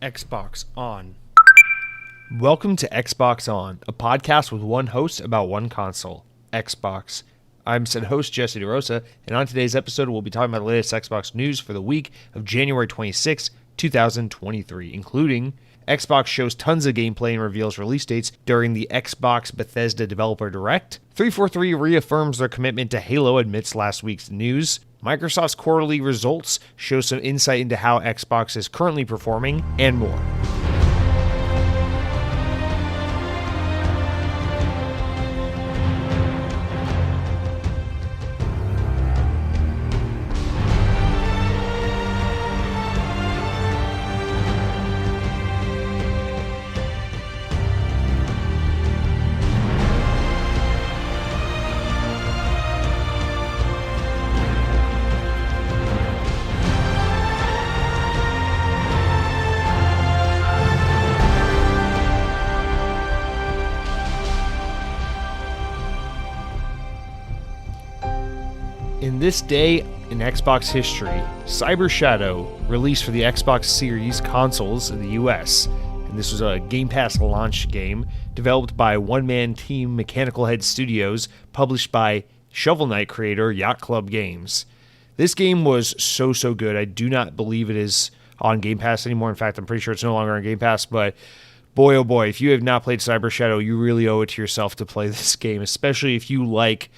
Xbox On. Welcome to Xbox On, a podcast with one host about one console, Xbox. I'm said host Jesse DeRosa, and on today's episode we'll be talking about the latest Xbox news for the week of January 26, 2023, including Xbox shows tons of gameplay and reveals release dates during the Xbox Bethesda Developer Direct. 343 reaffirms their commitment to Halo amidst last week's news. Microsoft's quarterly results show some insight into how Xbox is currently performing, and more. In this day in Xbox history, Cyber Shadow released for the Xbox Series consoles in the US. And this was a Game Pass launch game developed by one-man team Mechanical Head Studios, published by Shovel Knight creator Yacht Club Games. This game was so good. I do not believe it is on Game Pass anymore. In fact, I'm pretty sure it's no longer on Game Pass, but boy oh boy, if you have not played Cyber Shadow, you really owe it to yourself to play this game, especially if you like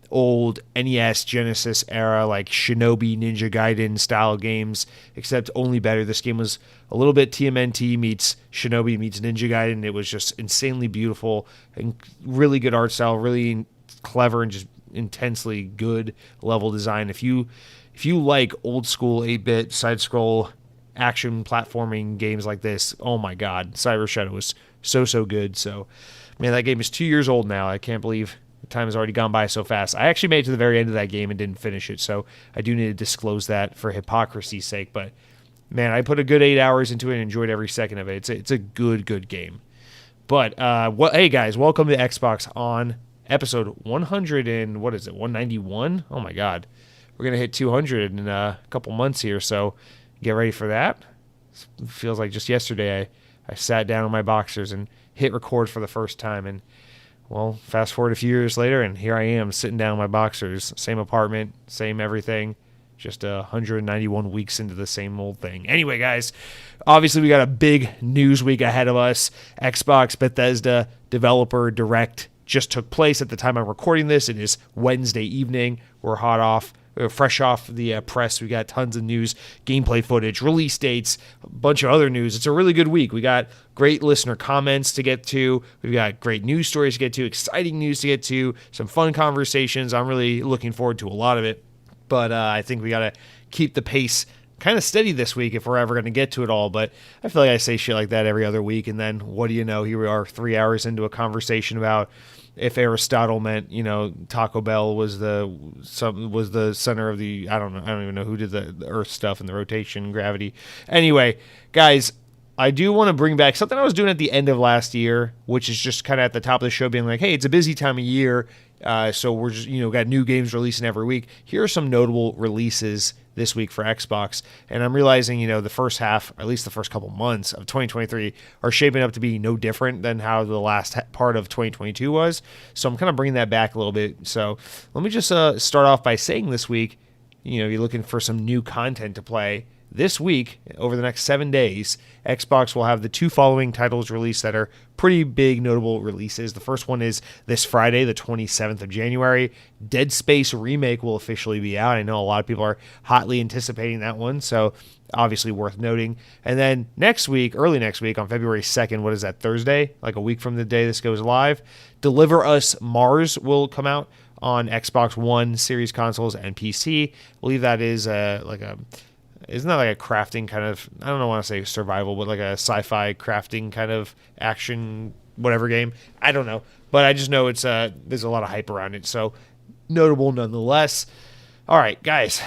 old NES Genesis era like Shinobi Ninja Gaiden style games, except only better. This game was a little bit TMNT meets Shinobi meets Ninja Gaiden. It was just insanely beautiful and really good art style, really clever and just intensely good level design. If you like old school 8-bit side scroll action platforming games like this, oh my god, Cyber Shadow was so good. So man, that game is 2 years old now. I can't believe time has already gone by so fast. I actually made it to the very end of that game and didn't finish it, so I do need to disclose that for hypocrisy's sake. But man, I put a good 8 hours into it and enjoyed every second of it. It's a good game. But hey guys, welcome to Xbox On episode 100 and 191. Oh my god, we're gonna hit 200 in a couple months here, so get ready for that. It feels like just yesterday I sat down on my boxers and hit record for the first time, and well, fast forward a few years later, and here I am sitting down in my boxers, same apartment, same everything, just 191 weeks into the same old thing. Anyway, guys, obviously we got a big news week ahead of us. Xbox Bethesda Developer Direct just took place at the time I'm recording this. It is Wednesday evening. We're fresh off the press. We got tons of news, gameplay footage, release dates, a bunch of other news. It's a really good week. We got great listener comments to get to. We've got great news stories to get to, exciting news to get to, some fun conversations. I'm really looking forward to a lot of it. But I think we got to keep the pace kind of steady this week if we're ever going to get to it all. But I feel like I say shit like that every other week, and then what do you know? Here we are 3 hours into a conversation about if Aristotle meant, Taco Bell was the center of the, I don't even know who did the Earth stuff and the rotation, gravity. Anyway, guys, I do want to bring back something I was doing at the end of last year, which is just kind of at the top of the show being like, hey, it's a busy time of year, so we're just, got new games releasing every week. Here are some notable releases this week for Xbox, and I'm realizing, the first half, or at least the first couple months of 2023 are shaping up to be no different than how the last part of 2022 was, so I'm kind of bringing that back a little bit. So let me just start off by saying this week, you're looking for some new content to play. This week, over the next 7 days, Xbox will have the two following titles released that are pretty big, notable releases. The first one is this Friday, the 27th of January. Dead Space Remake will officially be out. I know a lot of people are hotly anticipating that one, so obviously worth noting. And then next week, early next week, on February 2nd, what is that, Thursday? Like a week from the day this goes live, Deliver Us Mars will come out on Xbox One, Series consoles, and PC. I believe that is isn't that like a crafting kind of, I don't want to say survival, but like a sci-fi crafting kind of action, whatever game? I don't know. But I just know it's there's a lot of hype around it. So notable nonetheless. All right, guys.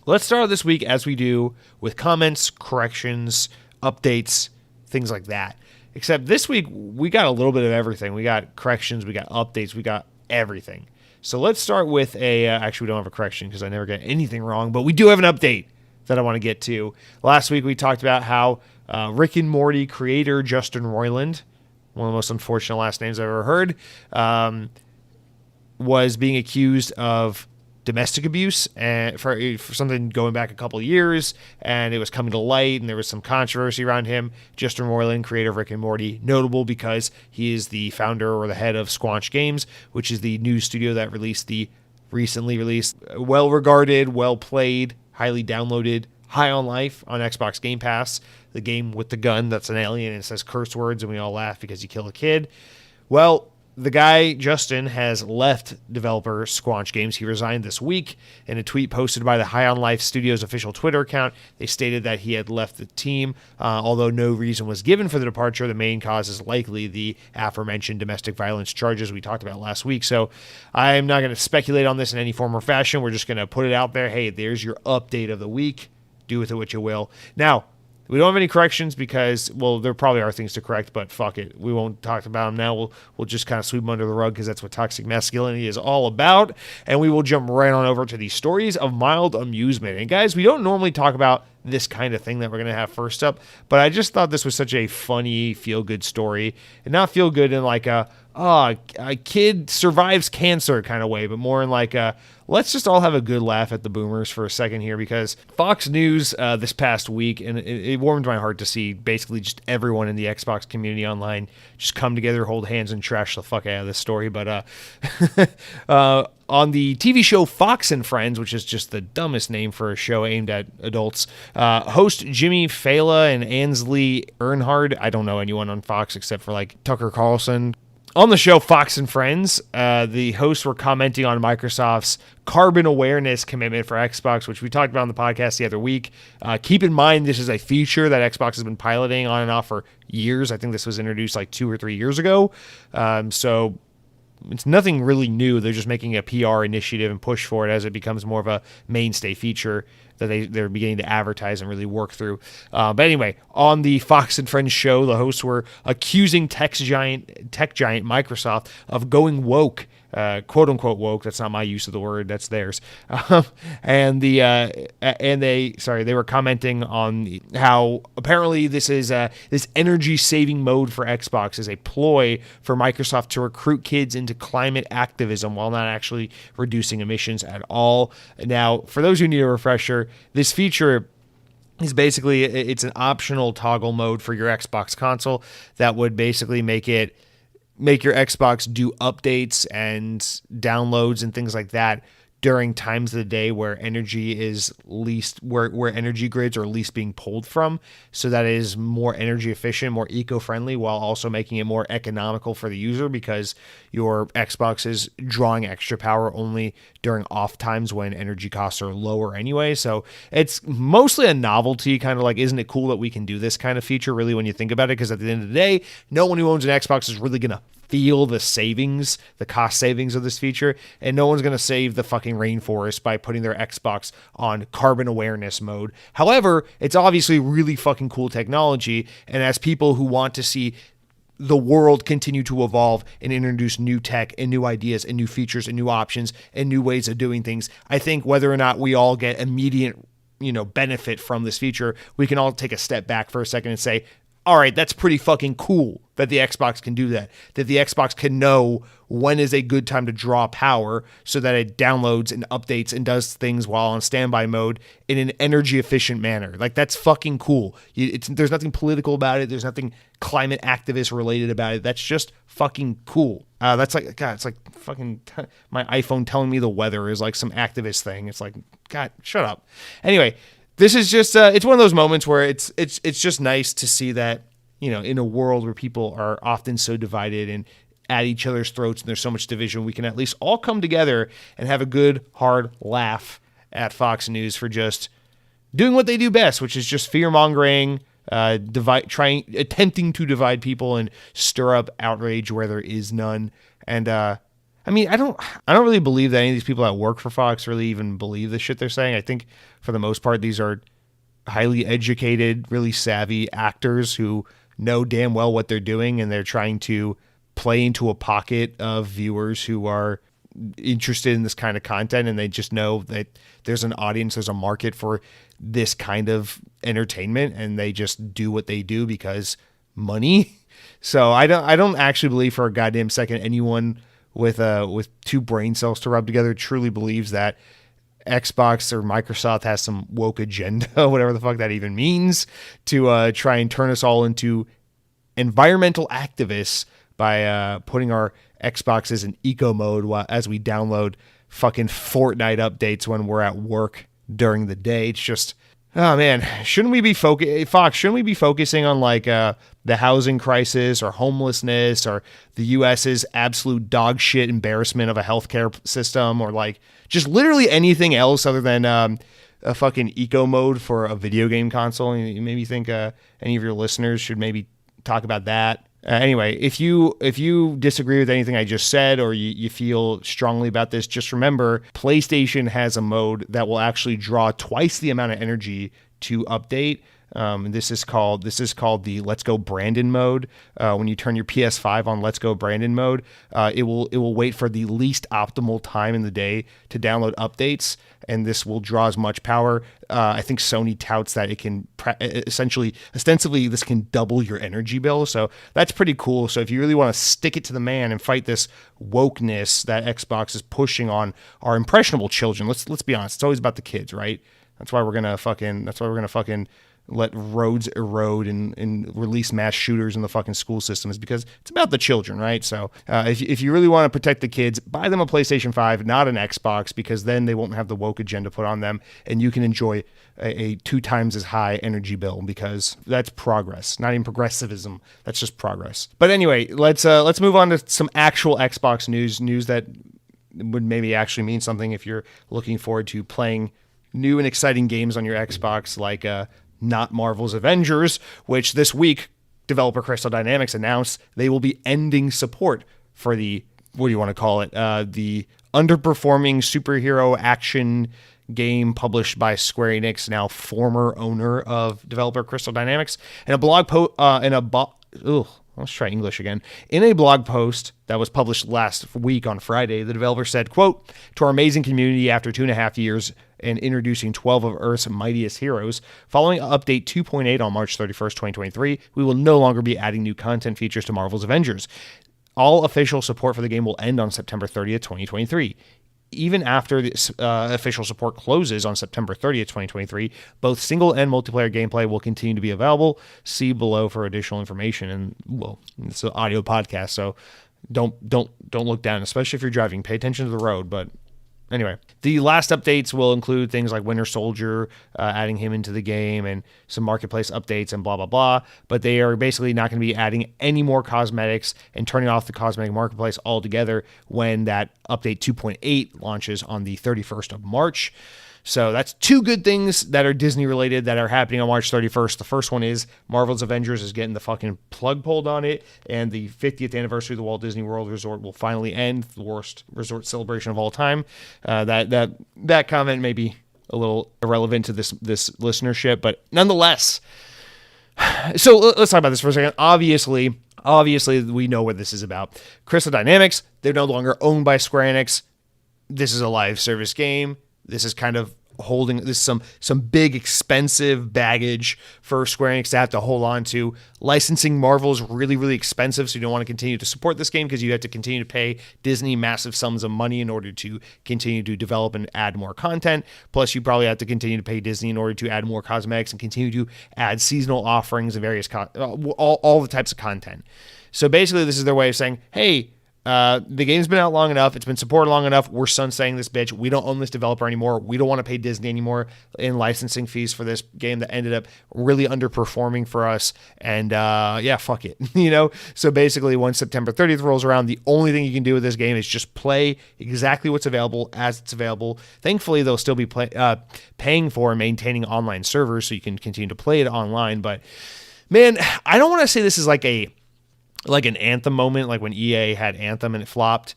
Let's start this week as we do with comments, corrections, updates, things like that. Except this week, we got a little bit of everything. We got corrections, we got updates, we got everything. So let's start with actually we don't have a correction because I never get anything wrong, but we do have an update that I want to get to. Last week we talked about how Rick and Morty creator Justin Roiland, one of the most unfortunate last names I've ever heard, was being accused of domestic abuse and for something going back a couple of years, and it was coming to light, and there was some controversy around him. Justin Roiland, creator of Rick and Morty, notable because he is the founder or the head of Squanch Games, which is the news studio that released the recently released, well-regarded, well-played, highly downloaded High on Life on Xbox Game Pass, the game with the gun that's an alien and it says curse words and we all laugh because you kill a kid. Well, the guy, Justin, has left developer Squanch Games. He resigned this week. In a tweet posted by the High on Life Studios official Twitter account, they stated that he had left the team. Although no reason was given for the departure, the main cause is likely the aforementioned domestic violence charges we talked about last week. So I'm not going to speculate on this in any form or fashion. We're just going to put it out there. Hey, there's your update of the week. Do with it what you will. Now, we don't have any corrections because, well, there probably are things to correct, but fuck it. We won't talk about them now. We'll just kind of sweep them under the rug because that's what toxic masculinity is all about. And we will jump right on over to the stories of mild amusement. And guys, we don't normally talk about this kind of thing that we're going to have first up, but I just thought this was such a funny, feel-good story. And not feel good in like a kid survives cancer kind of way, but more in like let's just all have a good laugh at the boomers for a second here, because Fox News this past week, and it warmed my heart to see basically just everyone in the Xbox community online just come together, hold hands, and trash the fuck out of this story. But on the TV show Fox and Friends, which is just the dumbest name for a show aimed at adults, host Jimmy Fallon and Ainsley Earnhardt, I don't know anyone on Fox except for like Tucker Carlson. On the show Fox and Friends, the hosts were commenting on Microsoft's carbon awareness commitment for Xbox, which we talked about on the podcast the other week. Keep in mind, this is a feature that Xbox has been piloting on and off for years. I think this was introduced like 2 or 3 years ago. So it's nothing really new. They're just making a PR initiative and push for it as it becomes more of a mainstay feature that they're beginning to advertise and really work through. But anyway, on the Fox and Friends show, the hosts were accusing tech giant Microsoft of going woke, quote unquote woke. That's not my use of the word. That's theirs. And they were commenting on how apparently this is this energy saving mode for Xbox is a ploy for Microsoft to recruit kids into climate activism while not actually reducing emissions at all. Now, for those who need a refresher, this feature is basically, it's an optional toggle mode for your Xbox console that would basically make your Xbox do updates and downloads and things like that during times of the day where energy is least, where energy grids are least being pulled from, so that it is more energy efficient, more eco-friendly, while also making it more economical for the user, because your Xbox is drawing extra power only during off times when energy costs are lower anyway. So it's mostly a novelty, kind of like, isn't it cool that we can do this kind of feature, really, when you think about it? Because at the end of the day, no one who owns an Xbox is really going to feel the savings, the cost savings of this feature, and no one's going to save the fucking rainforest by putting their Xbox on carbon awareness mode. However, it's obviously really fucking cool technology, and as people who want to see the world continue to evolve and introduce new tech and new ideas and new features and new options and new ways of doing things, I think whether or not we all get immediate, benefit from this feature, we can all take a step back for a second and say, all right, that's pretty fucking cool that the Xbox can do that the Xbox can know when is a good time to draw power so that it downloads and updates and does things while on standby mode in an energy efficient manner. Like, that's fucking cool. There's nothing political about it. There's nothing climate activist related about it. That's just fucking cool. That's like, God, it's like fucking my iPhone telling me the weather is like some activist thing. It's like, God, shut up. Anyway, this is just, it's one of those moments where it's just nice to see that, in a world where people are often so divided and at each other's throats and there's so much division, we can at least all come together and have a good, hard laugh at Fox News for just doing what they do best, which is just fear-mongering, attempting to divide people and stir up outrage where there is none. And, I don't really believe that any of these people that work for Fox really even believe the shit they're saying. I think for the most part, these are highly educated, really savvy actors who know damn well what they're doing, and they're trying to play into a pocket of viewers who are interested in this kind of content, and they just know that there's an audience, there's a market for this kind of entertainment, and they just do what they do because money. So I don't actually believe for a goddamn second anyone with two brain cells to rub together truly believes that Xbox or Microsoft has some woke agenda, whatever the fuck that even means, to try and turn us all into environmental activists by putting our Xboxes in eco mode as we download fucking Fortnite updates when we're at work during the day. It's just, oh man, shouldn't we be focusing on like the housing crisis or homelessness or the US's absolute dog shit embarrassment of a healthcare system, or like just literally anything else other than a fucking eco mode for a video game console? You maybe think any of your listeners should maybe talk about that. Anyway, if you disagree with anything I just said, or you feel strongly about this, just remember PlayStation has a mode that will actually draw twice the amount of energy to update. This is called the Let's Go Brandon mode. When you turn your PS5 on Let's Go Brandon mode, it will wait for the least optimal time in the day to download updates, and this will draw as much power. I think Sony touts that it can ostensibly, this can double your energy bill. So that's pretty cool. So if you really want to stick it to the man and fight this wokeness that Xbox is pushing on our impressionable children, let's be honest, it's always about the kids, right? That's why we're gonna fucking let roads erode and release mass shooters in the fucking school system, is because it's about the children, right? So if you really want to protect the kids, buy them a PlayStation 5, not an Xbox, because then they won't have the woke agenda put on them, and you can enjoy a 2 times as high energy bill, because that's progress, not even progressivism. That's just progress. But anyway, let's move on to some actual Xbox news that would maybe actually mean something if you're looking forward to playing new and exciting games on your Xbox, like not Marvel's Avengers, which this week developer Crystal Dynamics announced they will be ending support for the, what do you want to call it, the underperforming superhero action game published by Square Enix, now former owner of developer Crystal Dynamics. In a blog post, let's try English again. In a blog post that was published last week on Friday, the developer said, quote, "To our amazing community, after 2.5 years and introducing 12 of Earth's mightiest heroes, following update 2.8 on March 31st, 2023, we will no longer be adding new content features to Marvel's Avengers. All official support for the game will end on September 30th, 2023. Even after this official support closes on September 30th, 2023, both single and multiplayer gameplay will continue to be available. See below for additional information." And well, it's an audio podcast, so don't look down, especially if you're driving. Pay attention to the road. But anyway, the last updates will include things like Winter Soldier, adding him into the game, and some marketplace updates and blah, blah, blah. But they are basically not going to be adding any more cosmetics and turning off the cosmetic marketplace altogether when that update 2.8 launches on the 31st of March. So that's 2 good things that are Disney related that are happening on March 31st. The first one is Marvel's Avengers is getting the fucking plug pulled on it, and the 50th anniversary of the Walt Disney World Resort will finally end, the worst resort celebration of all time. That comment may be a little irrelevant to this listenership, but nonetheless. So let's talk about this for a second. Obviously, we know what this is about. Crystal Dynamics, they're no longer owned by Square Enix. This is a live service game. This is kind of holding this some big expensive baggage for Square Enix to have to hold on to. Licensing Marvel is really, really expensive, so you don't want to continue to support this game because you have to continue to pay Disney massive sums of money in order to continue to develop and add more content. Plus, you probably have to continue to pay Disney in order to add more cosmetics and continue to add seasonal offerings and various all the types of content. So basically, this is their way of saying, hey, the game's been out long enough. It's been supported long enough. We're sunsetting this bitch. We don't own this developer anymore. We don't want to pay Disney anymore in licensing fees for this game that ended up really underperforming for us. And fuck it. So basically, once September 30th rolls around, the only thing you can do with this game is just play exactly what's available as it's available. Thankfully, they'll still be paying for and maintaining online servers so you can continue to play it online. But man, I don't want to say this is like an Anthem moment, like when EA had Anthem and it flopped,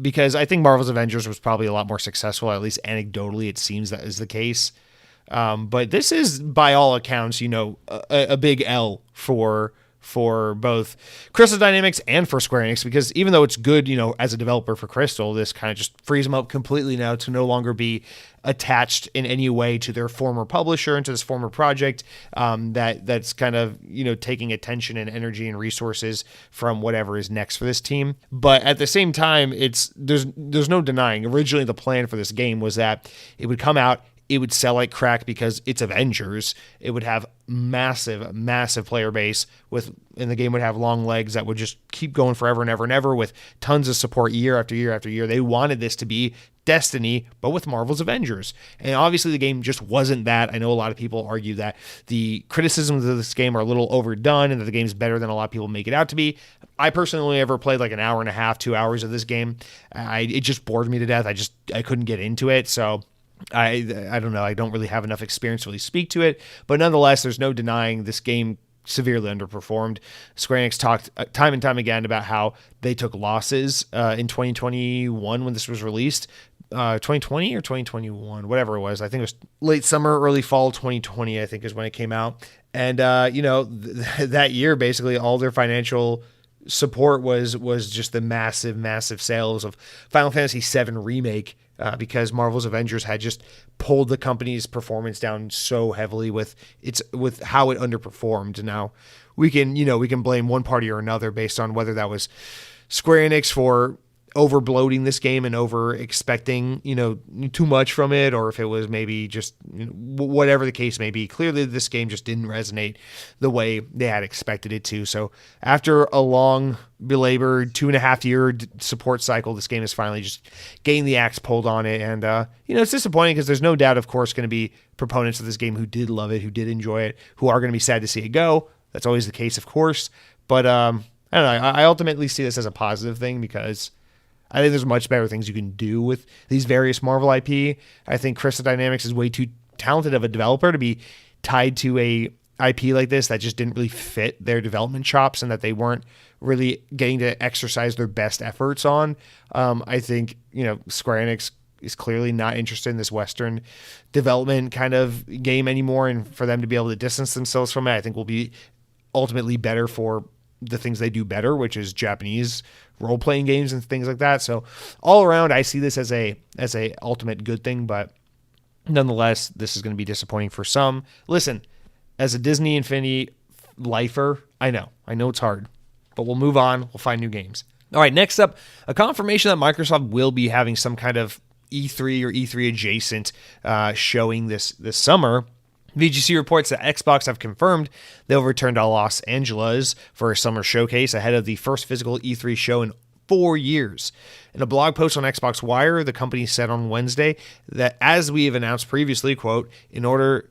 because I think Marvel's Avengers was probably a lot more successful, at least anecdotally it seems that is the case. But this is, by all accounts, a big L for for both Crystal Dynamics and for Square Enix, because even though it's good, as a developer for Crystal, this kind of just frees them up completely now to no longer be attached in any way to their former publisher and to this former project that's kind of, taking attention and energy and resources from whatever is next for this team. But at the same time, there's no denying, originally the plan for this game was that it would come out, it would sell like crack because it's Avengers. It would have massive player base and the game would have long legs that would just keep going forever and ever and ever with tons of support year after year after year. They wanted this to be Destiny, but with Marvel's Avengers. And obviously the game just wasn't that. I know a lot of people argue that the criticisms of this game are a little overdone and that the game's better than a lot of people make it out to be. I personally only ever played like an hour and a half, 2 hours of this game. It just bored me to death. I couldn't get into it. So I don't know. I don't really have enough experience to really speak to it, but nonetheless, there's no denying this game severely underperformed. Square Enix talked time and time again about how they took losses in 2021 when this was released. 2020 or 2021, whatever it was. I think it was late summer, early fall 2020, I think is when it came out. And, that year, basically all their financial support was just the massive sales of Final Fantasy VII Remake, because Marvel's Avengers had just pulled the company's performance down so heavily with how it underperformed. Now we can blame one party or another based on whether that was Square Enix for over bloating this game and over expecting, too much from it, or if it was maybe just whatever the case may be. Clearly this game just didn't resonate the way they had expected it to. So after a long belabored 2.5 year support cycle, this game is finally just getting the axe pulled on it. And, it's disappointing because there's no doubt, of course, going to be proponents of this game who did love it, who did enjoy it, who are going to be sad to see it go. That's always the case, of course. But, I don't know. I ultimately see this as a positive thing because I think there's much better things you can do with these various Marvel IP. I think Crystal Dynamics is way too talented of a developer to be tied to a IP like this that just didn't really fit their development chops and that they weren't really getting to exercise their best efforts on. I think, Square Enix is clearly not interested in this Western development kind of game anymore, and for them to be able to distance themselves from it, I think will be ultimately better for the things they do better, which is Japanese role-playing games and things like that. So all around, I see this as a ultimate good thing, but nonetheless, this is going to be disappointing for some. Listen, as a Disney Infinity lifer, I know it's hard, but we'll move on. We'll find new games. All right, next up, a confirmation that Microsoft will be having some kind of E3 or E3 adjacent showing this summer. VGC reports that Xbox have confirmed they'll return to Los Angeles for a summer showcase ahead of the first physical E3 show in 4 years. In a blog post on Xbox Wire, the company said on Wednesday that, as we have announced previously, quote, in order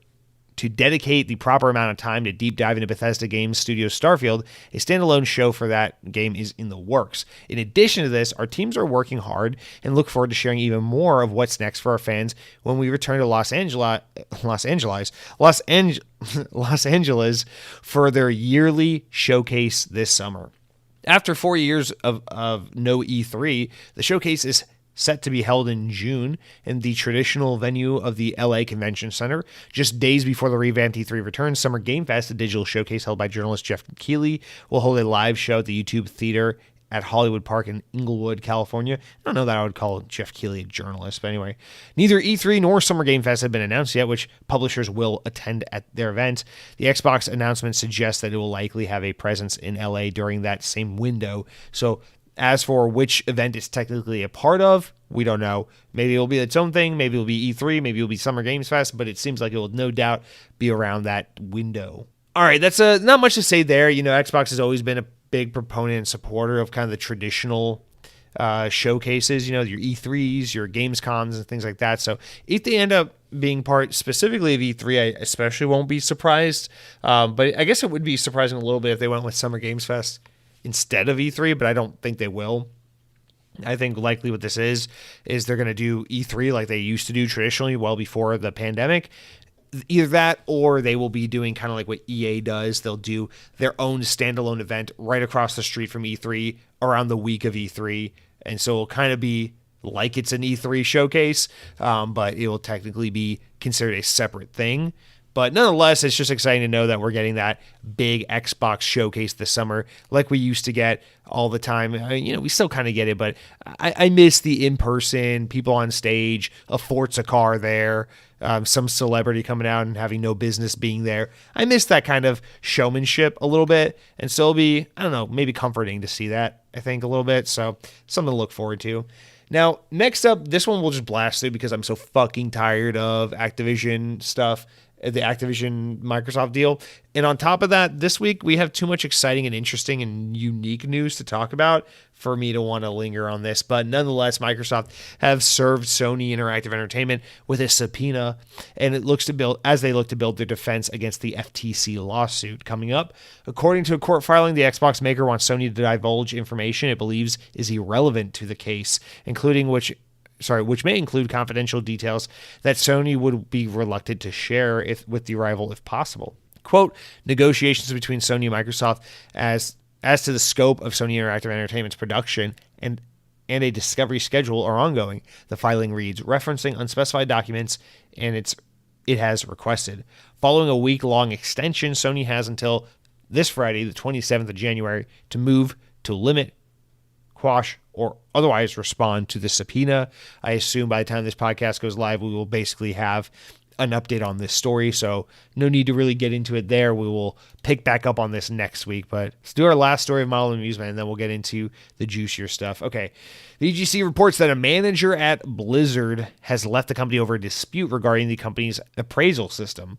to dedicate the proper amount of time to deep dive into Bethesda Games Studio Starfield, a standalone show for that game is in the works. In addition to this, our teams are working hard and look forward to sharing even more of what's next for our fans when we return to Los Angeles for their yearly showcase this summer. After 4 years of no E3, the showcase is set to be held in June in the traditional venue of the LA Convention Center. Just days before the revamped E3 returns, Summer Game Fest, a digital showcase held by journalist Jeff Keighley, will hold a live show at the YouTube Theater at Hollywood Park in Inglewood, California. I don't know that I would call Jeff Keighley a journalist, but anyway. Neither E3 nor Summer Game Fest have been announced yet, which publishers will attend at their event. The Xbox announcement suggests that it will likely have a presence in LA during that same window. So as for which event it's technically a part of, we don't know. Maybe it'll be its own thing. Maybe it'll be E3. Maybe it'll be Summer Games Fest, but it seems like it will no doubt be around that window. All right, that's not much to say there. Xbox has always been a big proponent and supporter of kind of the traditional showcases, your E3s, your Gamescoms, and things like that. So if they end up being part specifically of E3, I especially won't be surprised. But I guess it would be surprising a little bit if they went with Summer Games Fest instead of E3, but I don't think they will. I think likely what this is they're going to do E3 like they used to do traditionally well before the pandemic. Either that or they will be doing kind of like what EA does. They'll do their own standalone event right across the street from E3 around the week of E3. And so it'll kind of be like it's an E3 showcase, but it will technically be considered a separate thing. But nonetheless, it's just exciting to know that we're getting that big Xbox showcase this summer like we used to get all the time. We still kind of get it, but I miss the in-person, people on stage, a Forza car there, some celebrity coming out and having no business being there. I miss that kind of showmanship a little bit, and so it'll be, I don't know, maybe comforting to see that, I think, a little bit. So something to look forward to. Now, next up, this one we'll just blast through because I'm so fucking tired of Activision stuff, the Activision Microsoft deal. And on top of that, this week we have too much exciting and interesting and unique news to talk about for me to want to linger on this. But nonetheless, Microsoft have served Sony Interactive Entertainment with a subpoena, and it looks to build as they look to build their defense against the FTC lawsuit coming up. According to a court filing, the Xbox maker wants Sony to divulge information it believes is irrelevant to the case, which may include confidential details that Sony would be reluctant to share with the rival if possible. Quote, negotiations between Sony and Microsoft as to the scope of Sony Interactive Entertainment's production and a discovery schedule are ongoing, the filing reads, referencing unspecified documents and it has requested. Following a week-long extension, Sony has until this Friday, the 27th of January, to move to limit, quash, or otherwise respond to the subpoena. I assume by the time this podcast goes live, we will basically have an update on this story, so no need to really get into it there. We will pick back up on this next week, but let's do our last story of Model Amusement, and then we'll get into the juicier stuff. Okay, the EGC reports that a manager at Blizzard has left the company over a dispute regarding the company's appraisal system.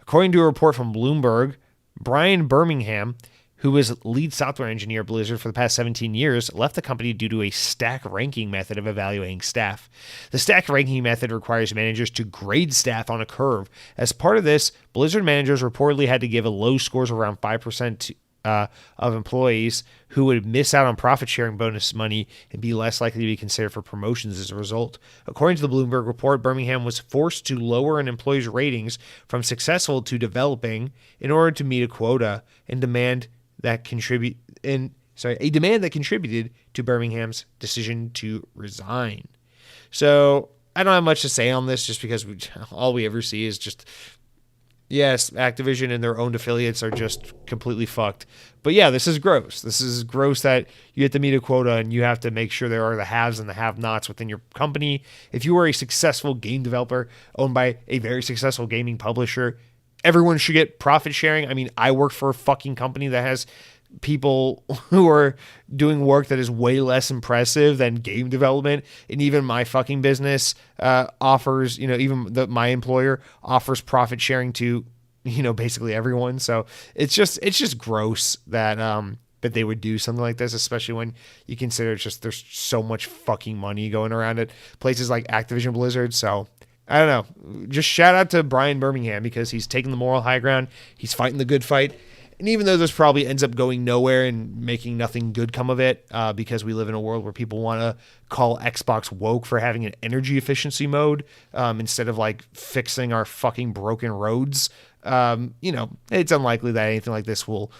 According to a report from Bloomberg, Brian Birmingham, who was lead software engineer at Blizzard for the past 17 years, left the company due to a stack ranking method of evaluating staff. The stack ranking method requires managers to grade staff on a curve. As part of this, Blizzard managers reportedly had to give a low scores of around 5% of employees who would miss out on profit-sharing bonus money and be less likely to be considered for promotions as a result. According to the Bloomberg report, Birmingham was forced to lower an employee's ratings from successful to developing in order to meet a quota and demand that contributed to Birmingham's decision to resign. So I don't have much to say on this, just because all we ever see is just, yes, Activision and their owned affiliates are just completely fucked. But yeah, this is gross. This is gross that you have to meet a quota and you have to make sure there are the haves and the have-nots within your company. If you are a successful game developer owned by a very successful gaming publisher, everyone should get profit sharing. I mean, I work for a fucking company that has people who are doing work that is way less impressive than game development. And even my fucking business offers, my employer offers profit sharing to, basically everyone. So it's just gross that they would do something like this, especially when you consider it's just there's so much fucking money going around at places like Activision Blizzard. So I don't know. Just shout out to Brian Birmingham because he's taking the moral high ground. He's fighting the good fight. And even though this probably ends up going nowhere and making nothing good come of it, because we live in a world where people want to call Xbox woke for having an energy efficiency mode instead of like fixing our fucking broken roads, it's unlikely that anything like this will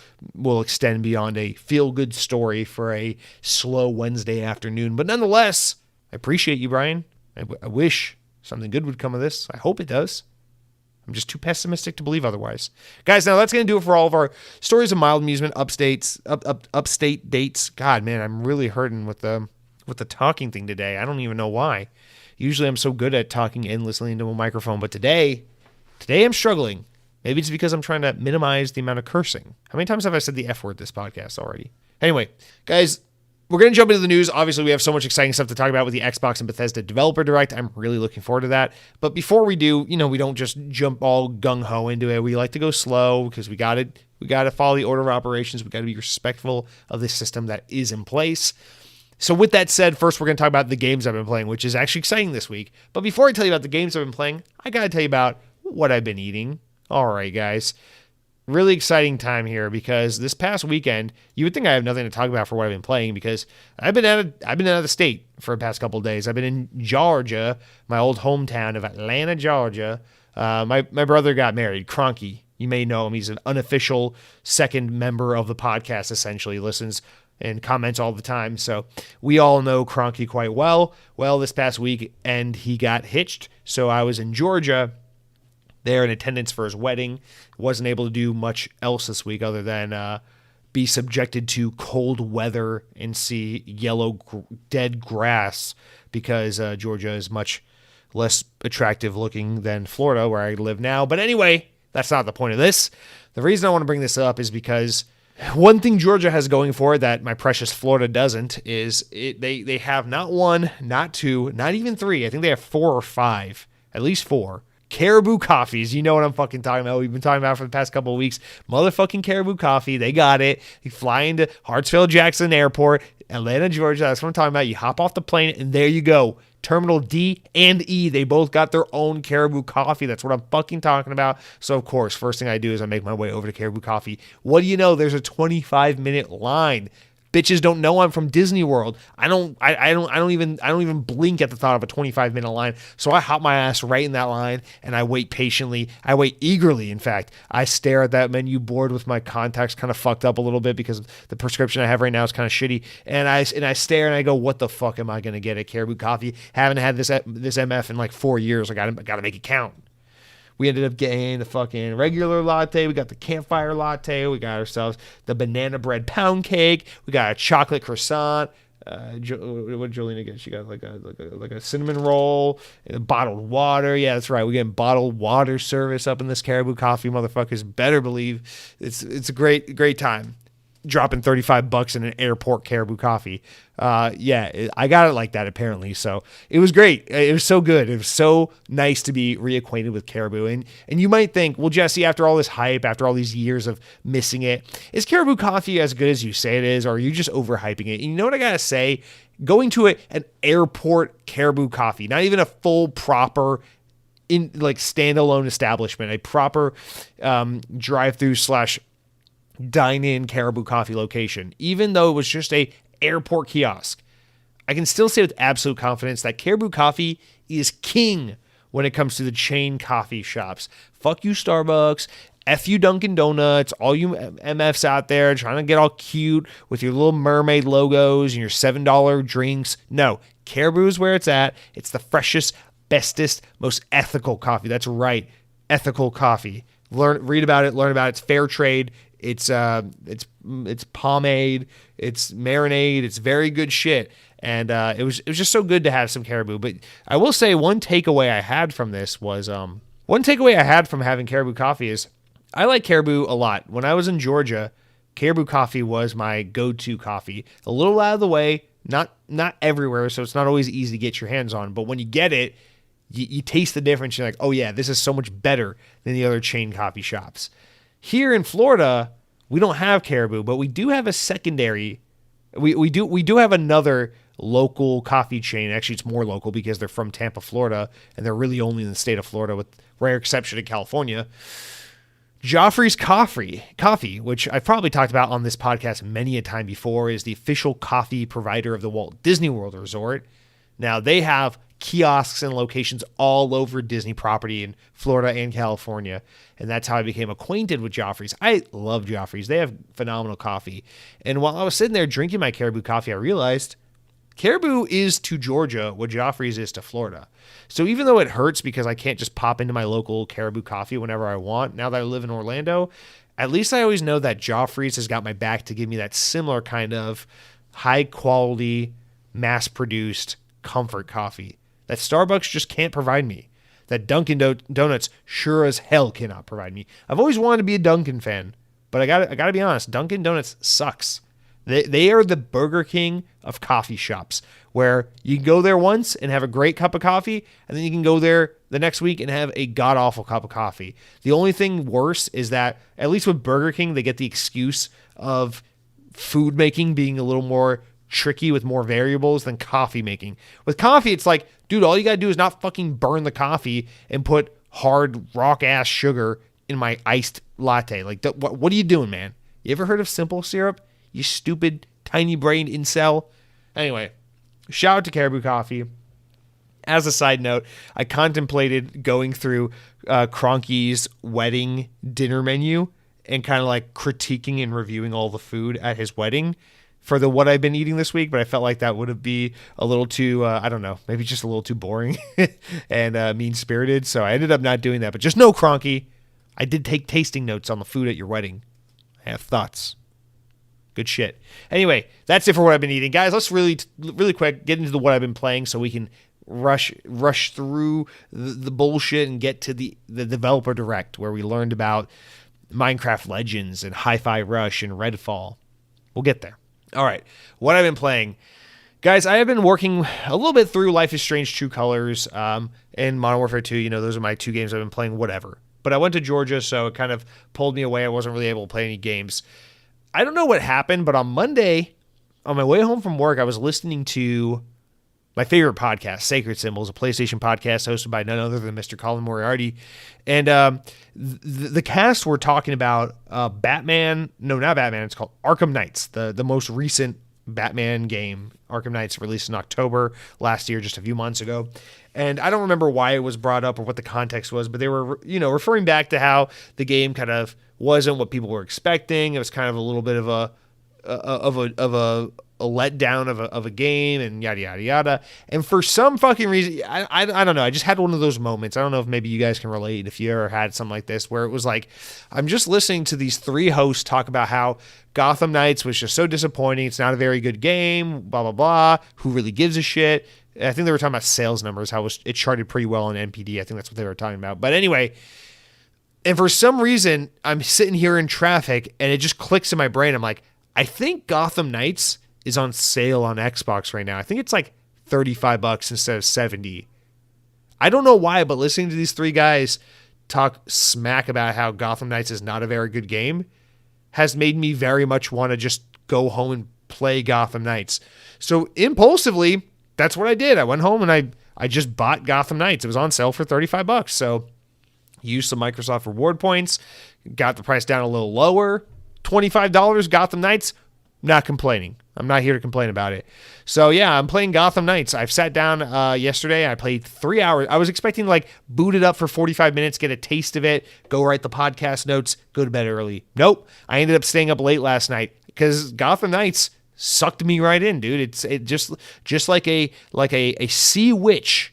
extend beyond a feel-good story for a slow Wednesday afternoon. But nonetheless, I appreciate you, Brian. I wish something good would come of this. I hope it does. I'm just too pessimistic to believe otherwise. Guys, now that's going to do it for all of our stories of mild amusement, upstate dates. God, man, I'm really hurting with the talking thing today. I don't even know why. Usually I'm so good at talking endlessly into a microphone, but today I'm struggling. Maybe it's because I'm trying to minimize the amount of cursing. How many times have I said the F word this podcast already? Anyway, guys, we're going to jump into the news. Obviously, we have so much exciting stuff to talk about with the Xbox and Bethesda Developer Direct. I'm really looking forward to that. But before we do, we don't just jump all gung-ho into it. We like to go slow because we got to follow the order of operations. We got to be respectful of the system that is in place. So with that said, first we're going to talk about the games I've been playing, which is actually exciting this week. But before I tell you about the games I've been playing, I got to tell you about what I've been eating. All right, guys. Really exciting time here because this past weekend, you would think I have nothing to talk about for what I've been playing because I've been out of the state for the past couple of days. I've been in Georgia, my old hometown of Atlanta, Georgia. My brother got married, Cronky. You may know him. He's an unofficial second member of the podcast, essentially. He listens and comments all the time. So we all know Cronky quite well. Well, this past weekend, he got hitched. So I was in Georgia there in attendance for his wedding. Wasn't able to do much else this week other than be subjected to cold weather and see yellow dead grass because Georgia is much less attractive looking than Florida, where I live now. But anyway, that's not the point of this. The reason I want to bring this up is because one thing Georgia has going for it that my precious Florida doesn't is they have not one, not two, not even three. I think they have 4 or 5, at least 4. Caribou Coffees. You know what I'm fucking talking about. We've been talking about it for the past couple of weeks. Motherfucking Caribou Coffee. They got it. You fly into Hartsfield-Jackson Airport, Atlanta, Georgia. That's what I'm talking about. You hop off the plane, and there you go. Terminal D and E, they both got their own Caribou Coffee. That's what I'm fucking talking about. So, of course, first thing I do is I make my way over to Caribou Coffee. What do you know? There's a 25-minute line. Bitches don't know I'm from Disney World. I don't even blink at the thought of a 25-minute line. So I hop my ass right in that line and I wait patiently. I wait eagerly, in fact. I stare at that menu board with my contacts kind of fucked up a little bit because the prescription I have right now is kind of shitty. And I stare and I go, what the fuck am I going to get at Caribou Coffee? Haven't had this MF in like 4 years. I got to make it count. We ended up getting the fucking regular latte. We got the campfire latte. We got ourselves the banana bread pound cake. We got a chocolate croissant. What did Jolena get? She got like a cinnamon roll and bottled water. Yeah, that's right. We're getting bottled water service up in this Caribou Coffee, motherfuckers. Better believe it's a great time. Dropping $35 in an airport Caribou Coffee. Yeah, I got it like that apparently. So it was great. It was so good. It was so nice to be reacquainted with Caribou. And you might think, well, Jesse, after all this hype, after all these years of missing it, is Caribou Coffee as good as you say it is, or are you just overhyping it? And you know what I gotta say? Going to an airport Caribou Coffee, not even a full proper in like standalone establishment, a proper drive-through / dine-in Caribou Coffee location, even though it was just a airport kiosk, I can still say with absolute confidence that Caribou Coffee is king when it comes to the chain coffee shops. Fuck you, Starbucks. F you, Dunkin' Donuts. All you MFs out there trying to get all cute with your little mermaid logos and your $7 drinks. No, Caribou is where it's at. It's the freshest, bestest, most ethical coffee. That's right, ethical coffee. Read about it. Learn about it. It's fair trade. It's pomade, it's marinade, it's very good shit. And it was just so good to have some Caribou. But I will say one takeaway I had from this was having Caribou Coffee is I like Caribou a lot. When I was in Georgia, Caribou Coffee was my go-to coffee. A little out of the way, not everywhere, so it's not always easy to get your hands on. But when you get it, you taste the difference. You're like, oh yeah, this is so much better than the other chain coffee shops. Here in Florida, we don't have Caribou, but we do have a secondary. We do have another local coffee chain. Actually, it's more local because they're from Tampa, Florida, and they're really only in the state of Florida, with rare exception to California. Joffrey's Coffee, which I've probably talked about on this podcast many a time before, is the official coffee provider of the Walt Disney World Resort. Now, they have kiosks and locations all over Disney property in Florida and California, and that's how I became acquainted with Joffrey's. I love Joffrey's. They have phenomenal coffee. And while I was sitting there drinking my Caribou Coffee, I realized Caribou is to Georgia what Joffrey's is to Florida. So even though it hurts because I can't just pop into my local Caribou Coffee whenever I want, now that I live in Orlando, at least I always know that Joffrey's has got my back to give me that similar kind of high quality, mass-produced comfort coffee that Starbucks just can't provide me, that Dunkin' Donuts sure as hell cannot provide me. I've always wanted to be a Dunkin' fan, but I gotta be honest, Dunkin' Donuts sucks. They are the Burger King of coffee shops, where you can go there once and have a great cup of coffee, and then you can go there the next week and have a god-awful cup of coffee. The only thing worse is that, at least with Burger King, they get the excuse of food making being a little more tricky with more variables than coffee making. With coffee, it's like, dude, all you gotta do is not fucking burn the coffee and put hard rock ass sugar in my iced latte. Like, what are you doing, man? You ever heard of simple syrup? You stupid tiny brained incel. Anyway, shout out to Caribou Coffee. As a side note, I contemplated going through Cronky's wedding dinner menu and kind of like critiquing and reviewing all the food at his wedding. for the what I've been eating this week, but I felt like that would be a little too, I don't know, maybe just a little too boring and mean-spirited. So I ended up not doing that. But just know, Cronky, I did take tasting notes on the food at your wedding. I have thoughts. Good shit. Anyway, that's it for what I've been eating. Guys, let's really quick get into what I've been playing so we can rush through the bullshit and get to the developer direct, where we learned about Minecraft Legends and Hi-Fi Rush and Redfall. We'll get there. All right, what I've been playing. Guys, I have been working a little bit through Life is Strange True Colors and Modern Warfare 2. You know, those are my two games I've been playing, whatever. But I went to Georgia, so it kind of pulled me away. I wasn't really able to play any games. I don't know what happened, but on Monday, on my way home from work, I was listening to my favorite podcast, Sacred Symbols, a PlayStation podcast hosted by none other than Mr. Colin Moriarty. And the cast were talking about Batman. No, not Batman. It's called Arkham Knights, the most recent Batman game. Arkham Knights released in October last year, just a few months ago. And I don't remember why it was brought up or what the context was, but they were, referring back to how the game kind of wasn't what people were expecting. It was kind of a little bit of a letdown of a game and yada, yada, yada. And for some fucking reason, I don't know. I just had one of those moments. I don't know if maybe you guys can relate if you ever had something like this, where it was like, I'm just listening to these three hosts talk about how Gotham Knights was just so disappointing. It's not a very good game, blah, blah, blah. Who really gives a shit? I think they were talking about sales numbers, how it charted pretty well on NPD. I think that's what they were talking about. But anyway, and for some reason, I'm sitting here in traffic and it just clicks in my brain. I'm like, I think Gotham Knights is on sale on Xbox right now. I think it's like $35 instead of $70. I don't know why, but listening to these three guys talk smack about how Gotham Knights is not a very good game has made me very much want to just go home and play Gotham Knights. So impulsively, that's what I did. I went home and I just bought Gotham Knights. It was on sale for $35. So used some Microsoft reward points, got the price down a little lower. $25 Gotham Knights, not complaining. I'm not here to complain about it. So yeah, I'm playing Gotham Knights. I've sat down yesterday. I played 3 hours. I was expecting like boot it up for 45 minutes, get a taste of it, go write the podcast notes, go to bed early. Nope. I ended up staying up late last night because Gotham Knights sucked me right in, dude. It just like a sea witch.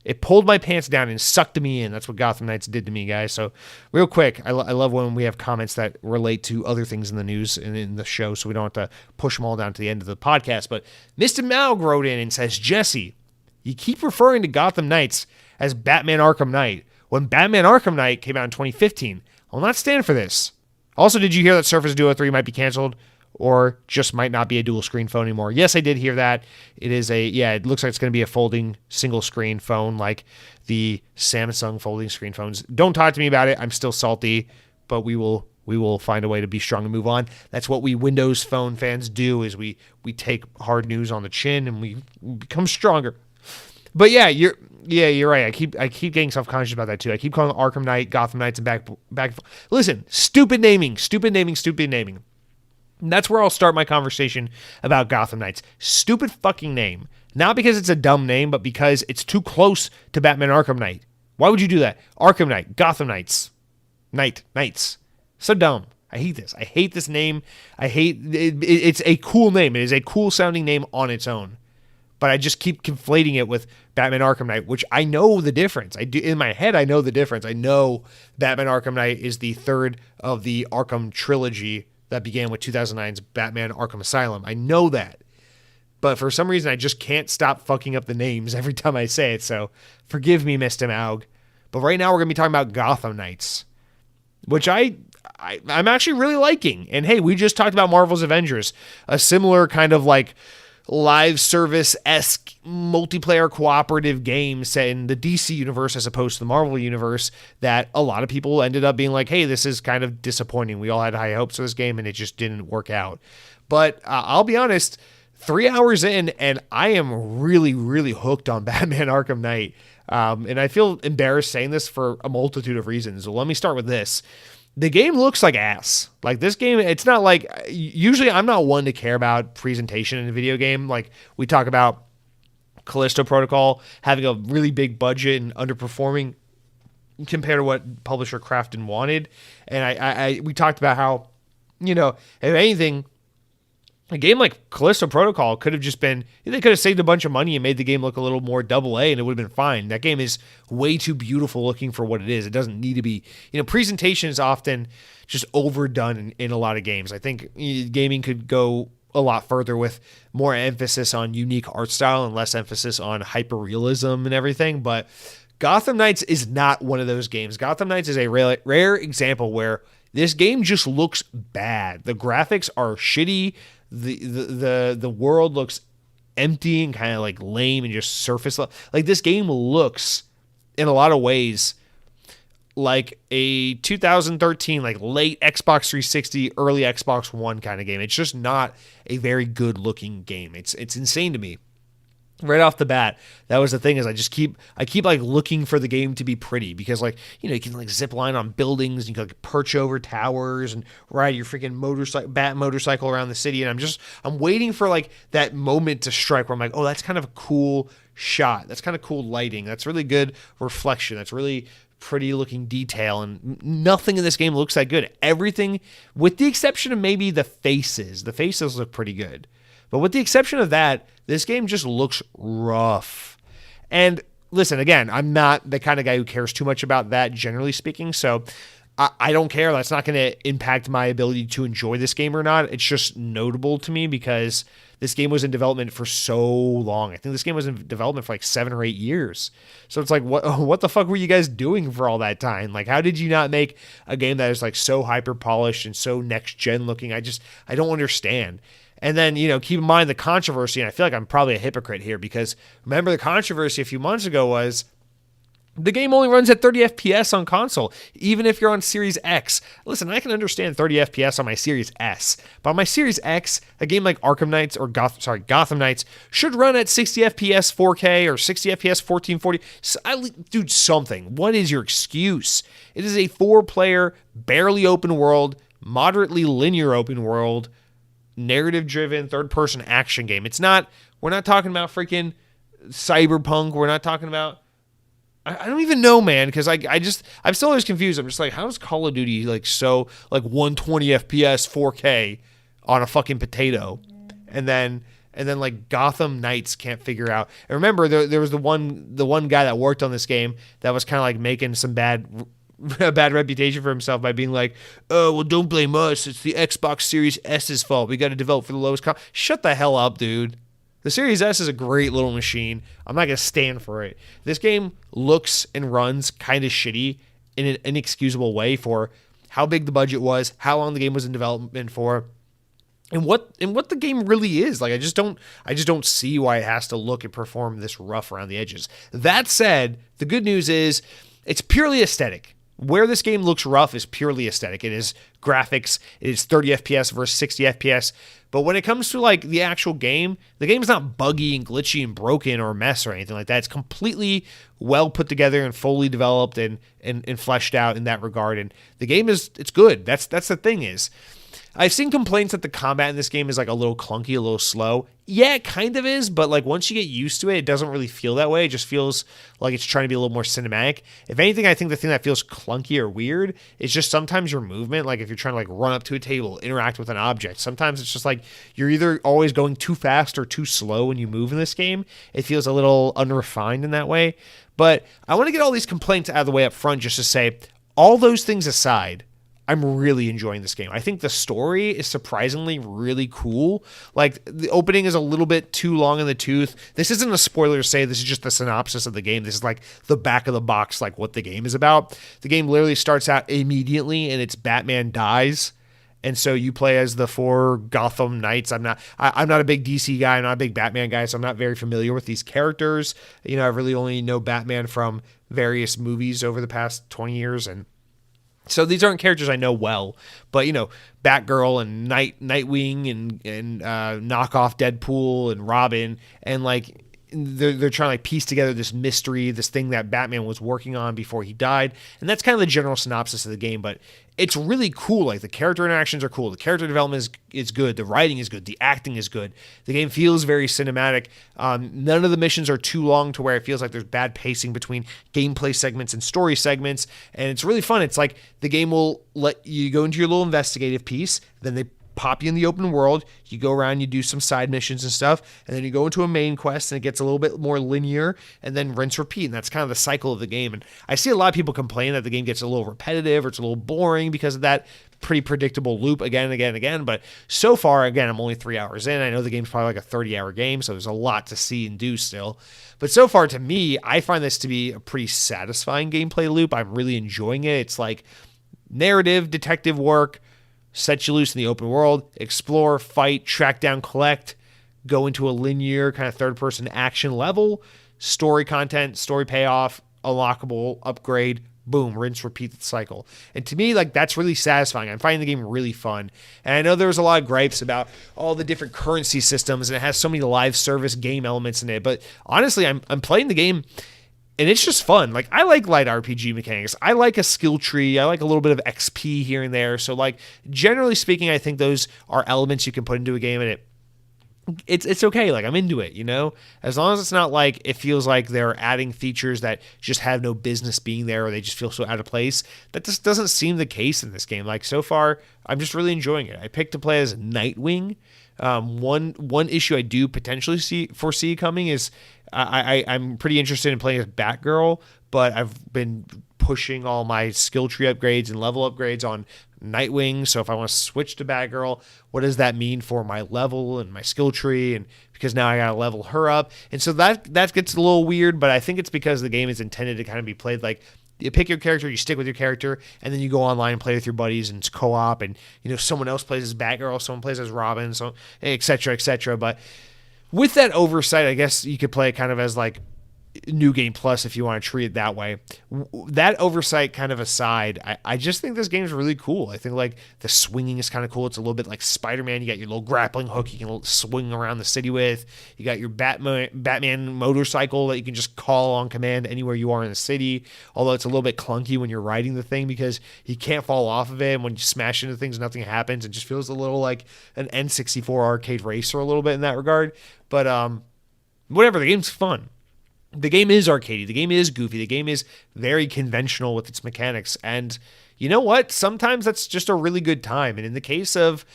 It pulled my pants down and sucked me in. That's what Gotham Knights did to me, guys. So real quick, I love when we have comments that relate to other things in the news and in the show, so we don't have to push them all down to the end of the podcast. But Mr. Maug wrote in and says, Jesse, you keep referring to Gotham Knights as Batman Arkham Knight when Batman Arkham Knight came out in 2015. I will not stand for this. Also, did you hear that Surface Duo 3 might be canceled? Or just might not be a dual screen phone anymore. Yes, I did hear that. It is it looks like it's going to be a folding single screen phone like the Samsung folding screen phones. Don't talk to me about it. I'm still salty, but we will find a way to be strong and move on. That's what we Windows Phone fans do, is we take hard news on the chin and we become stronger. But you're right. I keep getting self-conscious about that too. I keep calling Arkham Knight, Gotham Knights, and back. Listen, stupid naming. And that's where I'll start my conversation about Gotham Knights. Stupid fucking name. Not because it's a dumb name, but because it's too close to Batman Arkham Knight. Why would you do that? Arkham Knight, Gotham Knights. Knights. So dumb. I hate this. I hate this name. I hate it. It's a cool name. It is a cool sounding name on its own. But I just keep conflating it with Batman Arkham Knight, which I know the difference. I do in my head. I know the difference. I know Batman Arkham Knight is the third of the Arkham trilogy that began with 2009's Batman Arkham Asylum. I know that. But for some reason, I just can't stop fucking up the names every time I say it. So forgive me, Mr. Maug. But right now, we're going to be talking about Gotham Knights, which I'm actually really liking. And hey, we just talked about Marvel's Avengers, a similar kind of like live service-esque multiplayer cooperative game set in the DC universe as opposed to the Marvel universe that a lot of people ended up being like, hey, this is kind of disappointing. We all had high hopes for this game and it just didn't work out. But I'll be honest, 3 hours in and I am really, really hooked on Batman Arkham Knight. And I feel embarrassed saying this for a multitude of reasons. So let me start with this. The game looks like ass. Like this game, it's not like, usually I'm not one to care about presentation in a video game. Like we talk about Callisto Protocol having a really big budget and underperforming compared to what publisher crafted and wanted. And we talked about how, if anything, A game like Callisto Protocol could have just been, they could have saved a bunch of money and made the game look a little more double A and it would have been fine. That game is way too beautiful looking for what it is. It doesn't need to be, presentation is often just overdone in a lot of games. I think gaming could go a lot further with more emphasis on unique art style and less emphasis on hyper-realism and everything. But Gotham Knights is not one of those games. Gotham Knights is a rare example where this game just looks bad. The graphics are shitty. The world looks empty and kind of like lame and just surface level. Like this game looks in a lot of ways like a 2013 like late Xbox 360 early Xbox One kind of game. It's just not a very good looking game. It's insane to me. Right off the bat, that was the thing, is I keep like looking for the game to be pretty, because like, you can like zip line on buildings, and you can like perch over towers and ride your freaking motorcycle around the city. And I'm waiting for like that moment to strike where I'm like, oh, that's kind of a cool shot. That's kind of cool lighting. That's really good reflection. That's really pretty looking detail, and nothing in this game looks that good. Everything, with the exception of maybe the faces look pretty good. But with the exception of that, this game just looks rough. And listen, again, I'm not the kind of guy who cares too much about that, generally speaking. So I don't care. That's not going to impact my ability to enjoy this game or not. It's just notable to me because this game was in development for so long. I think this game was in development for like 7 or 8 years. So it's like, what the fuck were you guys doing for all that time? Like, how did you not make a game that is like so hyper polished and so next gen looking? I don't understand. And then, keep in mind the controversy, and I feel like I'm probably a hypocrite here, because remember the controversy a few months ago was the game only runs at 30 FPS on console, even if you're on Series X. Listen, I can understand 30 FPS on my Series S, but on my Series X, a game like Gotham Knights should run at 60 FPS 4K or 60 FPS 1440. Dude, something. What is your excuse? It is a 4-player, barely open world, moderately linear open world, narrative-driven, third-person action game. We're not talking about freaking Cyberpunk. We're not talking about, I don't even know, man, because I'm still always confused. I'm just like, how is Call of Duty like so, like 120 FPS 4K on a fucking potato? And then like Gotham Knights can't figure out. And remember, there was the one guy that worked on this game that was kind of like making some a bad reputation for himself by being like, oh, well, don't blame us. It's the Xbox Series S's fault. We got to develop for the lowest cost. Shut the hell up, dude. The Series S is a great little machine. I'm not going to stand for it. This game looks and runs kind of shitty in an inexcusable way for how big the budget was, how long the game was in development for, and what the game really is. Like, I just don't see why it has to look and perform this rough around the edges. That said, the good news is it's purely aesthetic. Where this game looks rough is purely aesthetic. It is graphics. It is 30 FPS versus 60 FPS. But when it comes to like the actual game, the game's not buggy and glitchy and broken or a mess or anything like that. It's completely well put together and fully developed and fleshed out in that regard. And the game it's good. That's the thing is, I've seen complaints that the combat in this game is like a little clunky, a little slow. Yeah, it kind of is, but like once you get used to it, it doesn't really feel that way. It just feels like it's trying to be a little more cinematic. If anything, I think the thing that feels clunky or weird is just sometimes your movement. Like if you're trying to like run up to a table, interact with an object, sometimes it's just like you're either always going too fast or too slow when you move in this game. It feels a little unrefined in that way. But I want to get all these complaints out of the way up front just to say, all those things aside, I'm really enjoying this game. I think the story is surprisingly really cool. Like, the opening is a little bit too long in the tooth. This isn't a spoiler to say, this is just the synopsis of the game. This is like the back of the box, like what the game is about. The game literally starts out immediately and it's Batman dies. And so you play as the 4 Gotham Knights. I'm not a big DC guy. I'm not a big Batman guy, so I'm not very familiar with these characters. I really only know Batman from various movies over the past 20 years, and so these aren't characters I know well, but Batgirl and Nightwing and knockoff Deadpool and Robin, and like they're trying to like piece together this mystery, this thing that Batman was working on before he died, and that's kind of the general synopsis of the game. But it's really cool. Like, the character interactions are cool, the character development is good, the writing is good, the acting is good. The game feels very cinematic. None of the missions are too long to where it feels like there's bad pacing between gameplay segments and story segments, and it's really fun. It's like the game will let you go into your little investigative piece, then they pop you in the open world, you go around, you do some side missions and stuff, and then you go into a main quest and it gets a little bit more linear, and then rinse, repeat, and that's kind of the cycle of the game. And I see a lot of people complain that the game gets a little repetitive or it's a little boring because of that pretty predictable loop again and again and again. But so far, again, I'm only 3 hours in. I know the game's probably like a 30-hour game, so there's a lot to see and do still. But so far, to me, I find this to be a pretty satisfying gameplay loop. I'm really enjoying it. It's like narrative, detective work, set you loose in the open world, explore, fight, track down, collect, go into a linear kind of third-person action level, story content, story payoff, unlockable, upgrade, boom, rinse, repeat the cycle. And to me, like, that's really satisfying. I'm finding the game really fun. And I know there was a lot of gripes about all the different currency systems, and it has so many live service game elements in it. But honestly, I'm playing the game, and it's just fun. Like, I like light RPG mechanics. I like a skill tree. I like a little bit of XP here and there. So, like, generally speaking, I think those are elements you can put into a game, and it's okay. Like, I'm into it, you know, as long as it's not like it feels like they're adding features that just have no business being there, or they just feel so out of place. That just doesn't seem the case in this game. Like, so far, I'm just really enjoying it. I picked to play as Nightwing. One issue I do potentially foresee coming is I'm pretty interested in playing as Batgirl, but I've been pushing all my skill tree upgrades and level upgrades on Nightwing. So if I want to switch to Batgirl, what does that mean for my level and my skill tree? And because now I got to level her up. And so that gets a little weird, but I think it's because the game is intended to kind of be played like you pick your character, you stick with your character, and then you go online and play with your buddies, and it's co-op, and, you know, someone else plays as Batgirl, someone plays as Robin, so et cetera, et cetera. But with that oversight, I guess you could play it kind of as like New Game Plus if you want to treat it that way. That oversight kind of aside, I just think this game is really cool. I think like the swinging is kind of cool. It's a little bit like Spider-Man. You got your little grappling hook you can swing around the city with. You got your Batman motorcycle that you can just call on command anywhere you are in the city, although it's a little bit clunky when you're riding the thing because you can't fall off of it, and when you smash into things nothing happens. It just feels a little like an N64 arcade racer a little bit in that regard. But whatever, the game's fun. The game is arcadey. The game is goofy. The game is very conventional with its mechanics. And you know what? Sometimes that's just a really good time. And in the case of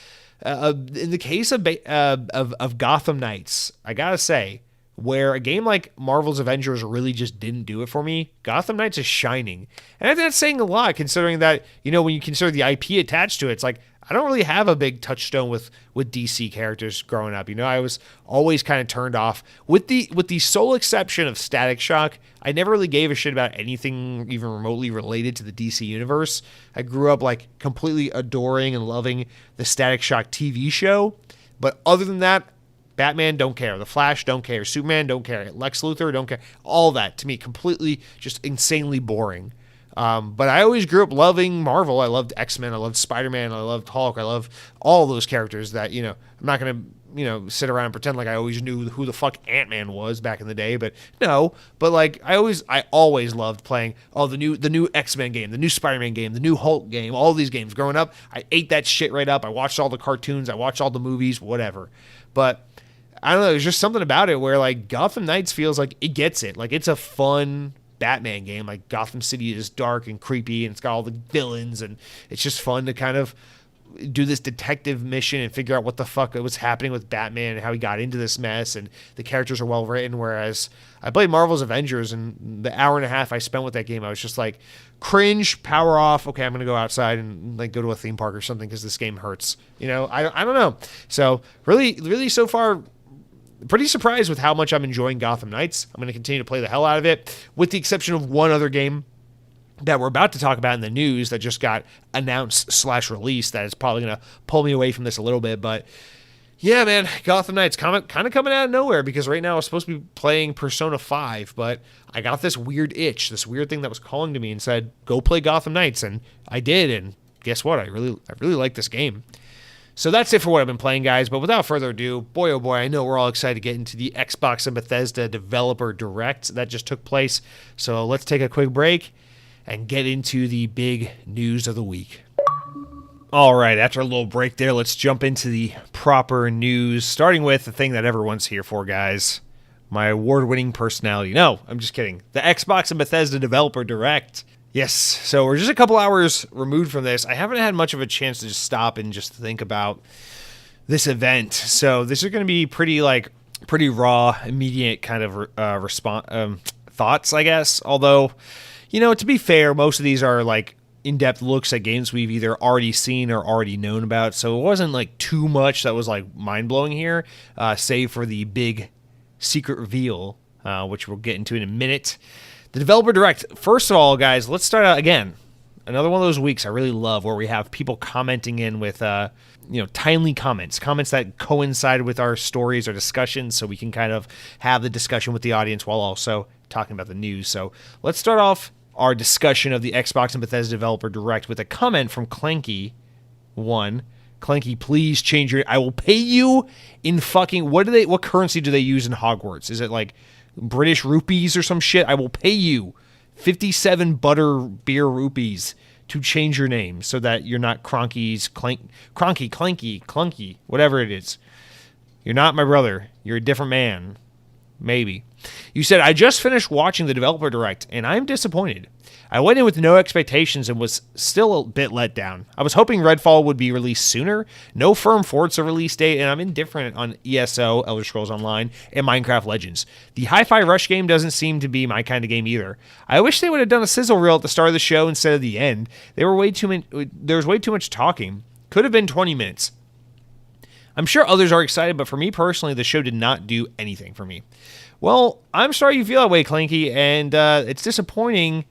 Gotham Knights, I gotta say, where a game like Marvel's Avengers really just didn't do it for me, Gotham Knights is shining. And I think that's saying a lot, considering that, you know, when you consider the IP attached to it, it's like, I don't really have a big touchstone with DC characters growing up. You know, I was always kind of turned off. With the sole exception of Static Shock, I never really gave a shit about anything even remotely related to the DC universe. I grew up like completely adoring and loving the Static Shock TV show. But other than that, Batman, don't care. The Flash, don't care. Superman, don't care. Lex Luthor, don't care. All that, to me, completely just insanely boring. But I always grew up loving Marvel. I loved X-Men. I loved Spider-Man. I loved Hulk. I love all those characters that, you know, I'm not going to, you know, sit around and pretend like I always knew who the fuck Ant-Man was back in the day, but no. But like, I always loved playing the new X-Men game, the new Spider-Man game, the new Hulk game, all these games. Growing up, I ate that shit right up. I watched all the cartoons. I watched all the movies, whatever. But I don't know, there's just something about it where like Gotham Knights feels like it gets it. Like, it's a fun Batman game. Like, Gotham City is dark and creepy, and it's got all the villains, and it's just fun to kind of do this detective mission and figure out what the fuck was happening with Batman and how he got into this mess, and the characters are well written. Whereas I played Marvel's Avengers, and the hour and a half I spent with that game, I was just like, cringe, power off, okay, I'm gonna go outside and like go to a theme park or something because this game hurts. You know, I don't know. So really so far, pretty surprised with how much I'm enjoying Gotham Knights. I'm going to continue to play the hell out of it, with the exception of one other game that we're about to talk about in the news that just got announced/released that is probably going to pull me away from this a little bit. But yeah, man, Gotham Knights kind of coming out of nowhere, because right now I was supposed to be playing Persona 5, but I got this weird itch, this weird thing that was calling to me and said, go play Gotham Knights, and I did, and guess what? I really like this game. So that's it for what I've been playing, guys. But without further ado, boy, oh boy, I know we're all excited to get into the Xbox and Bethesda Developer Direct that just took place. So let's take a quick break and get into the big news of the week. All right, after a little break there, let's jump into the proper news, starting with the thing that everyone's here for, guys. My award-winning personality. No, I'm just kidding. The Xbox and Bethesda Developer Direct. Yes, so we're just a couple hours removed from this. I haven't had much of a chance to just stop and just think about this event. So this is going to be pretty raw, immediate kind of response thoughts, I guess. Although, to be fair, most of these are like in-depth looks at games we've either already seen or already known about. So it wasn't like too much that was like mind-blowing here, save for the big secret reveal, which we'll get into in a minute. The Developer Direct. First of all, guys, let's start out again. Another one of those weeks I really love where we have people commenting in with, timely comments that coincide with our stories or discussions, so we can kind of have the discussion with the audience while also talking about the news. So let's start off our discussion of the Xbox and Bethesda Developer Direct with a comment from Clanky1. Clanky, please change your. I will pay you in fucking. What currency do they use in Hogwarts? Is it like British rupees or some shit? I will pay you 57 butter beer rupees to change your name so that you're not Clanky, whatever it is. You're not my brother. You're a different man. Maybe. You said, I just finished watching the Developer Direct, and I'm disappointed. I went in with no expectations and was still a bit let down. I was hoping Redfall would be released sooner. No firm Forza release date, and I'm indifferent on ESO, Elder Scrolls Online, and Minecraft Legends. The Hi-Fi Rush game doesn't seem to be my kind of game either. I wish they would have done a sizzle reel at the start of the show instead of the end. There was way too much talking. Could have been 20 minutes. I'm sure others are excited, but for me personally, the show did not do anything for me. Well, I'm sorry you feel that way, Clanky, and it's disappointing.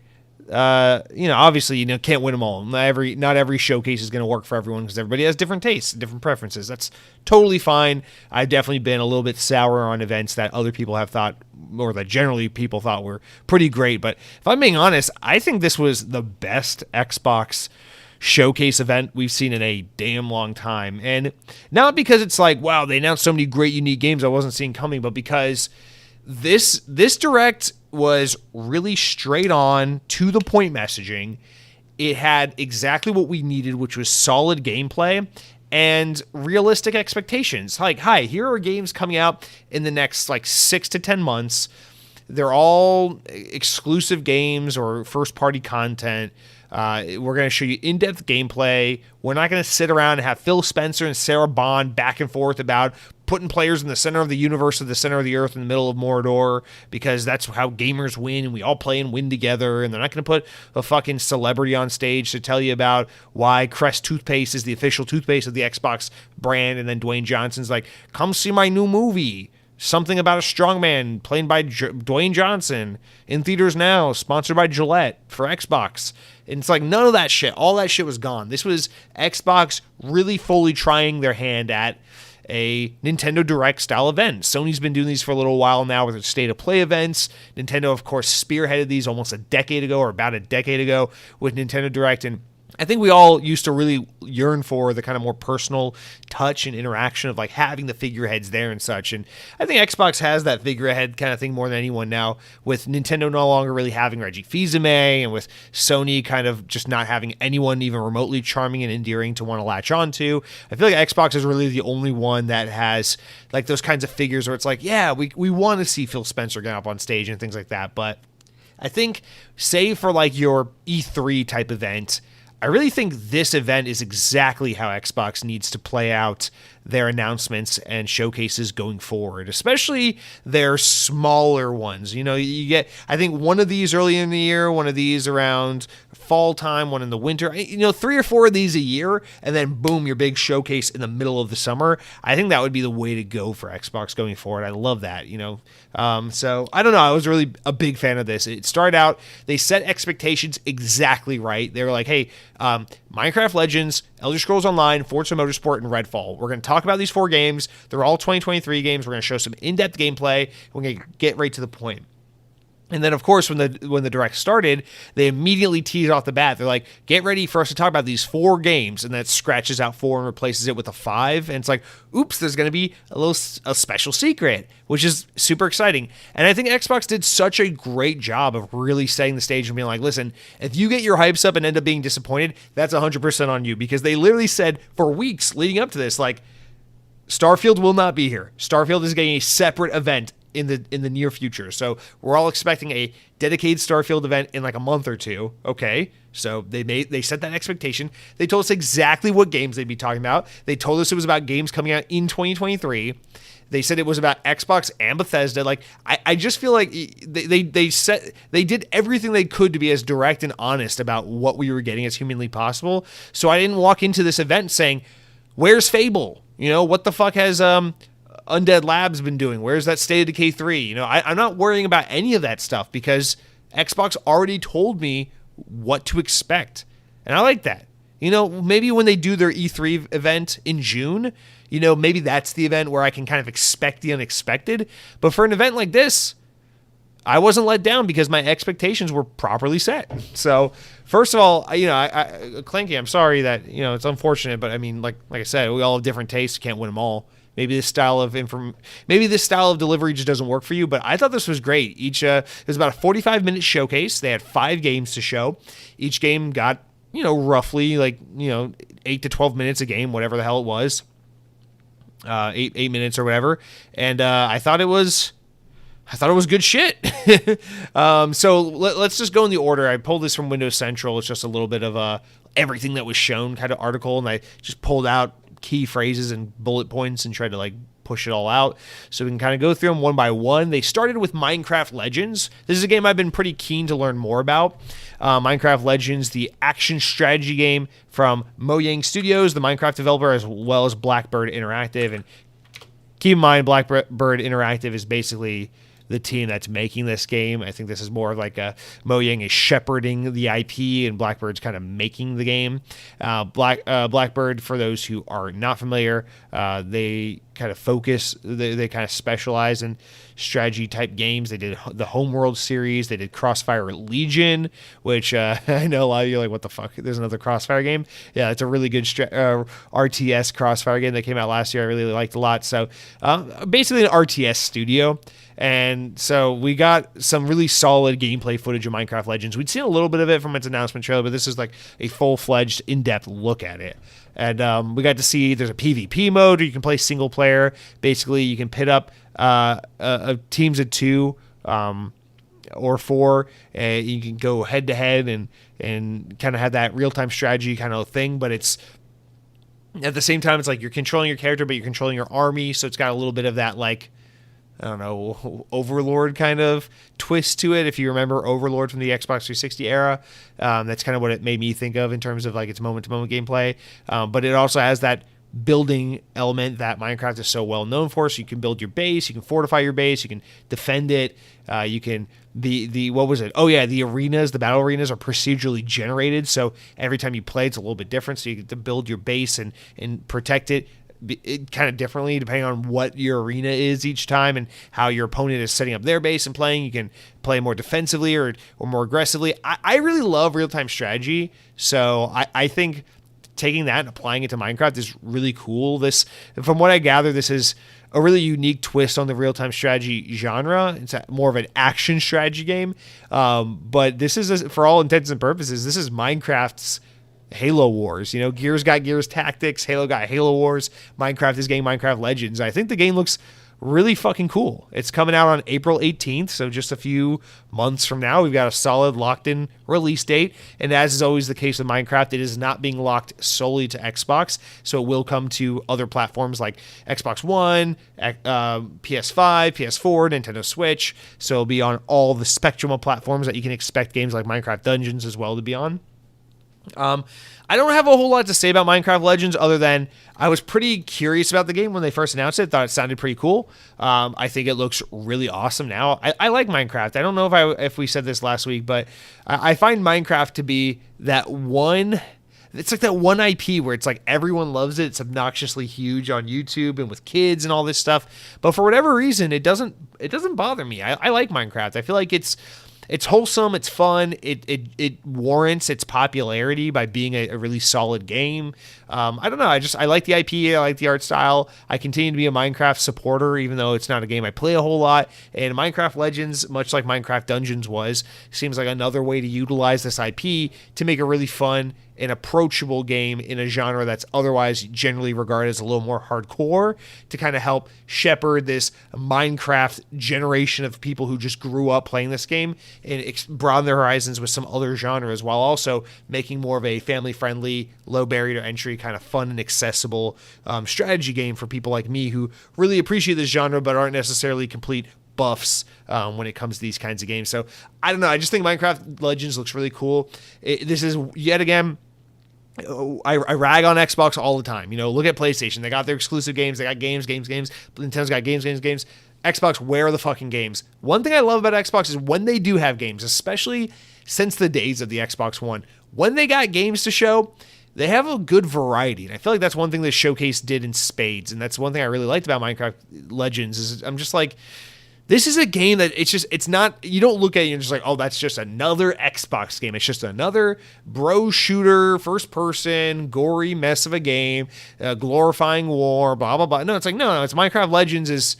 Obviously, can't win them all. Not every showcase is going to work for everyone because everybody has different tastes, different preferences. That's totally fine. I've definitely been a little bit sour on events that other people have thought, or that generally people thought were pretty great. But if I'm being honest, I think this was the best Xbox showcase event we've seen in a damn long time. And not because it's like, wow, they announced so many great, unique games I wasn't seeing coming, but because this Direct was really straight on, to the point messaging. It had exactly what we needed, which was solid gameplay and realistic expectations. Like, hi, here are games coming out in the next 6 to 10 months. They're all exclusive games or first-party content. We're going to show you in-depth gameplay. We're not going to sit around and have Phil Spencer and Sarah Bond back and forth about putting players in the center of the universe, or the center of the earth, in the middle of Mordor, because that's how gamers win, and we all play and win together. And they're not going to put a fucking celebrity on stage to tell you about why Crest toothpaste is the official toothpaste of the Xbox brand, and then Dwayne Johnson's like, come see my new movie. Something about a strongman played by Dwayne Johnson, in theaters now, sponsored by Gillette for Xbox. And it's like, none of that shit. All that shit was gone. This was Xbox really fully trying their hand at a Nintendo Direct style event. Sony's been doing these for a little while now with their state of play events. Nintendo, of course, spearheaded these almost a decade ago, or about a decade ago, with Nintendo Direct. And I think we all used to really yearn for the kind of more personal touch and interaction of like having the figureheads there and such. And I think Xbox has that figurehead kind of thing more than anyone now, with Nintendo no longer really having Reggie Fils-Aimé, and with Sony kind of just not having anyone even remotely charming and endearing to want to latch on to. I feel like Xbox is really the only one that has like those kinds of figures where it's like, yeah, we want to see Phil Spencer get up on stage and things like that. But I think, save for like your E3 type event, I really think this event is exactly how Xbox needs to play out their announcements and showcases going forward, especially their smaller ones. You get, I think, one of these early in the year, one of these around fall time, one in the winter, 3 or 4 of these a year, and then boom, your big showcase in the middle of the summer. I think that would be the way to go for Xbox going forward. I love that, So I don't know. I was really a big fan of this. It started out, they set expectations exactly right. They were like, hey, Minecraft Legends, Elder Scrolls Online, Forza Motorsport, and Redfall. We're going to talk about these 4 games. They're all 2023 games. We're going to show some in-depth gameplay. We're going to get right to the point. And then, of course, when the Direct started, they immediately teased off the bat. They're like, get ready for us to talk about these 4 games. And that scratches out 4 and replaces it with a 5. And it's like, oops, there's going to be a special secret, which is super exciting. And I think Xbox did such a great job of really setting the stage and being like, listen, if you get your hypes up and end up being disappointed, that's 100% on you. Because they literally said for weeks leading up to this, like, Starfield will not be here. Starfield is getting a separate event in the near future. So we're all expecting a dedicated Starfield event in like a month or two. Okay. So they set that expectation. They told us exactly what games they'd be talking about. They told us it was about games coming out in 2023. They said it was about Xbox and Bethesda. Like, I just feel like they did everything they could to be as direct and honest about what we were getting as humanly possible. So I didn't walk into this event saying, where's Fable? What the fuck has Undead Labs been doing? Where's that State of Decay 3? I'm not worrying about any of that stuff because Xbox already told me what to expect. And I like that. Maybe when they do their E3 event in June, maybe that's the event where I can kind of expect the unexpected. But for an event like this, I wasn't let down because my expectations were properly set. So, first of all, Clanky, I'm sorry that, it's unfortunate, but I mean, like I said, we all have different tastes. Can't win them all. Maybe this style of delivery just doesn't work for you, but I thought this was great. It was about a 45-minute showcase. They had 5 games to show. Each game got, roughly 8 to 12 minutes a game, whatever the hell it was. 8 minutes or whatever. And I thought it was good shit. So let's just go in the order. I pulled this from Windows Central. It's just a little bit of everything that was shown kind of article, and I just pulled out key phrases and bullet points and tried to push it all out so we can kind of go through them one by one. They started with Minecraft Legends. This is a game I've been pretty keen to learn more about. Minecraft Legends, the action strategy game from Mojang Studios, the Minecraft developer, as well as Blackbird Interactive. And keep in mind, Blackbird Interactive is basically the team that's making this game. I think this is more like Mojang is shepherding the IP and Blackbird's kind of making the game. Blackbird, for those who are not familiar, they kind of focus, they kind of specialize in strategy type games. They did the Homeworld series. They did Crossfire Legion, which I know a lot of you are like, what the fuck? There's another Crossfire game? Yeah, it's a really good RTS Crossfire game that came out last year. I really liked a lot. So basically an RTS studio. And so we got some really solid gameplay footage of Minecraft Legends. We'd seen a little bit of it from its announcement trailer, but this is like a full-fledged, in-depth look at it. And we got to see there's a PvP mode where you can play single player. Basically, you can pit up teams of 2 or 4. And you can go head-to-head and kind of have that real-time strategy kind of thing. But it's at the same time, it's like you're controlling your character, but you're controlling your army. So it's got a little bit of that, I don't know, Overlord kind of twist to it. If you remember Overlord from the Xbox 360 era, that's kind of what it made me think of in terms of its moment-to-moment gameplay. But it also has that building element that Minecraft is so well known for. So you can build your base, you can fortify your base, you can defend it. You can what was it? Oh yeah, the arenas, the battle arenas are procedurally generated. So every time you play, it's a little bit different. So you get to build your base and protect it kind of differently depending on what your arena is each time and how your opponent is setting up their base and playing. You can play more defensively or more aggressively. I really love real-time strategy, so I think taking that and applying it to Minecraft is really cool. From what I gather, this is a really unique twist on the real-time strategy genre. It's more of an action strategy game, but this is, for all intents and purposes, this is Minecraft's Halo Wars. Gears got Gears Tactics, Halo got Halo Wars, Minecraft is getting Minecraft Legends. I think the game looks really fucking cool. It's coming out on April 18th, so just a few months from now. We've got a solid locked-in release date, and as is always the case with Minecraft, it is not being locked solely to Xbox, so it will come to other platforms like Xbox One, PS5, PS4, Nintendo Switch, so it'll be on all the spectrum of platforms that you can expect games like Minecraft Dungeons as well to be on. I don't have a whole lot to say about Minecraft Legends other than I was pretty curious about the game when they first announced it. Thought it sounded pretty cool. I think it looks really awesome now. I like Minecraft. I don't know if we said this last week, but I find Minecraft to be that one. It's like that one IP where it's like everyone loves it. It's obnoxiously huge on YouTube and with kids and all this stuff. But for whatever reason, it doesn't bother me. I like Minecraft. I feel like it's wholesome, it's fun, it warrants its popularity by being a really solid game. I don't know, I like the IP, I like the art style. I continue to be a Minecraft supporter, even though it's not a game I play a whole lot. And Minecraft Legends, much like Minecraft Dungeons seems like another way to utilize this IP to make a really fun an approachable game in a genre that's otherwise generally regarded as a little more hardcore, to kind of help shepherd this Minecraft generation of people who just grew up playing this game and broaden their horizons with some other genres, while also making more of a family-friendly, low barrier to entry, kind of fun and accessible strategy game for people like me who really appreciate this genre but aren't necessarily complete buffs when it comes to these kinds of games. So I don't know. I just think Minecraft Legends looks really cool. This is yet again, I rag on Xbox all the time. Look at PlayStation. They got their exclusive games. They got games. Nintendo's got games. Xbox, where are the fucking games? One thing I love about Xbox is when they do have games, especially since the days of the Xbox One, when they got games to show, they have a good variety. And I feel like that's one thing this showcase did in spades. And that's one thing I really liked about Minecraft Legends is I'm just like, this is a game that it's not, you don't look at it and you're just like, oh, that's just another Xbox game. It's just another bro shooter, first person, gory mess of a game, glorifying war, blah, blah, blah. No, it's like, no, it's Minecraft Legends is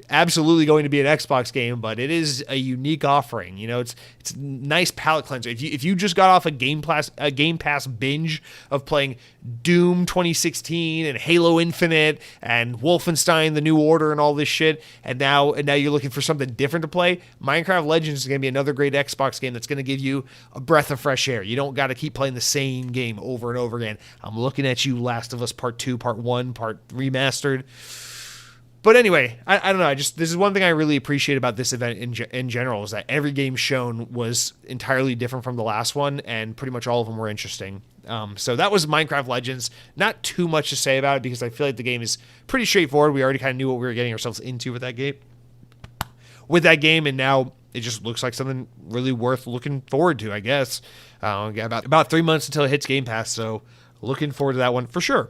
absolutely going to be an Xbox game, but it is a unique offering. It's a nice palate cleanser. If you just got off a Game Pass binge of playing Doom 2016 and Halo Infinite and Wolfenstein: The New Order and all this shit, and now you're looking for something different to play, Minecraft Legends is going to be another great Xbox game that's going to give you a breath of fresh air. You don't got to keep playing the same game over and over again. I'm looking at you, Last of Us Part 2, Part 1, Part Remastered. But anyway, I don't know. This is one thing I really appreciate about this event in general, is that every game shown was entirely different from the last one, and pretty much all of them were interesting. So that was Minecraft Legends. Not too much to say about it because I feel like the game is pretty straightforward. We already kind of knew what we were getting ourselves into with that game. And now it just looks like something really worth looking forward to, I guess. About 3 months until it hits Game Pass, so looking forward to that one for sure.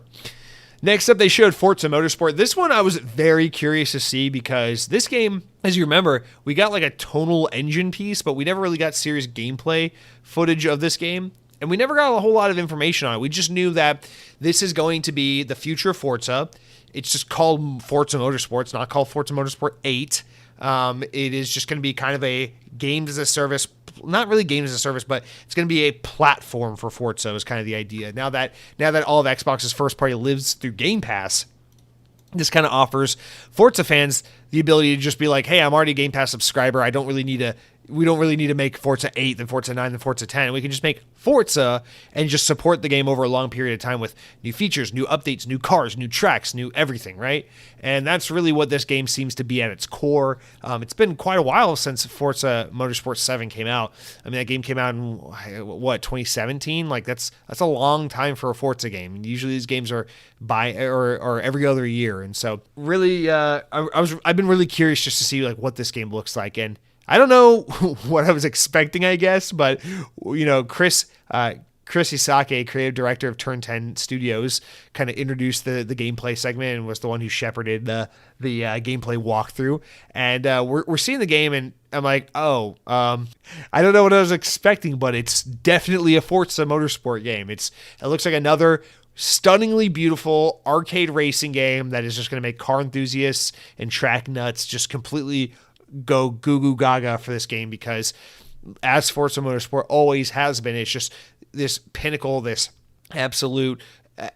Next up, they showed Forza Motorsport. This one I was very curious to see because this game, as you remember, we got like a tonal engine piece, but we never really got serious gameplay footage of this game. And we never got a whole lot of information on it. We just knew that this is going to be the future of Forza. It's just called Forza Motorsport. It's not called Forza Motorsport 8. It is just going to be kind of a games as a service, not really games as a service, but it's going to be a platform for Forza is kind of the idea. Now that all of Xbox's first party lives through Game Pass, this kind of offers Forza fans the ability to just be like, hey, I'm already a Game Pass subscriber. We don't really need to make Forza 8, then Forza 9, then Forza 10. We can just make Forza and just support the game over a long period of time with new features, new updates, new cars, new tracks, new everything, right? And that's really what this game seems to be at its core. It's been quite a while since Forza Motorsport 7 came out. I mean, that game came out in, 2017? Like, that's a long time for a Forza game. Usually these games are or every other year. And so really, I've been really curious just to see like what this game looks like. And I don't know what I was expecting, I guess, but Chris Isake, creative director of Turn 10 Studios, kind of introduced the gameplay segment and was the one who shepherded the gameplay walkthrough. And we're seeing the game, and I'm like, I don't know what I was expecting, but it's definitely a Forza Motorsport game. It looks like another stunningly beautiful arcade racing game that is just going to make car enthusiasts and track nuts just completely go goo goo gaga for this game, because as Forza Motorsport always has been, it's just this pinnacle, this absolute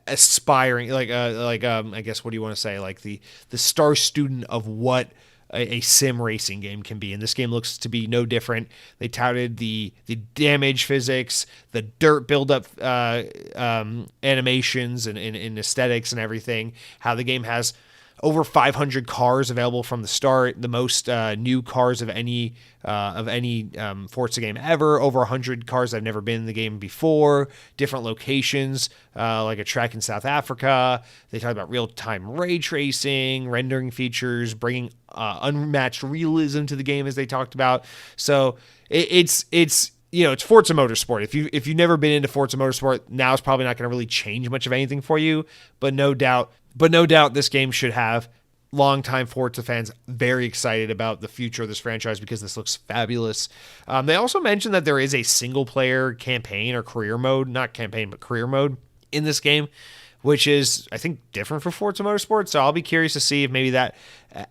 aspiring, I guess, what do you want to say, like the star student of what a sim racing game can be. And this game looks to be no different. They touted the damage physics, the dirt buildup animations and aesthetics and everything, how the game has over 500 cars available from the start, the most new cars of any Forza game ever, over 100 cars that have never been in the game before, different locations, like a track in South Africa. They talked about real-time ray tracing, rendering features, bringing unmatched realism to the game, as they talked about. So it's Forza Motorsport. If you've never been into Forza Motorsport, now it's probably not going to really change much of anything for you, but no doubt this game should have longtime Forza fans very excited about the future of this franchise, because this looks fabulous. They also mentioned that there is a single-player campaign or career mode, not campaign, but career mode in this game, which is, I think, different for Forza Motorsport. So I'll be curious to see if maybe that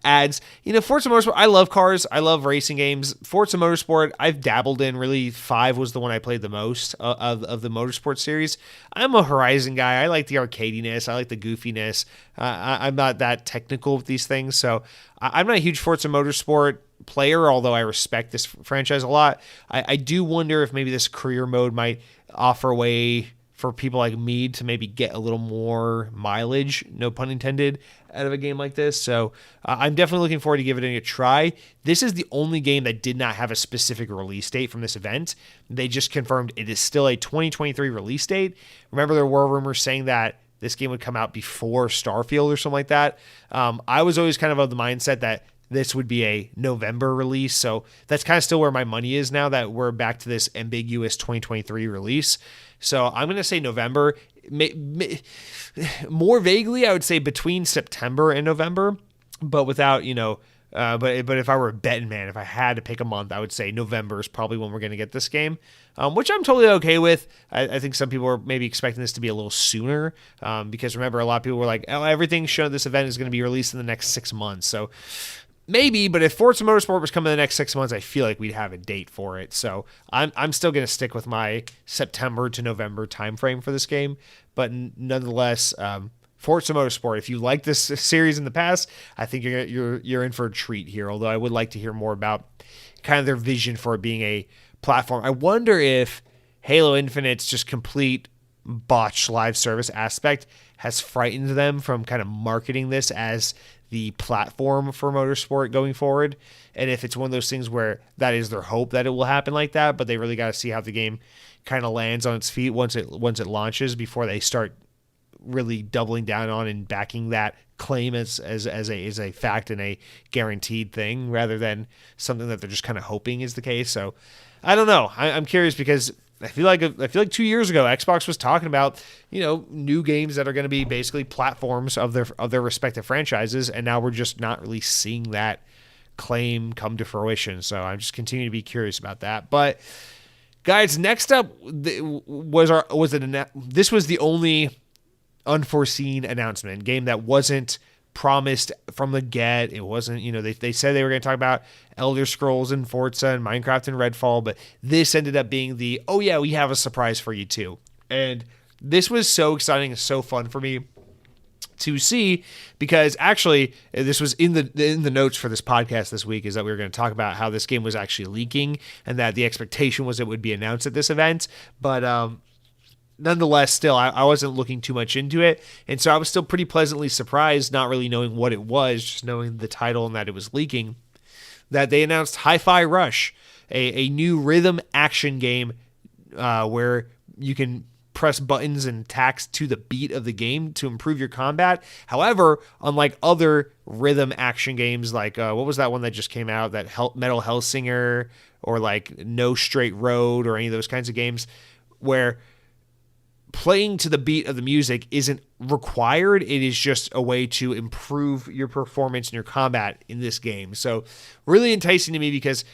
adds, Forza Motorsport, I love cars. I love racing games. Forza Motorsport, I've dabbled in. Really, 5 was the one I played the most of the Motorsport series. I'm a Horizon guy. I like the arcadiness. I like the goofiness. I'm not that technical with these things. So I'm not a huge Forza Motorsport player, although I respect this franchise a lot. I do wonder if maybe this career mode might offer a way for people like me to maybe get a little more mileage, no pun intended, out of a game like this. So I'm definitely looking forward to giving it a try. This is the only game that did not have a specific release date from this event. They just confirmed it is still a 2023 release date. Remember, there were rumors saying that this game would come out before Starfield or something like that. I was always kind of the mindset that this would be a November release. So that's kind of still where my money is now that we're back to this ambiguous 2023 release. So I'm going to say November. More vaguely, I would say between September and November, but without, but if I were a betting man, if I had to pick a month, I would say November is probably when we're going to get this game, which I'm totally okay with. I think some people are maybe expecting this to be a little sooner because remember, a lot of people were like, oh, everything showed this event is going to be released in the next 6 months. So maybe, but if Forza Motorsport was coming in the next 6 months, I feel like we'd have a date for it. So I'm still going to stick with my September to November timeframe for this game. But nonetheless, Forza Motorsport, if you like this series in the past, I think you're in for a treat here. Although I would like to hear more about kind of their vision for it being a platform. I wonder if Halo Infinite's just complete botched live service aspect has frightened them from kind of marketing this as the platform for motorsport going forward. And if it's one of those things where that is their hope that it will happen like that, but they really got to see how the game kind of lands on its feet once it launches before they start really doubling down on and backing that claim as a fact and a guaranteed thing rather than something that they're just kind of hoping is the case. So I don't know. I'm curious because I feel like 2 years ago, Xbox was talking about, new games that are going to be basically platforms of their respective franchises, and now we're just not really seeing that claim come to fruition. So I'm just continuing to be curious about that. But guys, next up this was the only unforeseen announcement, game that wasn't promised from the get. It wasn't, they said they were going to talk about Elder Scrolls and Forza and Minecraft and Redfall, but this ended up being the, oh yeah, we have a surprise for you too. And this was so exciting and so fun for me to see because actually this was in the notes for this podcast this week, is that we were going to talk about how this game was actually leaking and that the expectation was it would be announced at this event. But, nonetheless, still, I wasn't looking too much into it. And so I was still pretty pleasantly surprised, not really knowing what it was, just knowing the title and that it was leaking, that they announced Hi-Fi Rush, a new rhythm action game where you can press buttons and attacks to the beat of the game to improve your combat. However, unlike other rhythm action games, like what was that one that just came out, that Metal Hellsinger or like No Straight Road or any of those kinds of games where playing to the beat of the music isn't required. It is just a way to improve your performance and your combat in this game. So really enticing to me because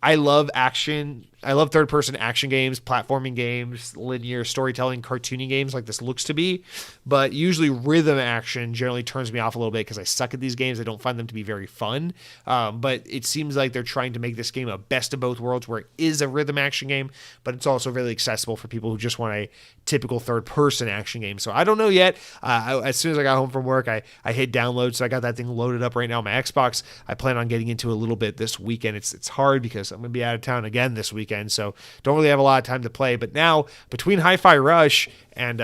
I love action. I love third-person action games, platforming games, linear storytelling, cartoony games like this looks to be. But usually rhythm action generally turns me off a little bit because I suck at these games. I don't find them to be very fun. But it seems like they're trying to make this game a best of both worlds where it is a rhythm action game, but it's also really accessible for people who just want a typical third-person action game. So I don't know yet. As soon as I got home from work, I hit download, so I got that thing loaded up right now on my Xbox. I plan on getting into a little bit this weekend. It's hard because I'm going to be out of town again this weekend, so don't really have a lot of time to play. But now, between Hi-Fi Rush and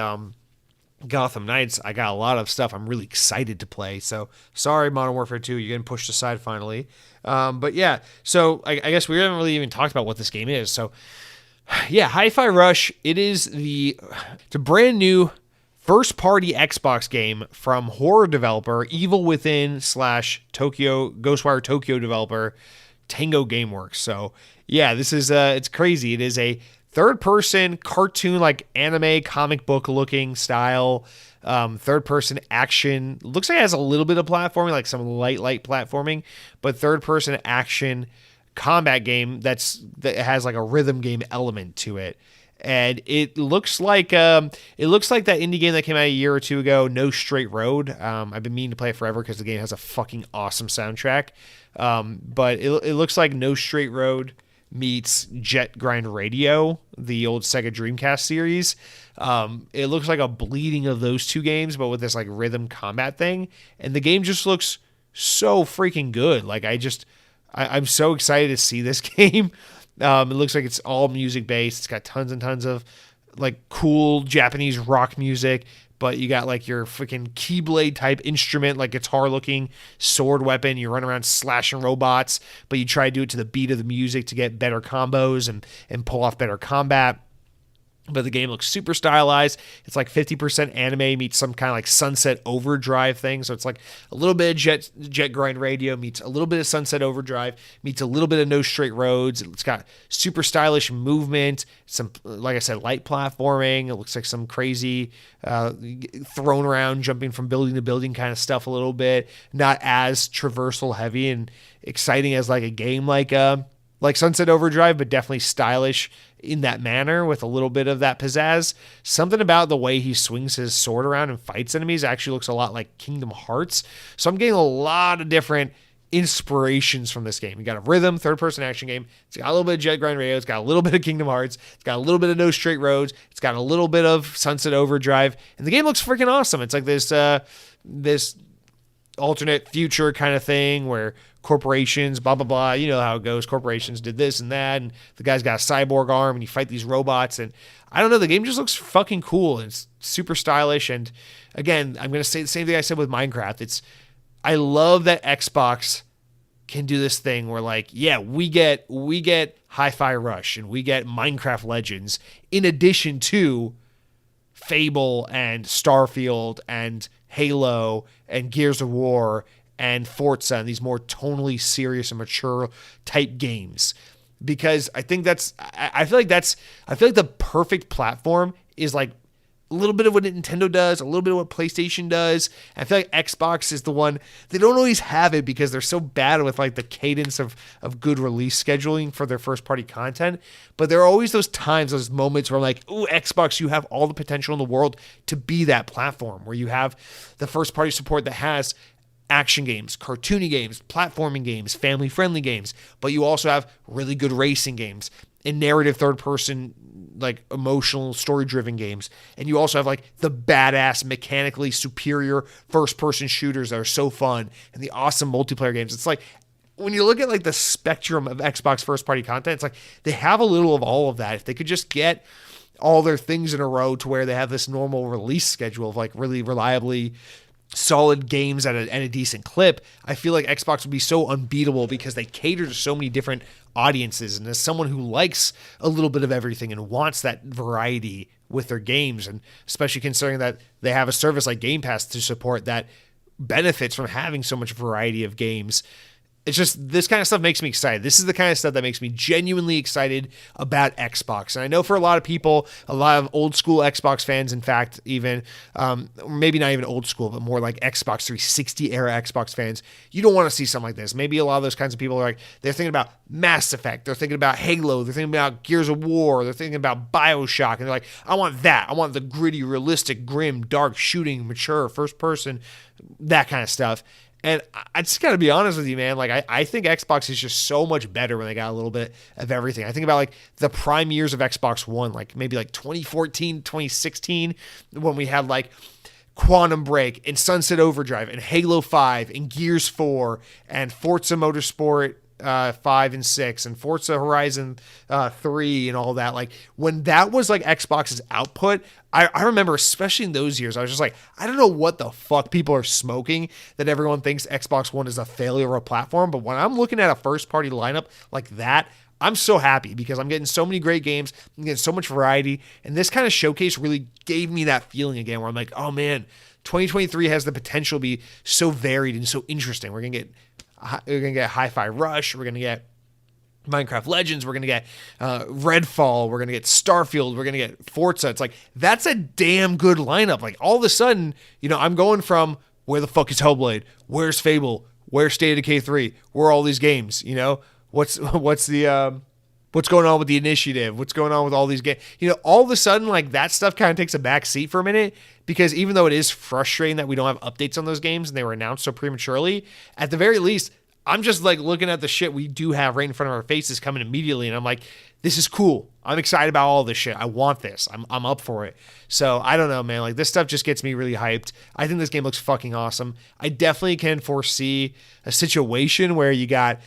Gotham Knights, I got a lot of stuff I'm really excited to play. So sorry, Modern Warfare 2, you're getting pushed aside finally. But yeah, so I guess we haven't really even talked about what this game is. So yeah, Hi-Fi Rush, it's a brand new first-party Xbox game from horror developer Evil Within / Tokyo Ghostwire Tokyo developer Tango Gameworks. So yeah, this is it's crazy. It is a third-person cartoon, like anime comic book looking style, third-person action. Looks like it has a little bit of platforming, like some light platforming, but third-person action combat game that has like a rhythm game element to it. and it looks like that indie game that came out a year or two ago, No Straight Road. I've been meaning to play it forever because the game has a fucking awesome soundtrack. But it looks like No Straight Road meets Jet Grind Radio, the old Sega Dreamcast series. It looks like a bleeding of those two games, but with this like rhythm combat thing, and the game just looks so freaking good. Like I'm so excited to see this game. It looks like it's all music based. It's got tons and tons of like cool Japanese rock music, but you got like your freaking keyblade type instrument, like guitar looking sword weapon. You run around slashing robots, but you try to do it to the beat of the music to get better combos and pull off better combat. But the game looks super stylized. It's like 50% anime meets some kind of like Sunset Overdrive thing. So it's like a little bit of Jet Grind Radio meets a little bit of Sunset Overdrive meets a little bit of No Straight Roads. It's got super stylish movement, some, like I said, light platforming. It looks like some crazy thrown around, jumping from building to building kind of stuff a little bit. Not as traversal heavy and exciting as like a game like Sunset Overdrive, but definitely stylish in that manner with a little bit of that pizzazz. Something about the way he swings his sword around and fights enemies actually looks a lot like Kingdom Hearts. So I'm getting a lot of different inspirations from this game. You got a rhythm, third-person action game. It's got a little bit of Jet Grind Radio. It's got a little bit of Kingdom Hearts. It's got a little bit of No Straight Roads. It's got a little bit of Sunset Overdrive. And the game looks freaking awesome. It's like this alternate future kind of thing where corporations, blah, blah, blah. You know how it goes. Corporations did this and that, and the guy's got a cyborg arm, and you fight these robots. And I don't know, the game just looks fucking cool, and it's super stylish. And again, I'm going to say the same thing I said with Minecraft. I love that Xbox can do this thing where, like, yeah, we get Hi-Fi Rush, and we get Minecraft Legends, in addition to Fable and Starfield and Halo and Gears of War and Forza and these more tonally serious and mature type games. Because I feel like the perfect platform is like a little bit of what Nintendo does, a little bit of what PlayStation does. I feel like Xbox is the one, they don't always have it because they're so bad with like the cadence of good release scheduling for their first party content. But there are always those times, those moments where I'm like, ooh, Xbox, you have all the potential in the world to be that platform where you have the first party support that has action games, cartoony games, platforming games, family-friendly games, but you also have really good racing games and narrative third-person, like emotional, story-driven games. And you also have like the badass, mechanically superior first-person shooters that are so fun and the awesome multiplayer games. It's like when you look at like the spectrum of Xbox first-party content, it's like they have a little of all of that. If they could just get all their things in a row to where they have this normal release schedule of like really reliably solid games at a decent clip, I feel like Xbox would be so unbeatable because they cater to so many different audiences. And as someone who likes a little bit of everything and wants that variety with their games, and especially considering that they have a service like Game Pass to support that benefits from having so much variety of games, it's just, this kind of stuff makes me excited. This is the kind of stuff that makes me genuinely excited about Xbox. And I know for a lot of people, a lot of old school Xbox fans, in fact, even, maybe not even old school, but more like Xbox 360 era Xbox fans, you don't want to see something like this. Maybe a lot of those kinds of people are like, they're thinking about Mass Effect, they're thinking about Halo, they're thinking about Gears of War, they're thinking about BioShock, and they're like, I want that. I want the gritty, realistic, grim, dark, shooting, mature, first person, that kind of stuff. And I just got to be honest with you, man. Like, I think Xbox is just so much better when they got a little bit of everything. I think about, like, the prime years of Xbox One, like, maybe, like, 2014, 2016, when we had, like, Quantum Break and Sunset Overdrive and Halo 5 and Gears 4 and Forza Motorsport 5 and 6 and Forza Horizon 3 and all that. Like, when that was like Xbox's output, I remember, especially in those years, I was just like, I don't know what the fuck people are smoking that everyone thinks Xbox One is a failure of a platform. But when I'm looking at a first party lineup like that, I'm so happy because I'm getting so many great games, I'm getting so much variety, and this kind of showcase really gave me that feeling again where I'm like, oh man, 2023 has the potential to be so varied and so interesting. We're gonna get Hi-Fi Rush, we're gonna get Minecraft Legends, we're gonna get Redfall, we're gonna get Starfield, we're gonna get Forza. It's like, that's a damn good lineup. Like, all of a sudden, you know, I'm going from where the fuck is Hellblade, where's Fable, where's State of Decay 3, where are all these games, you know? What's the What's going on with the initiative? What's going on with all these games? All of a sudden, like, that stuff kind of takes a back seat for a minute, because even though it is frustrating that we don't have updates on those games and they were announced so prematurely, at the very least, I'm just like looking at the shit we do have right in front of our faces coming immediately, and I'm like, this is cool. I'm excited about all this shit. I want this. I'm up for it. So I don't know, man. Like, this stuff just gets me really hyped. I think this game looks fucking awesome. I definitely can foresee a situation where you got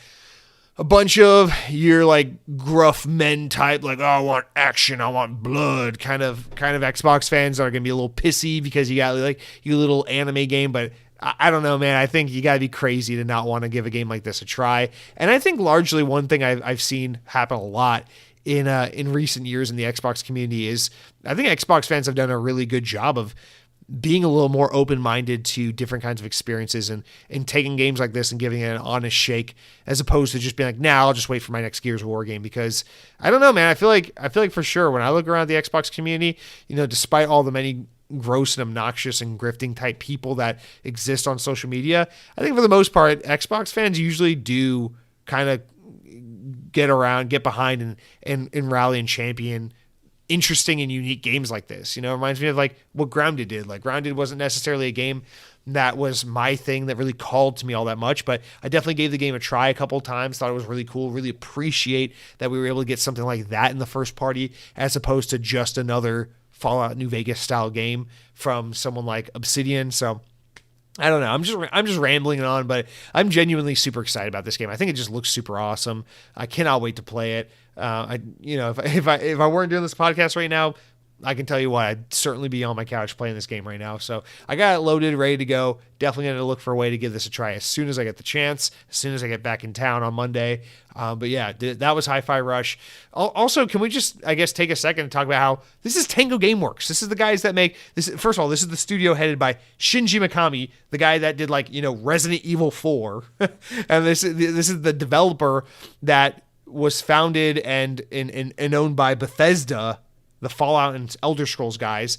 a bunch of your like gruff men type, like, oh, I want action, I want blood, kind of Xbox fans that are gonna be a little pissy because you got like your little anime game, but I don't know, man. I think you gotta be crazy to not want to give a game like this a try. And I think largely one thing I've seen happen a lot in recent years in the Xbox community is I think Xbox fans have done a really good job of being a little more open-minded to different kinds of experiences and taking games like this and giving it an honest shake, as opposed to just being like, nah, I'll just wait for my next Gears of War game. Because I don't know, man. I feel like for sure when I look around the Xbox community, despite all the many gross and obnoxious and grifting type people that exist on social media, I think for the most part, Xbox fans usually do kind of get behind and rally and champion interesting and unique games like this. It reminds me of like what Grounded did. Like, Grounded wasn't necessarily a game that was my thing that really called to me all that much, but I definitely gave the game a try a couple of times, thought it was really cool, really appreciate that we were able to get something like that in the first party, as opposed to just another Fallout New Vegas style game from someone like Obsidian. So I don't know. I'm just rambling on, but I'm genuinely super excited about this game. I think it just looks super awesome. I cannot wait to play it. If I weren't doing this podcast right now, I can tell you what, I'd certainly be on my couch playing this game right now. So I got it loaded, ready to go. Definitely going to look for a way to give this a try as soon as I get the chance, as soon as I get back in town on Monday. But yeah, that was Hi-Fi Rush. Also, can we just, I guess, take a second to talk about how this is Tango Gameworks. This is the guys that make this. First of all, this is the studio headed by Shinji Mikami, the guy that did Resident Evil 4. And this is the developer that was founded and owned by Bethesda, the Fallout and Elder Scrolls guys,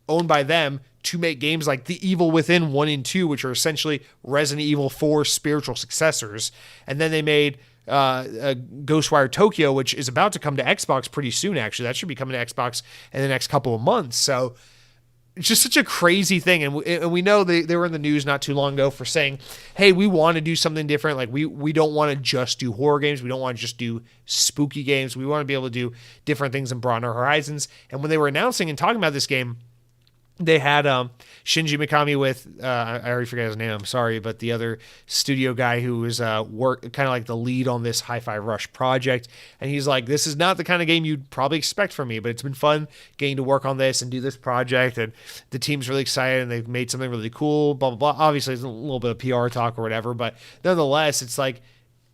owned by them to make games like The Evil Within 1 and 2, which are essentially Resident Evil 4 spiritual successors. And then they made Ghostwire Tokyo, which is about to come to Xbox pretty soon, actually. That should be coming to Xbox in the next couple of months. So it's just such a crazy thing. And we know they were in the news not too long ago for saying, hey, we want to do something different. Like, we don't want to just do horror games. We don't want to just do spooky games. We want to be able to do different things and broaden our horizons. And when they were announcing and talking about this game, they had Shinji Mikami with, I already forgot his name, I'm sorry, but the other studio guy who was kind of like the lead on this Hi-Fi Rush project. And he's like, this is not the kind of game you'd probably expect from me, but it's been fun getting to work on this and do this project. And the team's really excited and they've made something really cool, blah, blah, blah. Obviously, there's a little bit of PR talk or whatever, but nonetheless, it's like,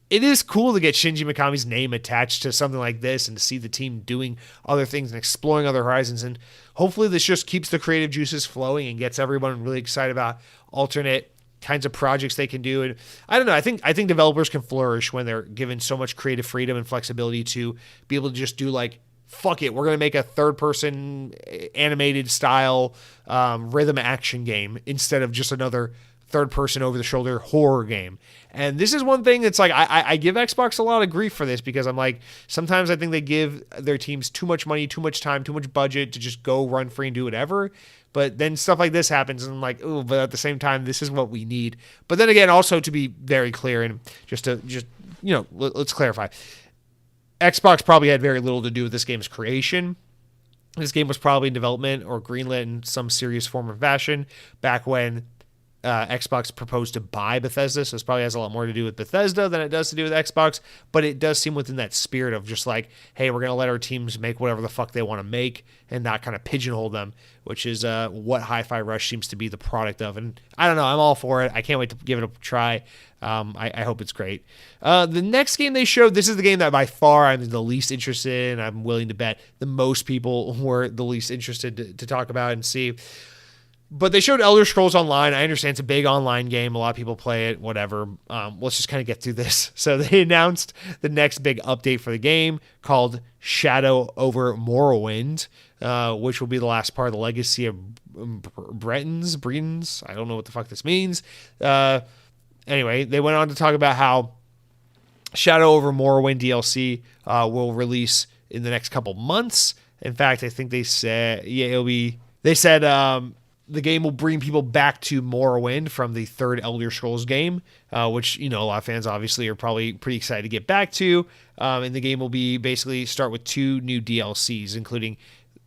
it is cool to get Shinji Mikami's name attached to something like this and to see the team doing other things and exploring other horizons. And hopefully this just keeps the creative juices flowing and gets everyone really excited about alternate kinds of projects they can do. And I don't know, I think developers can flourish when they're given so much creative freedom and flexibility to be able to just do like, fuck it, we're going to make a third-person animated style rhythm action game instead of just another third-person over-the-shoulder horror game. And this is one thing that's like, I give Xbox a lot of grief for this, because I'm like, sometimes I think they give their teams too much money, too much time, too much budget to just go run free and do whatever. But then stuff like this happens, and I'm like, oh, but at the same time, this is what we need. But then again, also to be very clear, and let's clarify, Xbox probably had very little to do with this game's creation. This game was probably in development or greenlit in some serious form or fashion back when Xbox proposed to buy Bethesda, so this probably has a lot more to do with Bethesda than it does to do with Xbox, but it does seem within that spirit of just like, hey, we're going to let our teams make whatever the fuck they want to make and not kind of pigeonhole them, which is what Hi-Fi Rush seems to be the product of. And I don't know, I'm all for it. I can't wait to give it a try. I hope it's great. The next game they showed, this is the game that by far I'm the least interested in. I'm willing to bet the most people were the least interested to talk about and see. But they showed Elder Scrolls Online. I understand it's a big online game. A lot of people play it, whatever. Let's just kind of get through this. So they announced the next big update for the game called Shadow over Morrowind, which will be the last part of the legacy of Bretons. I don't know what the fuck this means. Anyway, they went on to talk about how Shadow over Morrowind DLC will release in the next couple months. In fact, I think they said, they said the game will bring people back to Morrowind from the third Elder Scrolls game, which, a lot of fans obviously are probably pretty excited to get back to. And the game will be basically start with 2 new DLCs, including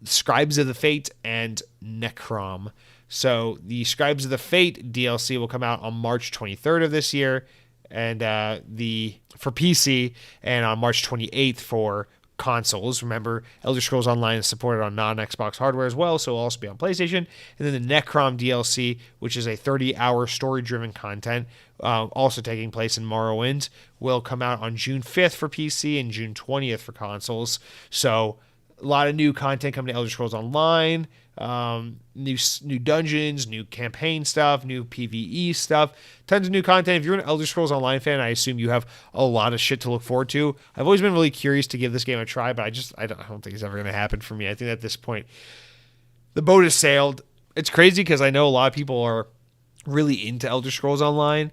Scribes of the Fate and Necrom. So the Scribes of the Fate DLC will come out on March 23rd of this year, and for PC, and on March 28th for consoles. Remember, Elder Scrolls Online is supported on non-Xbox hardware as well, so it'll also be on PlayStation. And then the Necrom DLC, which is a 30-hour story-driven content, also taking place in Morrowind, will come out on June 5th for PC and June 20th for consoles. So a lot of new content coming to Elder Scrolls Online, new dungeons, new campaign stuff, new PvE stuff, tons of new content. If you're an Elder Scrolls Online fan, I assume you have a lot of shit to look forward to. I've always been really curious to give this game a try, but I don't think it's ever going to happen for me. I think at this point, the boat has sailed. It's crazy because I know a lot of people are really into Elder Scrolls Online,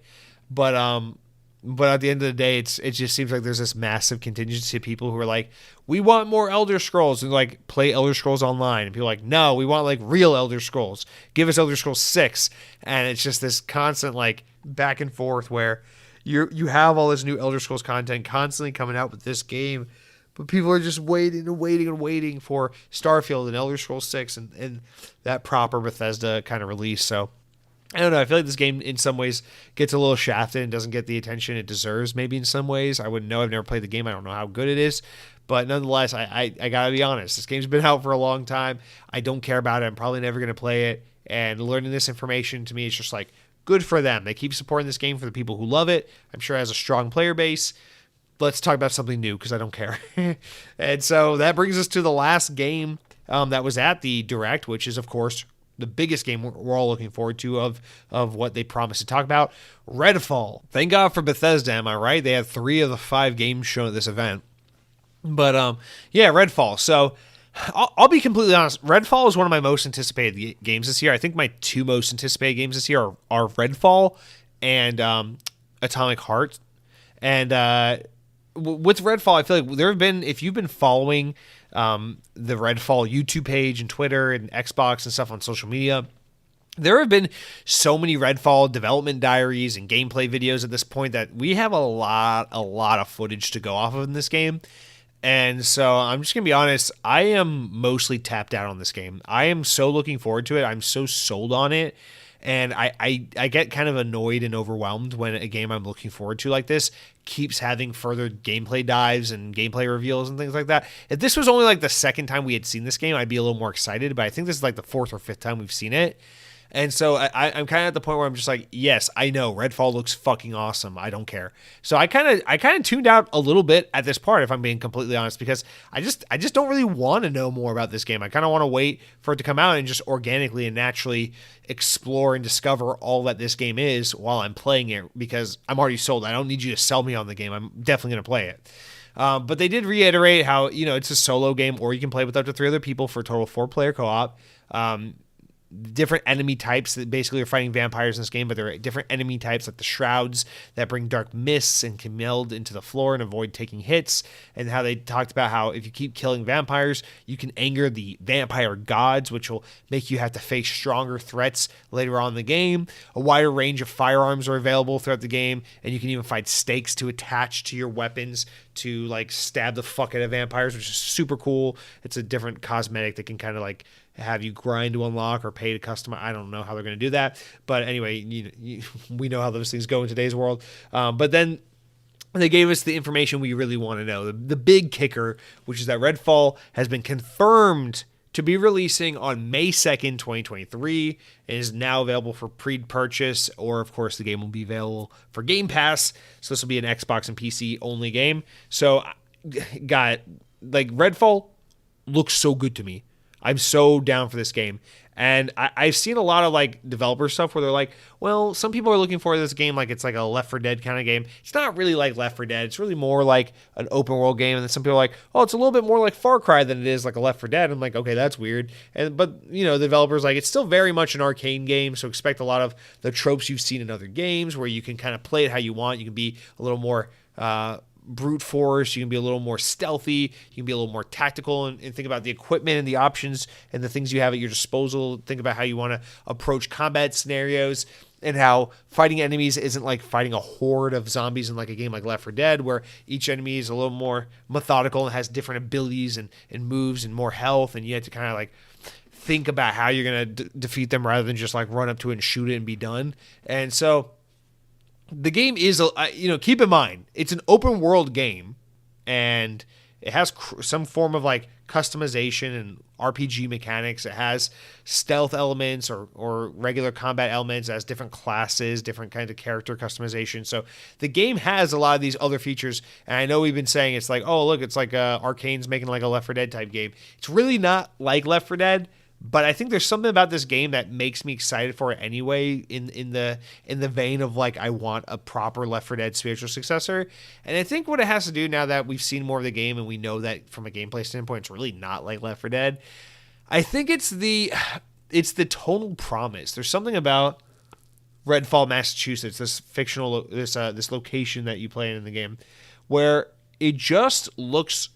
but at the end of the day, it just seems like there's this massive contingency of people who are like, we want more Elder Scrolls, and like play Elder Scrolls Online. And people are like, no, we want like real Elder Scrolls. Give us Elder Scrolls 6. And it's just this constant like back and forth where you have all this new Elder Scrolls content constantly coming out with this game, but people are just waiting for Starfield and Elder Scrolls 6 and that proper Bethesda kind of release. So I don't know. I feel like this game in some ways gets a little shafted and doesn't get the attention it deserves maybe in some ways. I wouldn't know. I've never played the game. I don't know how good it is. But nonetheless, I got to be honest. This game's been out for a long time. I don't care about it. I'm probably never going to play it. And learning this information to me is just like good for them. They keep supporting this game for the people who love it. I'm sure it has a strong player base. Let's talk about something new because I don't care. And so that brings us to the last game that was at the Direct, which is, of course, the biggest game we're all looking forward to of what they promised to talk about, Redfall. Thank God for Bethesda, am I right? They had 3 of the 5 games shown at this event. But yeah, Redfall. So I'll be completely honest. Redfall is one of my most anticipated games this year. I think my 2 most anticipated games this year are Redfall and Atomic Heart. And with Redfall, I feel like there have been, if you've been following the Redfall YouTube page and Twitter and Xbox and stuff on social media, there have been so many Redfall development diaries and gameplay videos at this point that we have a lot of footage to go off of in this game. And so I'm just going to be honest, I am mostly tapped out on this game. I am so looking forward to it. I'm so sold on it. And I get kind of annoyed and overwhelmed when a game I'm looking forward to like this keeps having further gameplay dives and gameplay reveals and things like that. If this was only like the second time we had seen this game, I'd be a little more excited. But I think this is like the 4th or 5th time we've seen it. And so I'm kind of at the point where I'm just like, yes, I know Redfall looks fucking awesome. I don't care. So I kind of tuned out a little bit at this part, if I'm being completely honest, because I just don't really want to know more about this game. I kind of want to wait for it to come out and just organically and naturally explore and discover all that this game is while I'm playing it, because I'm already sold. I don't need you to sell me on the game. I'm definitely going to play it. But they did reiterate how, it's a solo game, or you can play with up to 3 other people for a total 4-player co-op. Different enemy types that basically are fighting vampires in this game, but there are different enemy types like the shrouds that bring dark mists and can meld into the floor and avoid taking hits, and how they talked about how if you keep killing vampires, you can anger the vampire gods, which will make you have to face stronger threats later on in the game. A wider range of firearms are available throughout the game, and you can even find stakes to attach to your weapons to like stab the fuck out of vampires, which is super cool. It's a different cosmetic that can kind of like have you grind to unlock or pay to customize. I don't know how they're going to do that, but anyway, we know how those things go in today's world. But then they gave us the information we really want to know. The big kicker, which is that Redfall has been confirmed to be releasing on May 2nd, 2023, and is now available for pre-purchase, or of course the game will be available for Game Pass. So this will be an Xbox and PC only game. So, Redfall looks so good to me. I'm so down for this game. And I've seen a lot of like developer stuff where they're like, well, some people are looking for this game like it's like a Left 4 Dead kind of game. It's not really like Left 4 Dead. It's really more like an open world game. And then some people are like, oh, it's a little bit more like Far Cry than it is like a Left 4 Dead. I'm like, okay, that's weird. But the developer's like, it's still very much an arcade game. So expect a lot of the tropes you've seen in other games where you can kind of play it how you want. You can be a little more brute force. You can be a little more stealthy. You can be a little more tactical and think about the equipment and the options and the things you have at your disposal. Think about how you want to approach combat scenarios and how fighting enemies isn't like fighting a horde of zombies in like a game like Left 4 Dead, where each enemy is a little more methodical and has different abilities and moves and more health, and you have to kind of like think about how you're going to defeat them rather than just like run up to it and shoot it and be done. And so the game is, keep in mind, it's an open world game, and it has some form of like customization and RPG mechanics. It has stealth elements or regular combat elements. It has different classes, different kinds of character customization. So the game has a lot of these other features. And I know we've been saying it's like, oh, look, it's like Arcane's making like a Left 4 Dead type game. It's really not like Left 4 Dead. But I think there's something about this game that makes me excited for it anyway, in the vein of like, I want a proper Left 4 Dead spiritual successor. And I think what it has to do, now that we've seen more of the game and we know that from a gameplay standpoint it's really not like Left 4 Dead, I think it's the tonal promise. There's something about Redfall, Massachusetts, this fictional this location that you play in the game, where it just looks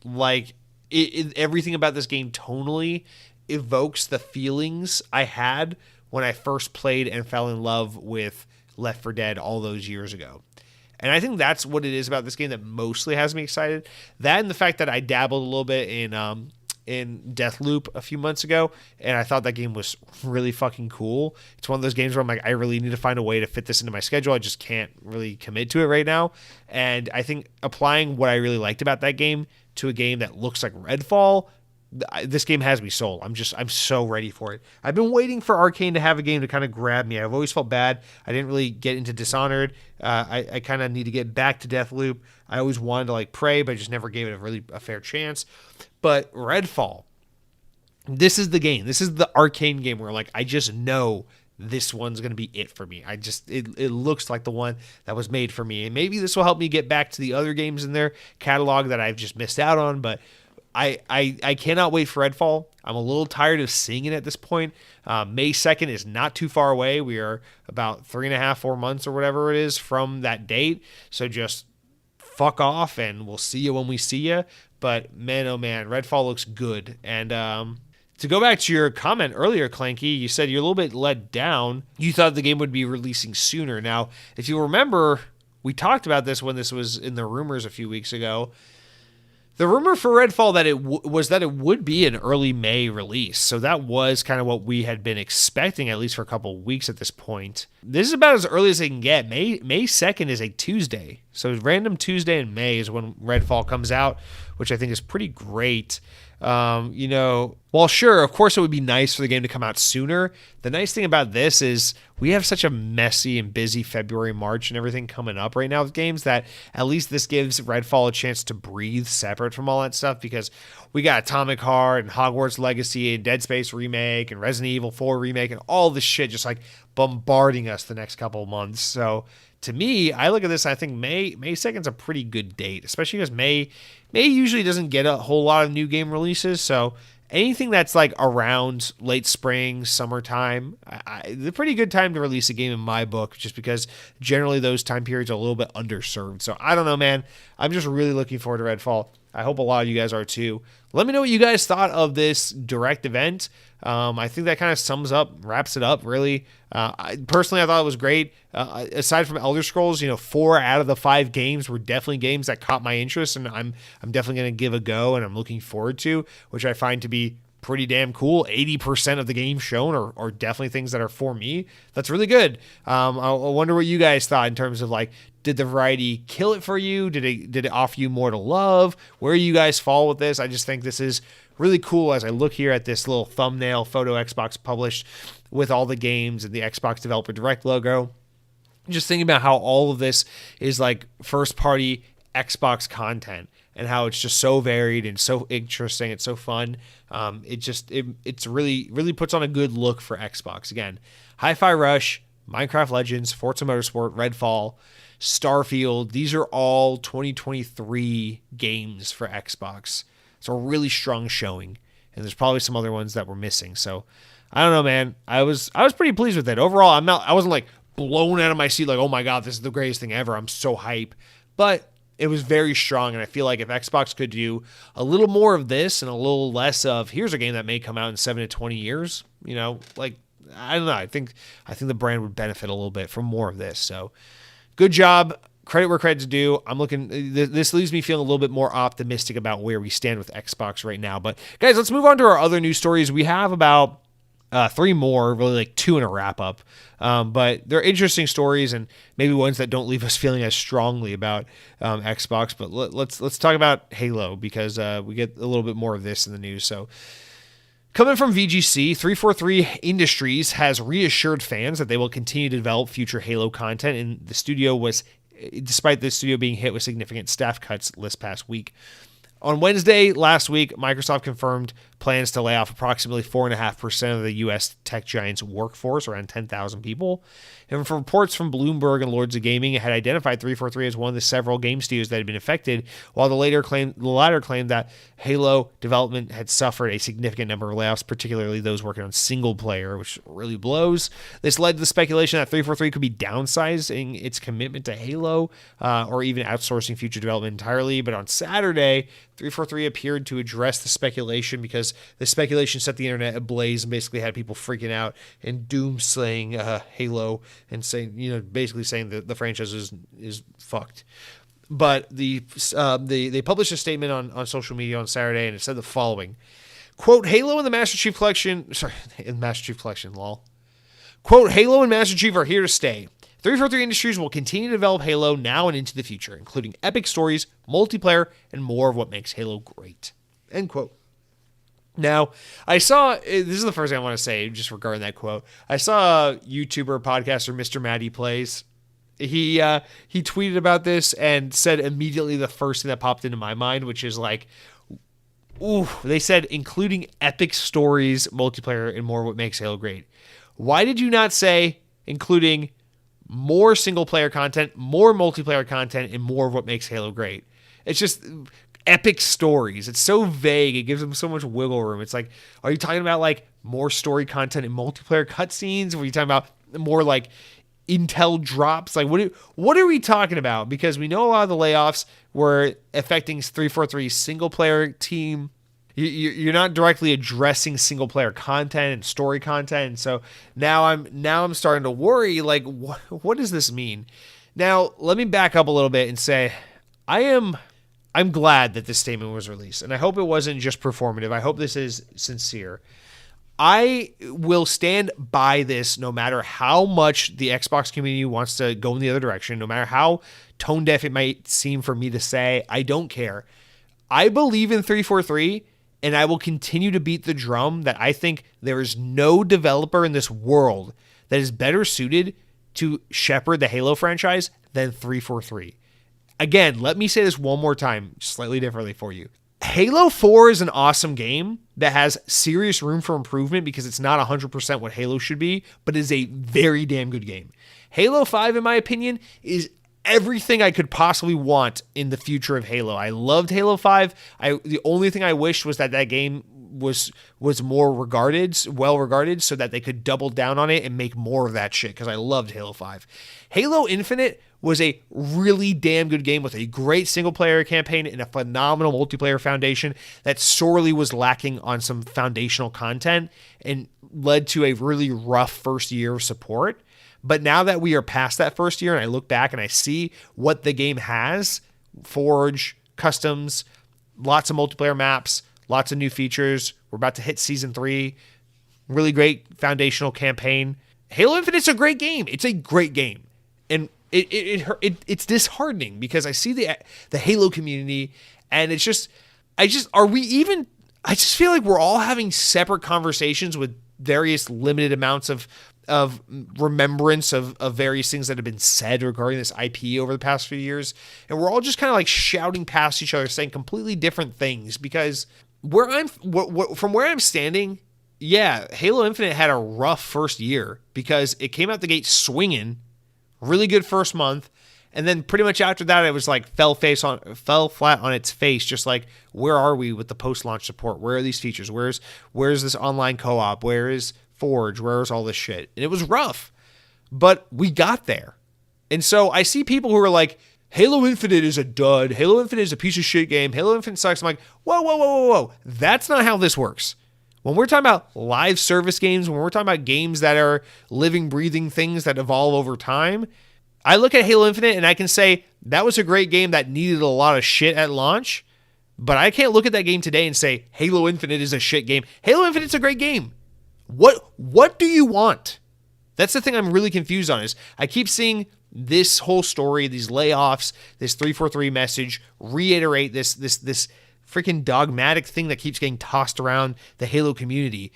like everything about this game tonally evokes the feelings I had when I first played and fell in love with Left 4 Dead all those years ago. And I think that's what it is about this game that mostly has me excited. That and the fact that I dabbled a little bit in Deathloop a few months ago, and I thought that game was really fucking cool. It's one of those games where I'm like, I really need to find a way to fit this into my schedule. I just can't really commit to it right now. And I think applying what I really liked about that game to a game that looks like Redfall, this game has me sold. I'm so ready for it. I've been waiting for Arcane to have a game to kind of grab me. I've always felt bad. I didn't really get into Dishonored. I kind of need to get back to Deathloop. I always wanted to like Prey, but I just never gave it a fair chance. But Redfall, this is the game. This is the Arcane game where like I just know this one's going to be it for me. It looks like the one that was made for me. And maybe this will help me get back to the other games in their catalog that I've just missed out on, but I cannot wait for Redfall. I'm a little tired of seeing it at this point. May 2nd is not too far away. We are about 3.5, 4 months or whatever it is from that date. So just fuck off and we'll see you when we see you. But man, oh man, Redfall looks good. And to go back to your comment earlier, Clanky, you said you're a little bit let down. You thought the game would be releasing sooner. Now, if you remember, we talked about this when this was in the rumors a few weeks ago. The rumor for Redfall was that it would be an early May release. So that was kind of what we had been expecting, at least for a couple of weeks at this point. This is about as early as they can get. May 2nd is a Tuesday. So random Tuesday in May is when Redfall comes out, which I think is pretty great. While sure, of course it would be nice for the game to come out sooner, the nice thing about this is we have such a messy and busy February, March, and everything coming up right now with games that at least this gives Redfall a chance to breathe separate from all that stuff, because we got Atomic Heart and Hogwarts Legacy and Dead Space Remake and Resident Evil 4 Remake and all this shit just like bombarding us the next couple of months. So to me, I look at this, I think May 2nd is a pretty good date, especially because May usually doesn't get a whole lot of new game releases. So anything that's like around late spring, summertime, the pretty good time to release a game in my book, just because generally those time periods are a little bit underserved. So I don't know, man. I'm just really looking forward to Redfall. I hope a lot of you guys are too. Let me know what you guys thought of this direct event. I think that kind of wraps it up, really. I thought it was great. Aside from Elder Scrolls, 4 out of the 5 games were definitely games that caught my interest, and I'm definitely going to give a go, and I'm looking forward to, which I find to be pretty damn cool. 80% of the games shown are definitely things that are for me. That's really good. I wonder what you guys thought in terms of like, did the variety kill it for you? Did it offer you more to love? Where you guys fall with this? I just think this is really cool as I look here at this little thumbnail photo Xbox published with all the games and the Xbox Developer Direct logo. Just thinking about how all of this is like first party Xbox content and how it's just so varied and so interesting. It's so fun. It's really puts on a good look for Xbox. Again, Hi-Fi Rush, Minecraft Legends, Forza Motorsport, Redfall, Starfield. These are all 2023 games for Xbox. It's a really strong showing, and there's probably some other ones that we're missing. So I don't know, man. I was pretty pleased with it overall. I wasn't like blown out of my seat like, oh my god, this is the greatest thing ever. I'm so hype, but it was very strong. And I feel like if Xbox could do a little more of this and a little less of, here's a game that may come out in 7 to 20 years, like, I don't know. I think the brand would benefit a little bit from more of this. So good job. Credit where credit's due. This leaves me feeling a little bit more optimistic about where we stand with Xbox right now. But guys, let's move on to our other news stories. We have about 3 more, really like 2 in a wrap up. But they're interesting stories and maybe ones that don't leave us feeling as strongly about Xbox. But let's talk about Halo because we get a little bit more of this in the news. So coming from VGC, 343 Industries has reassured fans that they will continue to develop future Halo content, and despite the studio being hit with significant staff cuts this past week. On Wednesday last week, Microsoft confirmed plans to lay off approximately 4.5% of the U.S. tech giant's workforce, around 10,000 people. And from reports from Bloomberg and Lords of Gaming, it had identified 343 as one of the several game studios that had been affected, while the latter claimed that Halo development had suffered a significant number of layoffs, particularly those working on single player, which really blows. This led to the speculation that 343 could be downsizing its commitment to Halo or even outsourcing future development entirely. But on Saturday, 343 appeared to address the speculation because the speculation set the internet ablaze and basically had people freaking out and doomsaying Halo and saying, basically saying that the franchise is fucked. But they published a statement on social media on Saturday, and it said the following: quote, Halo and the Master Chief Collection, lol. Quote, Halo and Master Chief are here to stay. 343 Industries will continue to develop Halo now and into the future, including epic stories, multiplayer, and more of what makes Halo great. End quote. Now, I saw, this is the first thing I want to say just regarding that quote. I saw a YouTuber, podcaster, Mr. Matty Plays. He tweeted about this and said immediately the first thing that popped into my mind, which is like, ooh, they said including epic stories, multiplayer, and more of what makes Halo great. Why did you not say including more single player content, more multiplayer content, and more of what makes Halo great? It's just epic stories. It's so vague. It gives them so much wiggle room. It's like, are you talking about like more story content and multiplayer cutscenes? Or are you talking about more like intel drops? Like what are we talking about? Because we know a lot of the layoffs were affecting 343's single player team. You're not directly addressing single player content and story content. And so now I'm starting to worry, like, what does this mean? Now, let me back up a little bit and say, I'm glad that this statement was released, and I hope it wasn't just performative. I hope this is sincere. I will stand by this no matter how much the Xbox community wants to go in the other direction, no matter how tone deaf it might seem for me to say. I don't care. I believe in 343, and I will continue to beat the drum that I think there is no developer in this world that is better suited to shepherd the Halo franchise than 343. Again, let me say this one more time, slightly differently for you. Halo 4 is an awesome game that has serious room for improvement because it's not 100% what Halo should be, but is a very damn good game. Halo 5, in my opinion, is everything I could possibly want in the future of Halo. I loved Halo 5. The only thing I wished was that game was more well regarded so that they could double down on it and make more of that shit, because I loved Halo 5. Halo Infinite was a really damn good game with a great single-player campaign and a phenomenal multiplayer foundation that sorely was lacking on some foundational content and led to a really rough first year of support. But now that we are past that first year and I look back and I see what the game has, Forge, customs, lots of multiplayer maps, lots of new features. We're about to hit Season 3. Really great foundational campaign. Halo Infinite's a great game. It's a great game. And it's disheartening because I see the Halo community and I just feel like we're all having separate conversations with various limited amounts of remembrance of various things that have been said regarding this IP over the past few years. And we're all just kind of like shouting past each other, saying completely different things because from where I'm standing, yeah, Halo Infinite had a rough first year because it came out the gate swinging, really good first month, and then pretty much after that, it was like fell flat on its face. Just like, where are we with the post-launch support? Where are these features? Where's this online co-op? Where is Forge? Where's all this shit? And it was rough, but we got there. And so I see people who are like, Halo Infinite is a dud. Halo Infinite is a piece of shit game. Halo Infinite sucks. I'm like, whoa. That's not how this works. When we're talking about live service games, when we're talking about games that are living, breathing things that evolve over time, I look at Halo Infinite and I can say that was a great game that needed a lot of shit at launch, but I can't look at that game today and say Halo Infinite is a shit game. Halo Infinite's a great game. What do you want? That's the thing I'm really confused on is I keep seeing this whole story, these layoffs, this 343 message reiterate this freaking dogmatic thing that keeps getting tossed around the Halo community.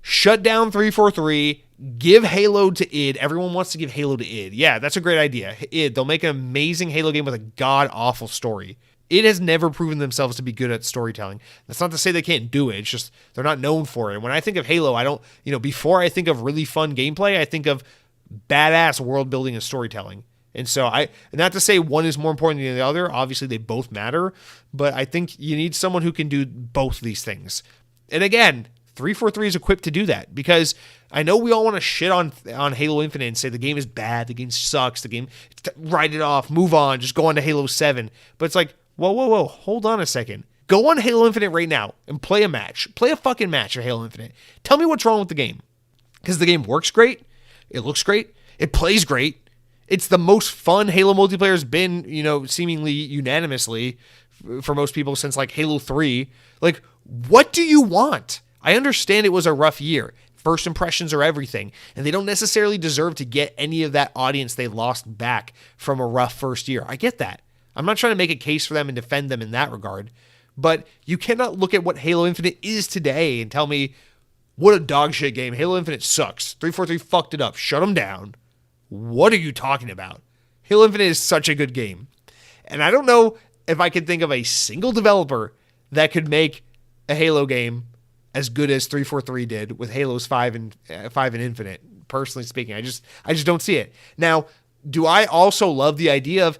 Shut down 343, give Halo to id. Everyone wants to give Halo to id. Yeah, that's a great idea. id, they'll make an amazing Halo game with a god-awful story. It has never proven themselves to be good at storytelling. That's not to say they can't do it. It's just they're not known for it. And when I think of Halo, I don't, before I think of really fun gameplay, I think of badass world building and storytelling. And so not to say one is more important than the other. Obviously, they both matter. But I think you need someone who can do both of these things. And again, 343 is equipped to do that because I know we all want to shit on Halo Infinite and say the game is bad, the game sucks, write it off, move on, just go on to Halo 7. But it's like, whoa, hold on a second. Go on Halo Infinite right now and play a match. Play a fucking match of Halo Infinite. Tell me what's wrong with the game. Because the game works great, it looks great, it plays great. It's the most fun Halo multiplayer has been, seemingly unanimously for most people since like Halo 3. Like, what do you want? I understand it was a rough year. First impressions are everything, and they don't necessarily deserve to get any of that audience they lost back from a rough first year. I get that. I'm not trying to make a case for them and defend them in that regard, but you cannot look at what Halo Infinite is today and tell me what a dog shit game. Halo Infinite sucks. 343 fucked it up. Shut them down. What are you talking about? Halo Infinite is such a good game. And I don't know if I could think of a single developer that could make a Halo game as good as 343 did with Halos 5 and Infinite. Personally speaking, I just don't see it. Now, do I also love the idea of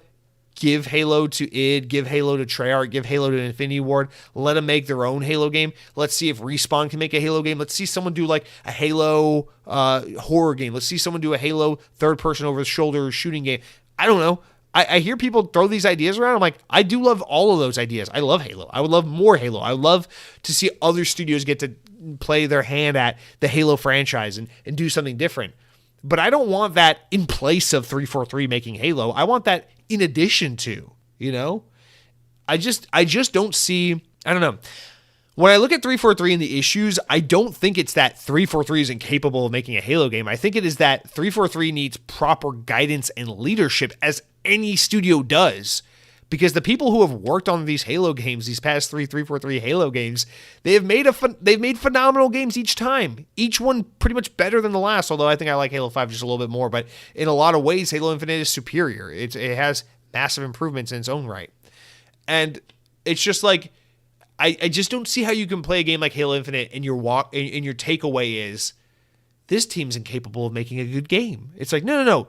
give Halo to id, give Halo to Treyarch, give Halo to Infinity Ward, let them make their own Halo game. Let's see if Respawn can make a Halo game. Let's see someone do like a Halo horror game. Let's see someone do a Halo third-person over-the-shoulder shooting game. I don't know. I hear people throw these ideas around. I'm like, I do love all of those ideas. I love Halo. I would love more Halo. I would love to see other studios get to play their hand at the Halo franchise and do something different. But I don't want that in place of 343 making Halo. I want that in addition to, I just don't see, I don't know. When I look at 343 and the issues, I don't think it's that 343 is incapable of making a Halo game. I think it is that 343 needs proper guidance and leadership as any studio does. Because the people who have worked on these Halo games, these past 343 Halo games, they've made phenomenal games each time. Each one pretty much better than the last, although I think I like Halo 5 just a little bit more. But in a lot of ways, Halo Infinite is superior. It has massive improvements in its own right. And it's just like, I just don't see how you can play a game like Halo Infinite and your takeaway is, this team's incapable of making a good game. It's like, no.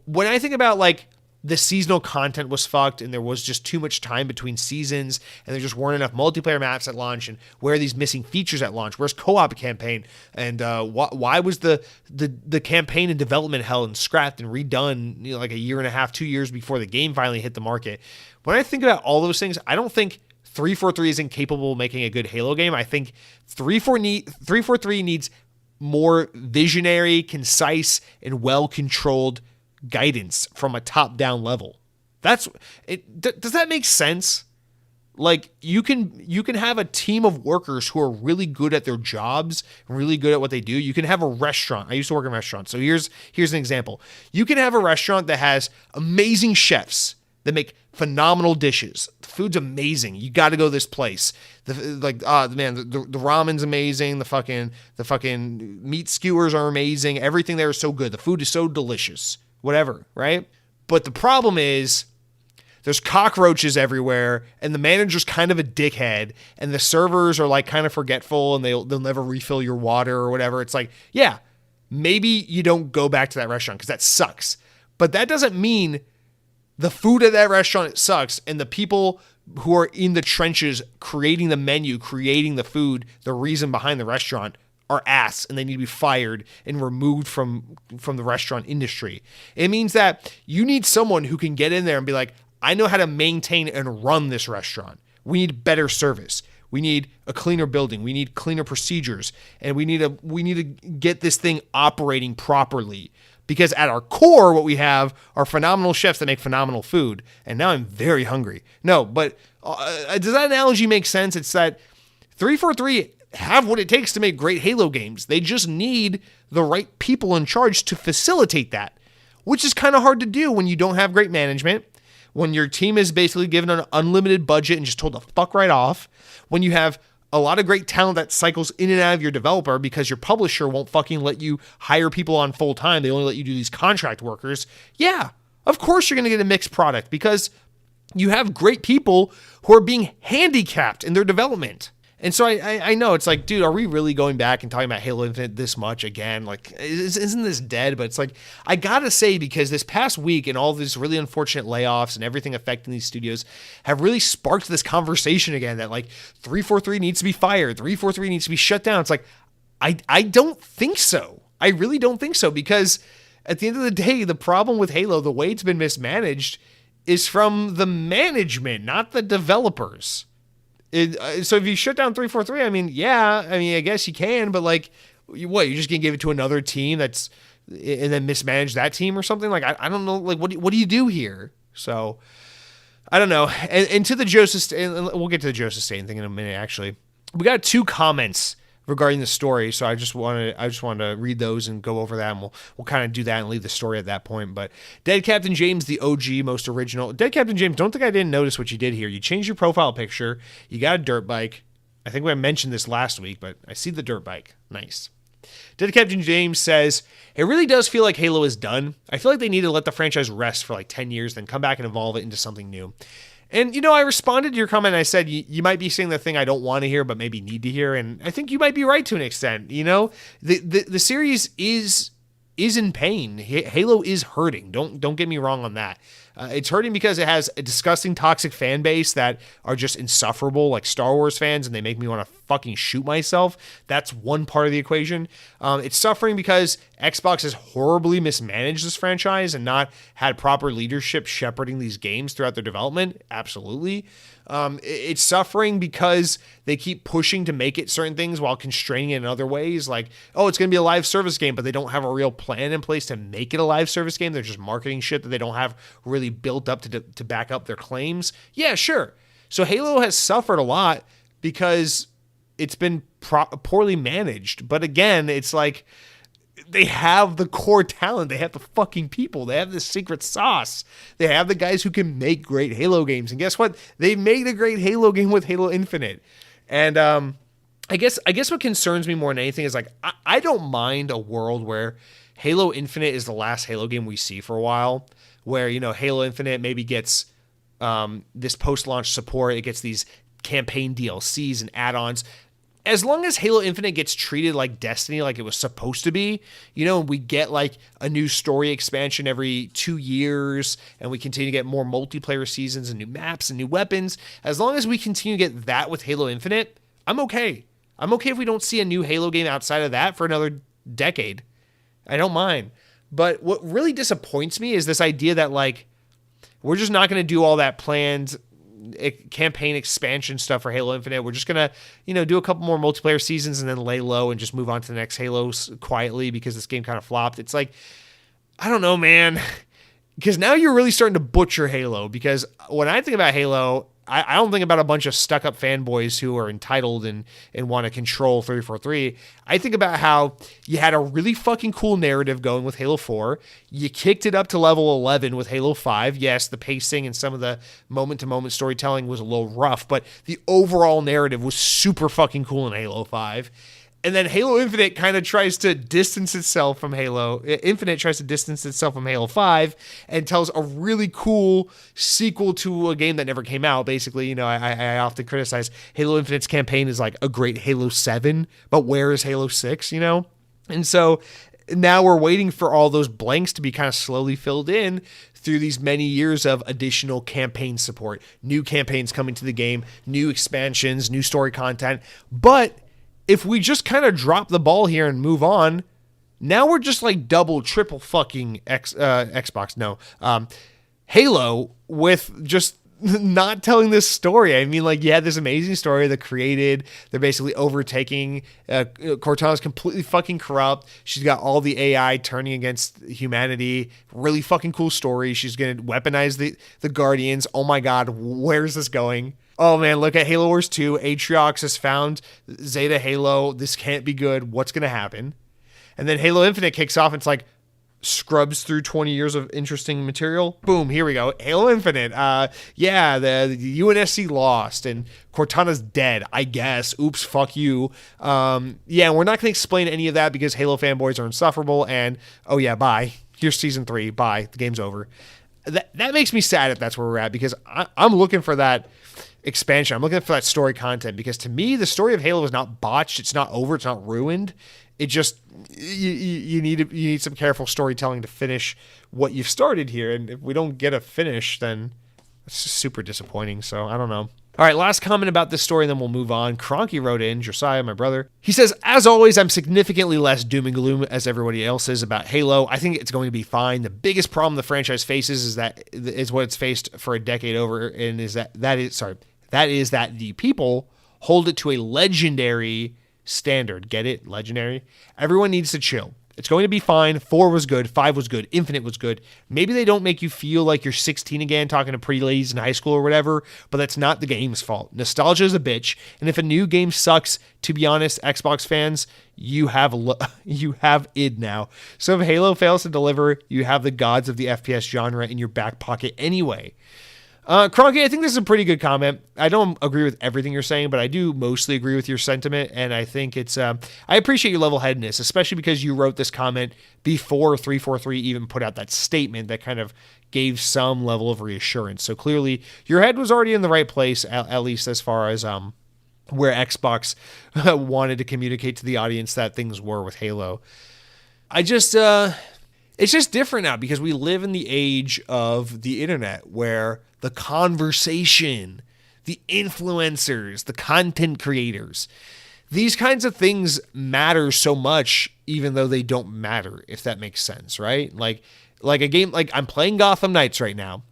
When I think about like, the seasonal content was fucked and there was just too much time between seasons and there just weren't enough multiplayer maps at launch, and where are these missing features at launch? Where's co-op campaign? And why was the campaign and development hell and scrapped and redone like a year and a half, 2 years before the game finally hit the market? When I think about all those things, I don't think 343 is incapable of making a good Halo game. I think 343 needs more visionary, concise, and well-controlled guidance from a top-down level. That's it. Does that make sense? Like, you can have a team of workers who are really good at their jobs, really good at what they do. You can have a restaurant. I used to work in restaurants, so here's an example. You can have a restaurant that has amazing chefs that make phenomenal dishes. The food's amazing. You got to go to this place. The ramen's amazing. The fucking meat skewers are amazing. Everything there is so good. The food is so delicious. Whatever, right? But the problem is there's cockroaches everywhere, and the manager's kind of a dickhead, and the servers are like kind of forgetful, and they'll never refill your water or whatever. It's like, yeah, maybe you don't go back to that restaurant because that sucks. But that doesn't mean the food at that restaurant sucks, and the people who are in the trenches creating the menu, creating the food, the reason behind the restaurant, are ass, and they need to be fired and removed from the restaurant industry. It means that you need someone who can get in there and be like, I know how to maintain and run this restaurant. We need better service. We need a cleaner building. We need cleaner procedures, and we need to get this thing operating properly. Because at our core, what we have are phenomenal chefs that make phenomenal food. And now I'm very hungry. No, but does that analogy make sense? It's that 343 have what it takes to make great Halo games. They just need the right people in charge to facilitate that, which is kind of hard to do when you don't have great management, when your team is basically given an unlimited budget and just told to fuck right off, when you have a lot of great talent that cycles in and out of your developer because your publisher won't fucking let you hire people on full time. They only let you do these contract workers. Yeah, of course you're going to get a mixed product because you have great people who are being handicapped in their development. And so I know it's like, dude, are we really going back and talking about Halo Infinite this much again? Like, isn't this dead? But it's like, I gotta say, because this past week and all these really unfortunate layoffs and everything affecting these studios have really sparked this conversation again that like 343 needs to be fired, 343 needs to be shut down. It's like, I don't think so. I really don't think so, because at the end of the day, the problem with Halo, the way it's been mismanaged, is from the management, not the developers. So if you shut down 343, I guess you can, but like, what, you're just gonna give it to another team and then mismanage that team or something? Like, I don't know, like, what do you do here? So I don't know. And to the Joseph, and we'll get to the Joseph Staten thing in a minute. Actually, we got 2 comments regarding the story, so I just wanted to read those and go over that, and we'll kind of do that and leave the story at that point. But Dead Captain James, the OG, most original. Dead Captain James, don't think I didn't notice what you did here. You changed your profile picture. You got a dirt bike. I think I mentioned this last week, but I see the dirt bike. Nice. Dead Captain James says, it really does feel like Halo is done. I feel like they need to let the franchise rest for like 10 years, then come back and evolve it into something new. And, I responded to your comment and I said, you might be saying the thing I don't want to hear, but maybe need to hear. And I think you might be right to an extent. The series is in pain. Halo is hurting. Don't get me wrong on that. It's hurting because it has a disgusting, toxic fan base that are just insufferable, like Star Wars fans, and they make me want to fucking shoot myself. That's one part of the equation. It's suffering because Xbox has horribly mismanaged this franchise and not had proper leadership shepherding these games throughout their development. Absolutely. It's suffering because they keep pushing to make it certain things while constraining it in other ways. Like, oh, it's going to be a live service game, but they don't have a real plan in place to make it a live service game. They're just marketing shit that they don't have really built up to back up their claims. Yeah, sure. So Halo has suffered a lot because it's been poorly managed. But again, it's like, they have the core talent. They have the fucking people. They have the secret sauce. They have the guys who can make great Halo games. And guess what? They made a great Halo game with Halo Infinite. And I guess what concerns me more than anything is like, I don't mind a world where Halo Infinite is the last Halo game we see for a while, where, Halo Infinite maybe gets this post-launch support. It gets these campaign DLCs and add-ons. As long as Halo Infinite gets treated like Destiny, like it was supposed to be, we get like a new story expansion every 2 years, and we continue to get more multiplayer seasons and new maps and new weapons. As long as we continue to get that with Halo Infinite, I'm okay. I'm okay if we don't see a new Halo game outside of that for another decade. I don't mind. But what really disappoints me is this idea that like, we're just not going to do all that planned campaign expansion stuff for Halo Infinite. We're just gonna, do a couple more multiplayer seasons and then lay low and just move on to the next Halo quietly because this game kind of flopped. It's like, I don't know, man, because now you're really starting to butcher Halo. Because when I think about Halo, I don't think about a bunch of stuck-up fanboys who are entitled and want to control 343. I think about how you had a really fucking cool narrative going with Halo 4. You kicked it up to level 11 with Halo 5. Yes, the pacing and some of the moment-to-moment storytelling was a little rough, but the overall narrative was super fucking cool in Halo 5. And then Halo Infinite kind of tries to distance itself from Halo. Infinite tries to distance itself from Halo 5 and tells a really cool sequel to a game that never came out. Basically, I often criticize Halo Infinite's campaign is like a great Halo 7, but where is Halo 6, And so now we're waiting for all those blanks to be kind of slowly filled in through these many years of additional campaign support, new campaigns coming to the game, new expansions, new story content. But if we just kind of drop the ball here and move on, now we're just like double, triple fucking Xbox. No, Halo with just not telling this story. I mean, like, you had this amazing story that they're basically overtaking, Cortana's completely fucking corrupt. She's got all the AI turning against humanity. Really fucking cool story. She's going to weaponize the Guardians. Oh my God, where's this going? Oh man, look at Halo Wars 2. Atriox has found Zeta Halo. This can't be good. What's going to happen? And then Halo Infinite kicks off, and it's like, scrubs through 20 years of interesting material. Boom, here we go. Halo Infinite. Yeah, the UNSC lost and Cortana's dead, I guess. Oops, fuck you. Yeah, we're not going to explain any of that because Halo fanboys are insufferable, and oh yeah, bye. Here's season 3. Bye. The game's over. That makes me sad if that's where we're at, because I'm looking for that expansion. I'm looking for that story content, because to me, the story of Halo is not botched. It's not over. It's not ruined. It just, you need some careful storytelling to finish what you've started here. And if we don't get a finish, then it's just super disappointing. So I don't know. All right, last comment about this story, and then we'll move on. Cronky wrote in, Josiah, my brother. He says, as always, I'm significantly less doom and gloom as everybody else is about Halo. I think it's going to be fine. The biggest problem the franchise faces is what it's faced for a decade over, and that is that the people hold it to a legendary standard. Get it? Legendary. Everyone needs to chill. It's going to be fine. 4 was good. 5 was good. Infinite was good. Maybe they don't make you feel like you're 16 again talking to pretty ladies in high school or whatever, but that's not the game's fault. Nostalgia is a bitch, and if a new game sucks, to be honest, Xbox fans, you have id now. So if Halo fails to deliver, you have the gods of the FPS genre in your back pocket anyway. Cronky, I think this is a pretty good comment. I don't agree with everything you're saying, but I do mostly agree with your sentiment, and I think it's, I appreciate your level-headedness, especially because you wrote this comment before 343 even put out that statement that kind of gave some level of reassurance. So clearly, your head was already in the right place, at least as far as where Xbox wanted to communicate to the audience that things were with Halo. It's just different now because we live in the age of the internet where the conversation, the influencers, the content creators, these kinds of things matter so much, even though they don't matter, if that makes sense, right? Like a game, like I'm playing Gotham Knights right now.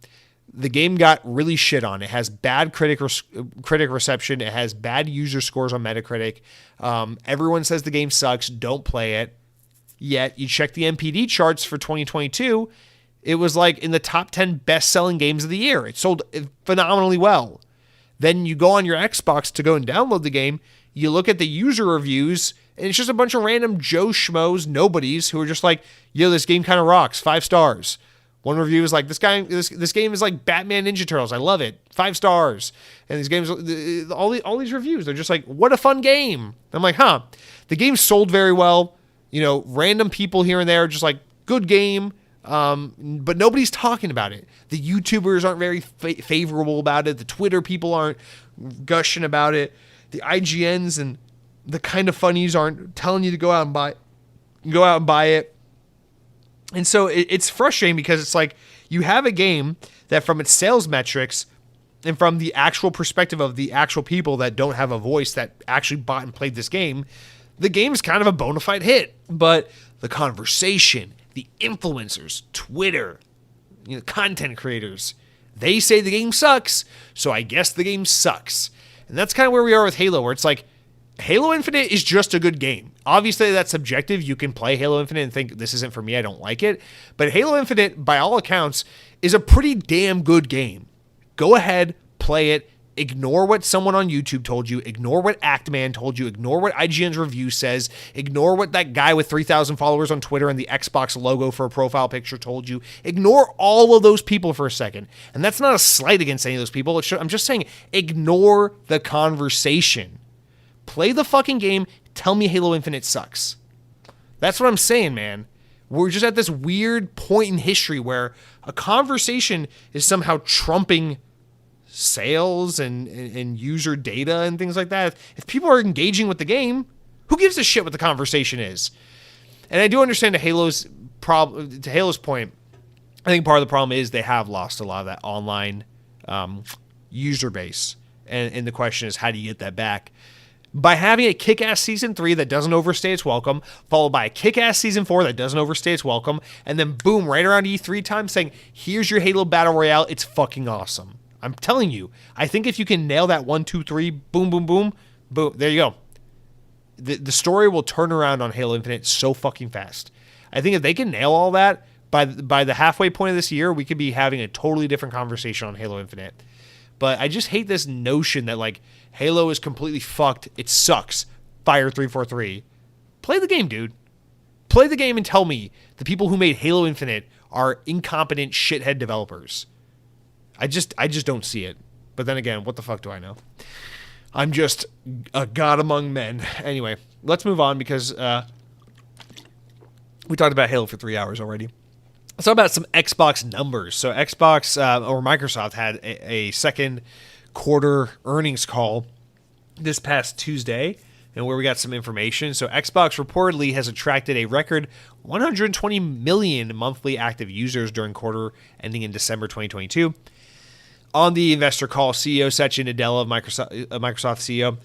The game got really shit on. It has bad critic reception. It has bad user scores on Metacritic. Everyone says the game sucks. Don't play it. Yet you check the NPD charts for 2022, it was like in the top 10 best-selling games of the year. It sold phenomenally well. Then you go on your Xbox to go and download the game, you look at the user reviews, and it's just a bunch of random Joe Schmoes, nobodies, who are just like, yo, this game kind of rocks, 5 stars. One review is like, this game is like Batman Ninja Turtles, I love it, 5 stars. And these games, all these reviews, they're just like, what a fun game. I'm like, huh, the game sold very well. You know, random people here and there are just like, good game, but nobody's talking about it. The YouTubers aren't very favorable about it. The Twitter people aren't gushing about it. The IGNs and the kind of funnies aren't telling you to go out and buy it. And so it's frustrating because it's like you have a game that from its sales metrics and from the actual perspective of the actual people that don't have a voice that actually bought and played this game, the game's kind of a bona fide hit, but the conversation, the influencers, Twitter, content creators, they say the game sucks, so I guess the game sucks. And that's kind of where we are with Halo, where it's like, Halo Infinite is just a good game. Obviously, that's subjective. You can play Halo Infinite and think, this isn't for me, I don't like it. But Halo Infinite, by all accounts, is a pretty damn good game. Go ahead, play it. Ignore what someone on YouTube told you. Ignore what Actman told you. Ignore what IGN's review says. Ignore what that guy with 3,000 followers on Twitter and the Xbox logo for a profile picture told you. Ignore all of those people for a second. And that's not a slight against any of those people. I'm just saying, ignore the conversation. Play the fucking game. Tell me Halo Infinite sucks. That's what I'm saying, man. We're just at this weird point in history where a conversation is somehow trumping sales and user data and things like that. If people are engaging with the game, who gives a shit what the conversation is? And I do understand to Halo's point, I think part of the problem is they have lost a lot of that online user base. And the question is, how do you get that back? by having a kick-ass Season 3 that doesn't overstay its welcome, followed by a kick-ass Season 4 that doesn't overstay its welcome, and then boom, right around E3 time saying, here's your Halo Battle Royale, it's fucking awesome. I'm telling you, I think if you can nail that 1, 2, 3, boom, boom, boom, boom, there you go. The story will turn around on Halo Infinite so fucking fast. I think if they can nail all that, by the halfway point of this year, we could be having a totally different conversation on Halo Infinite. But I just hate this notion that, like, Halo is completely fucked. It sucks. Fire 343. Play the game, dude. Play the game and tell me the people who made Halo Infinite are incompetent shithead developers. I just don't see it. But then again, what the fuck do I know? I'm just a god among men. Anyway, let's move on because we talked about Halo for 3 hours already. Let's talk about some Xbox numbers. So Xbox or Microsoft had a second quarter earnings call this past Tuesday, and where we got some information. So Xbox reportedly has attracted a record 120 million monthly active users during quarter ending in December 2022. On the investor call, CEO Satya Nadella of Microsoft CEO,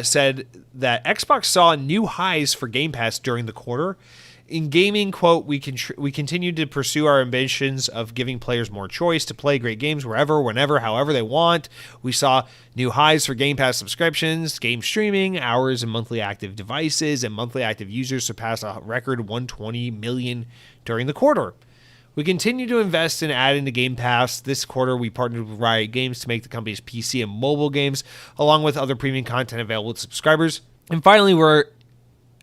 said that Xbox saw new highs for Game Pass during the quarter. In gaming, quote, we continue to pursue our ambitions of giving players more choice to play great games wherever, whenever, however they want. We saw new highs for Game Pass subscriptions, game streaming, hours and monthly active devices, and monthly active users surpassed a record 120 million during the quarter. We continue to invest in adding to Game Pass. This quarter, we partnered with Riot Games to make the company's PC and mobile games, along with other premium content available to subscribers. And finally, we're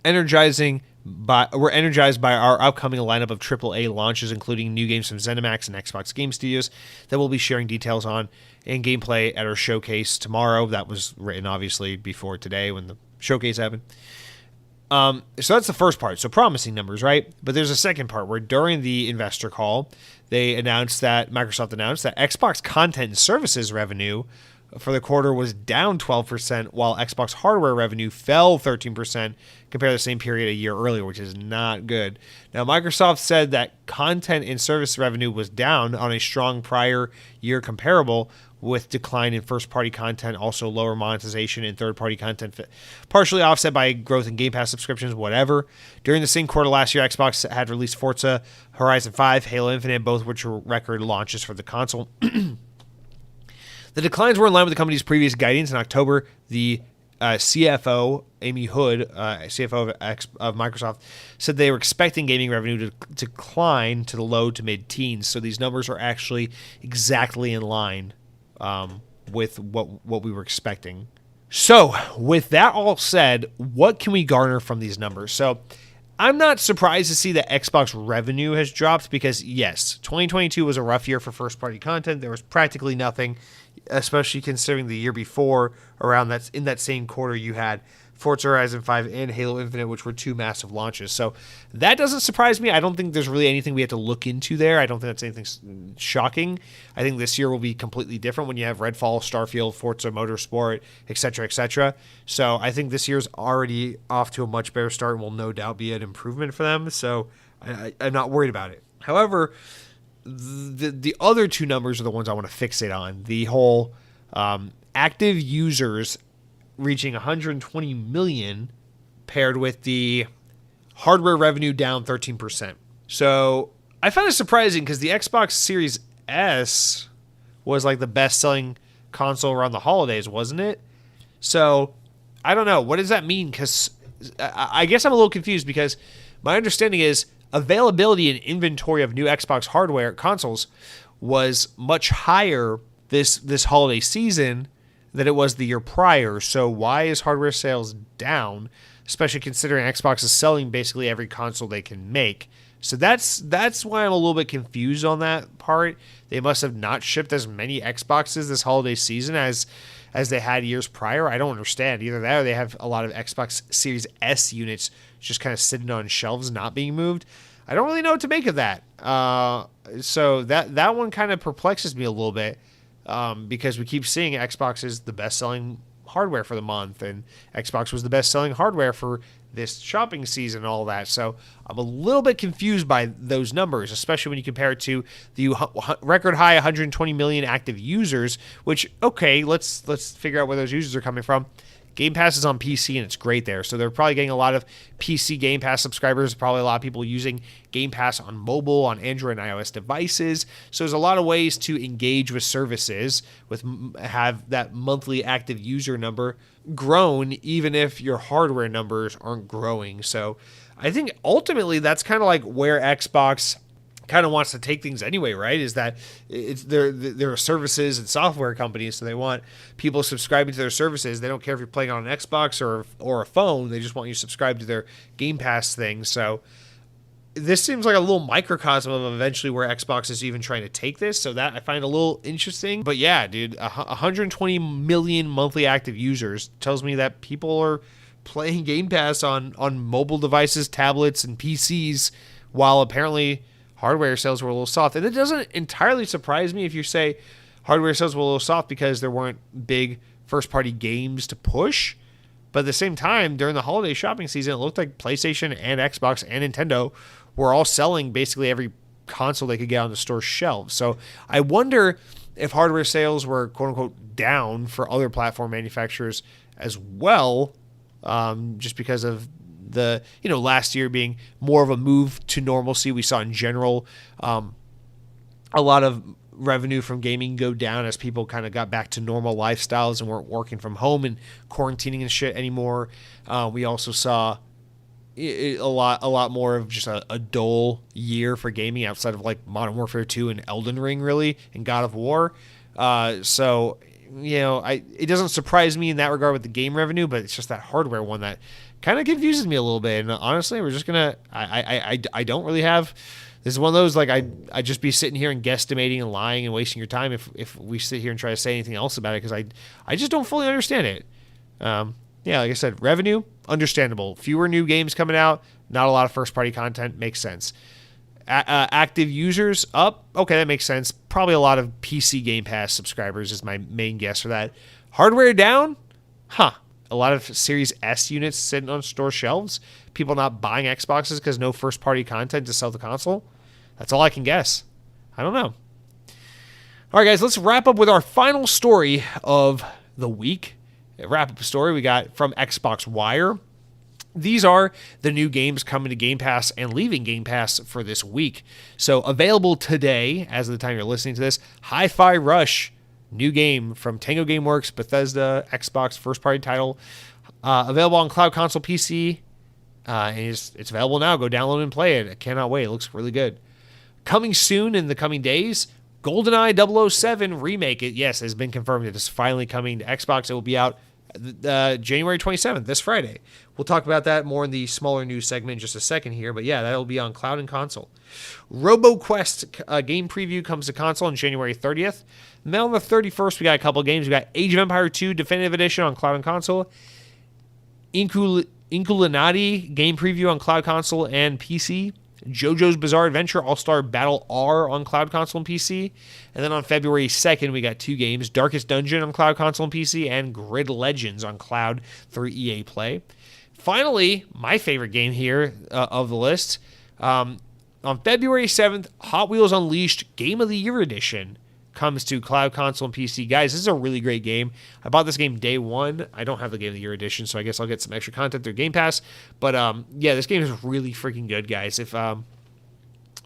energized by our upcoming lineup of AAA launches, including new games from ZeniMax and Xbox Game Studios that we'll be sharing details on and gameplay at our showcase tomorrow. That was written, obviously, before today when the showcase happened. So that's the first part. So promising numbers, right? But there's a second part where during the investor call, Microsoft announced that Xbox content and services revenue for the quarter was down 12%, while Xbox hardware revenue fell 13% compared to the same period a year earlier, which is not good. Now, Microsoft said that content and service revenue was down on a strong prior year comparable, with decline in first-party content, also lower monetization in third-party content, partially offset by growth in Game Pass subscriptions, whatever. During the same quarter last year, Xbox had released Forza Horizon 5, Halo Infinite, both which were record launches for the console. The declines were in line with the company's previous guidance. In October, the CFO, Amy Hood, CFO of Microsoft, said they were expecting gaming revenue to decline to the low to mid-teens. So these numbers are actually exactly in line with what we were expecting. So with that all said, what can we garner from these numbers? So I'm not surprised to see that Xbox revenue has dropped because, yes, 2022 was a rough year for first-party content. There was practically nothing, especially considering the year before, in that same quarter, you had Forza Horizon 5 and Halo Infinite, which were two massive launches. So that doesn't surprise me. I don't think there's really anything we have to look into there. I don't think that's anything shocking. I think this year will be completely different when you have Redfall, Starfield, Forza Motorsport, etc., etc. So I think this year's already off to a much better start and will no doubt be an improvement for them. So I'm not worried about it. However, the other two numbers are the ones I want to fixate on. The whole active users reaching 120 million paired with the hardware revenue down 13%. So I found it surprising because the Xbox Series S was like the best-selling console around the holidays, wasn't it? So I don't know. What does that mean? Because I guess I'm a little confused because my understanding is availability and inventory of new Xbox hardware consoles was much higher this holiday season than it was the year prior. So why is hardware sales down, especially considering Xbox is selling basically every console they can make? So that's why I'm a little bit confused on that part. They must have not shipped as many Xboxes this holiday season as they had years prior. I don't understand. Either that or they have a lot of Xbox Series S units just kind of sitting on shelves not being moved. I don't really know what to make of that. So that one kind of perplexes me a little bit. Because we keep seeing Xbox is the best-selling hardware for the month, and Xbox was the best-selling hardware for this shopping season and all that. So I'm a little bit confused by those numbers, especially when you compare it to the record high 120 million active users, which, okay, let's figure out where those users are coming from. Game Pass is on PC and it's great there. So they're probably getting a lot of PC Game Pass subscribers, probably a lot of people using Game Pass on mobile, on Android and iOS devices. So there's a lot of ways to engage with services, have that monthly active user number grown, even if your hardware numbers aren't growing. So I think ultimately that's kind of like where Xbox kind of wants to take things anyway, right? Is that they're services and software companies, so they want people subscribing to their services. They don't care if you're playing on an Xbox or a phone. They just want you to subscribe to their Game Pass thing. So this seems like a little microcosm of eventually where Xbox is even trying to take this. So that I find a little interesting. But yeah, dude, 120 million monthly active users tells me that people are playing Game Pass on mobile devices, tablets, and PCs, while apparently hardware sales were a little soft. And it doesn't entirely surprise me if you say hardware sales were a little soft because there weren't big first-party games to push. But at the same time, during the holiday shopping season, it looked like PlayStation and Xbox and Nintendo were all selling basically every console they could get on the store shelves. So I wonder if hardware sales were quote-unquote down for other platform manufacturers as well, just because of the last year being more of a move to normalcy. We saw in general a lot of revenue from gaming go down as people kind of got back to normal lifestyles and weren't working from home and quarantining and shit anymore. We also saw a lot more of just a dull year for gaming outside of like Modern Warfare 2 and Elden Ring, really, and God of War. So it doesn't surprise me in that regard with the game revenue, but it's just that hardware one that kind of confuses me a little bit. And honestly, we're just gonna I don't really have. This is one of those, like, I'd just be sitting here and guesstimating and lying and wasting your time if we sit here and try to say anything else about it, because I just don't fully understand it. Yeah, like I said, revenue, understandable. Fewer new games coming out, not a lot of first-party content, makes sense. Active users up, okay, that makes sense. Probably a lot of PC Game Pass subscribers is my main guess for that. Hardware down? A lot of Series S units sitting on store shelves. People not buying Xboxes because no first-party content to sell the console. That's all I can guess. I don't know. All right, guys, let's wrap up with our final story of the week. Wrap-up story we got from Xbox Wire. These are the new games coming to Game Pass and leaving Game Pass for this week. So available today, as of the time you're listening to this, Hi-Fi Rush, new game from Tango Gameworks, Bethesda, Xbox, first-party title. Available on cloud, console, PC. And it's available now. Go download and play it. I cannot wait. It looks really good. Coming soon in the coming days, GoldenEye 007 remake. It has been confirmed. It is finally coming to Xbox. It will be out January 27th, this Friday. We'll talk about that more in the smaller news segment in just a second here. But yeah, that'll be on cloud and console. RoboQuest game preview comes to console on January 30th. And then on the 31st, we got a couple of games. We got Age of Empire 2 Definitive Edition on cloud and console. Inkulinati game preview on cloud, console, and PC. JoJo's Bizarre Adventure All-Star Battle R on cloud, console, and PC. And then on February 2nd, we got two games, Darkest Dungeon on cloud, console, and PC, and Grid Legends on cloud through EA Play. Finally, my favorite game here of the list, on February 7th, Hot Wheels Unleashed Game of the Year Edition comes to cloud, console, and PC. Guys, this is a really great game. I bought this game day one. I don't have the Game of the Year edition, so I guess I'll get some extra content through Game Pass. But yeah, this game is really freaking good, guys. If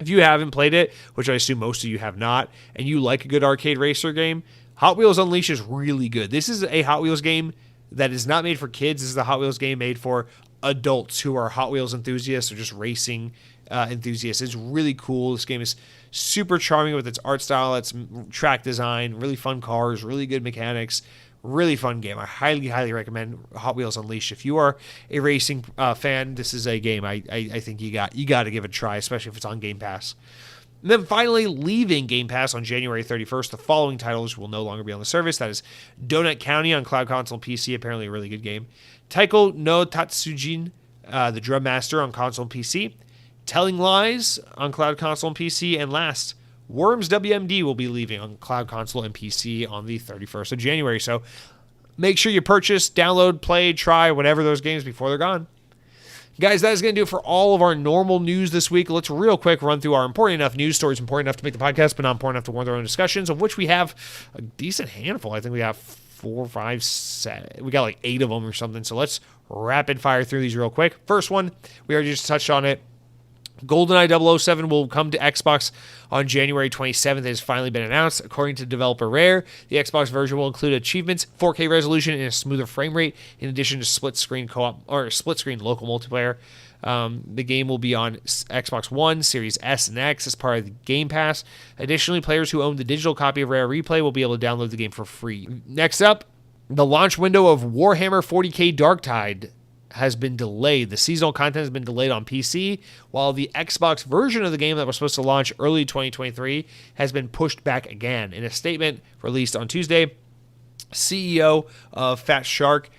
you haven't played it, which I assume most of you have not, and you like a good arcade racer game, Hot Wheels Unleashed is really good. This is a Hot Wheels game that is not made for kids. This is a Hot Wheels game made for adults who are Hot Wheels enthusiasts or just racing enthusiasts. It's really cool. This game is super charming with its art style, its track design, really fun cars, really good mechanics, really fun game. I highly, highly recommend Hot Wheels Unleashed. If you are a racing fan, this is a game I think you got to give it a try, especially if it's on Game Pass. And then finally, leaving Game Pass on January 31st, the following titles will no longer be on the service. That is Donut County on cloud, console, and PC, apparently a really good game. Taiko no Tatsujin, the Drum Master on console and PC. Telling Lies on cloud, console, and PC. And last, Worms WMD will be leaving on cloud, console, and PC on the 31st of January. So make sure you purchase, download, play, try, whatever those games before they're gone. Guys, that is going to do it for all of our normal news this week. Let's real quick run through our important enough news stories, important enough to make the podcast, but not important enough to warrant their own discussions, of which we have a decent handful. I think we have 4, 5, 7. We got like 8 of them or something. So let's rapid fire through these real quick. First one, we already just touched on it. GoldenEye 007 will come to Xbox on January 27th. It has finally been announced. According to developer Rare, the Xbox version will include achievements, 4K resolution, and a smoother frame rate, in addition to split-screen co-op or split-screen local multiplayer. The game will be on Xbox One, Series S, and X as part of the Game Pass. Additionally, players who own the digital copy of Rare Replay will be able to download the game for free. Next up, the launch window of Warhammer 40k Darktide has been delayed. The seasonal content has been delayed on PC, while the Xbox version of the game that was supposed to launch early 2023 has been pushed back again. In a statement released on Tuesday, CEO of Fat Shark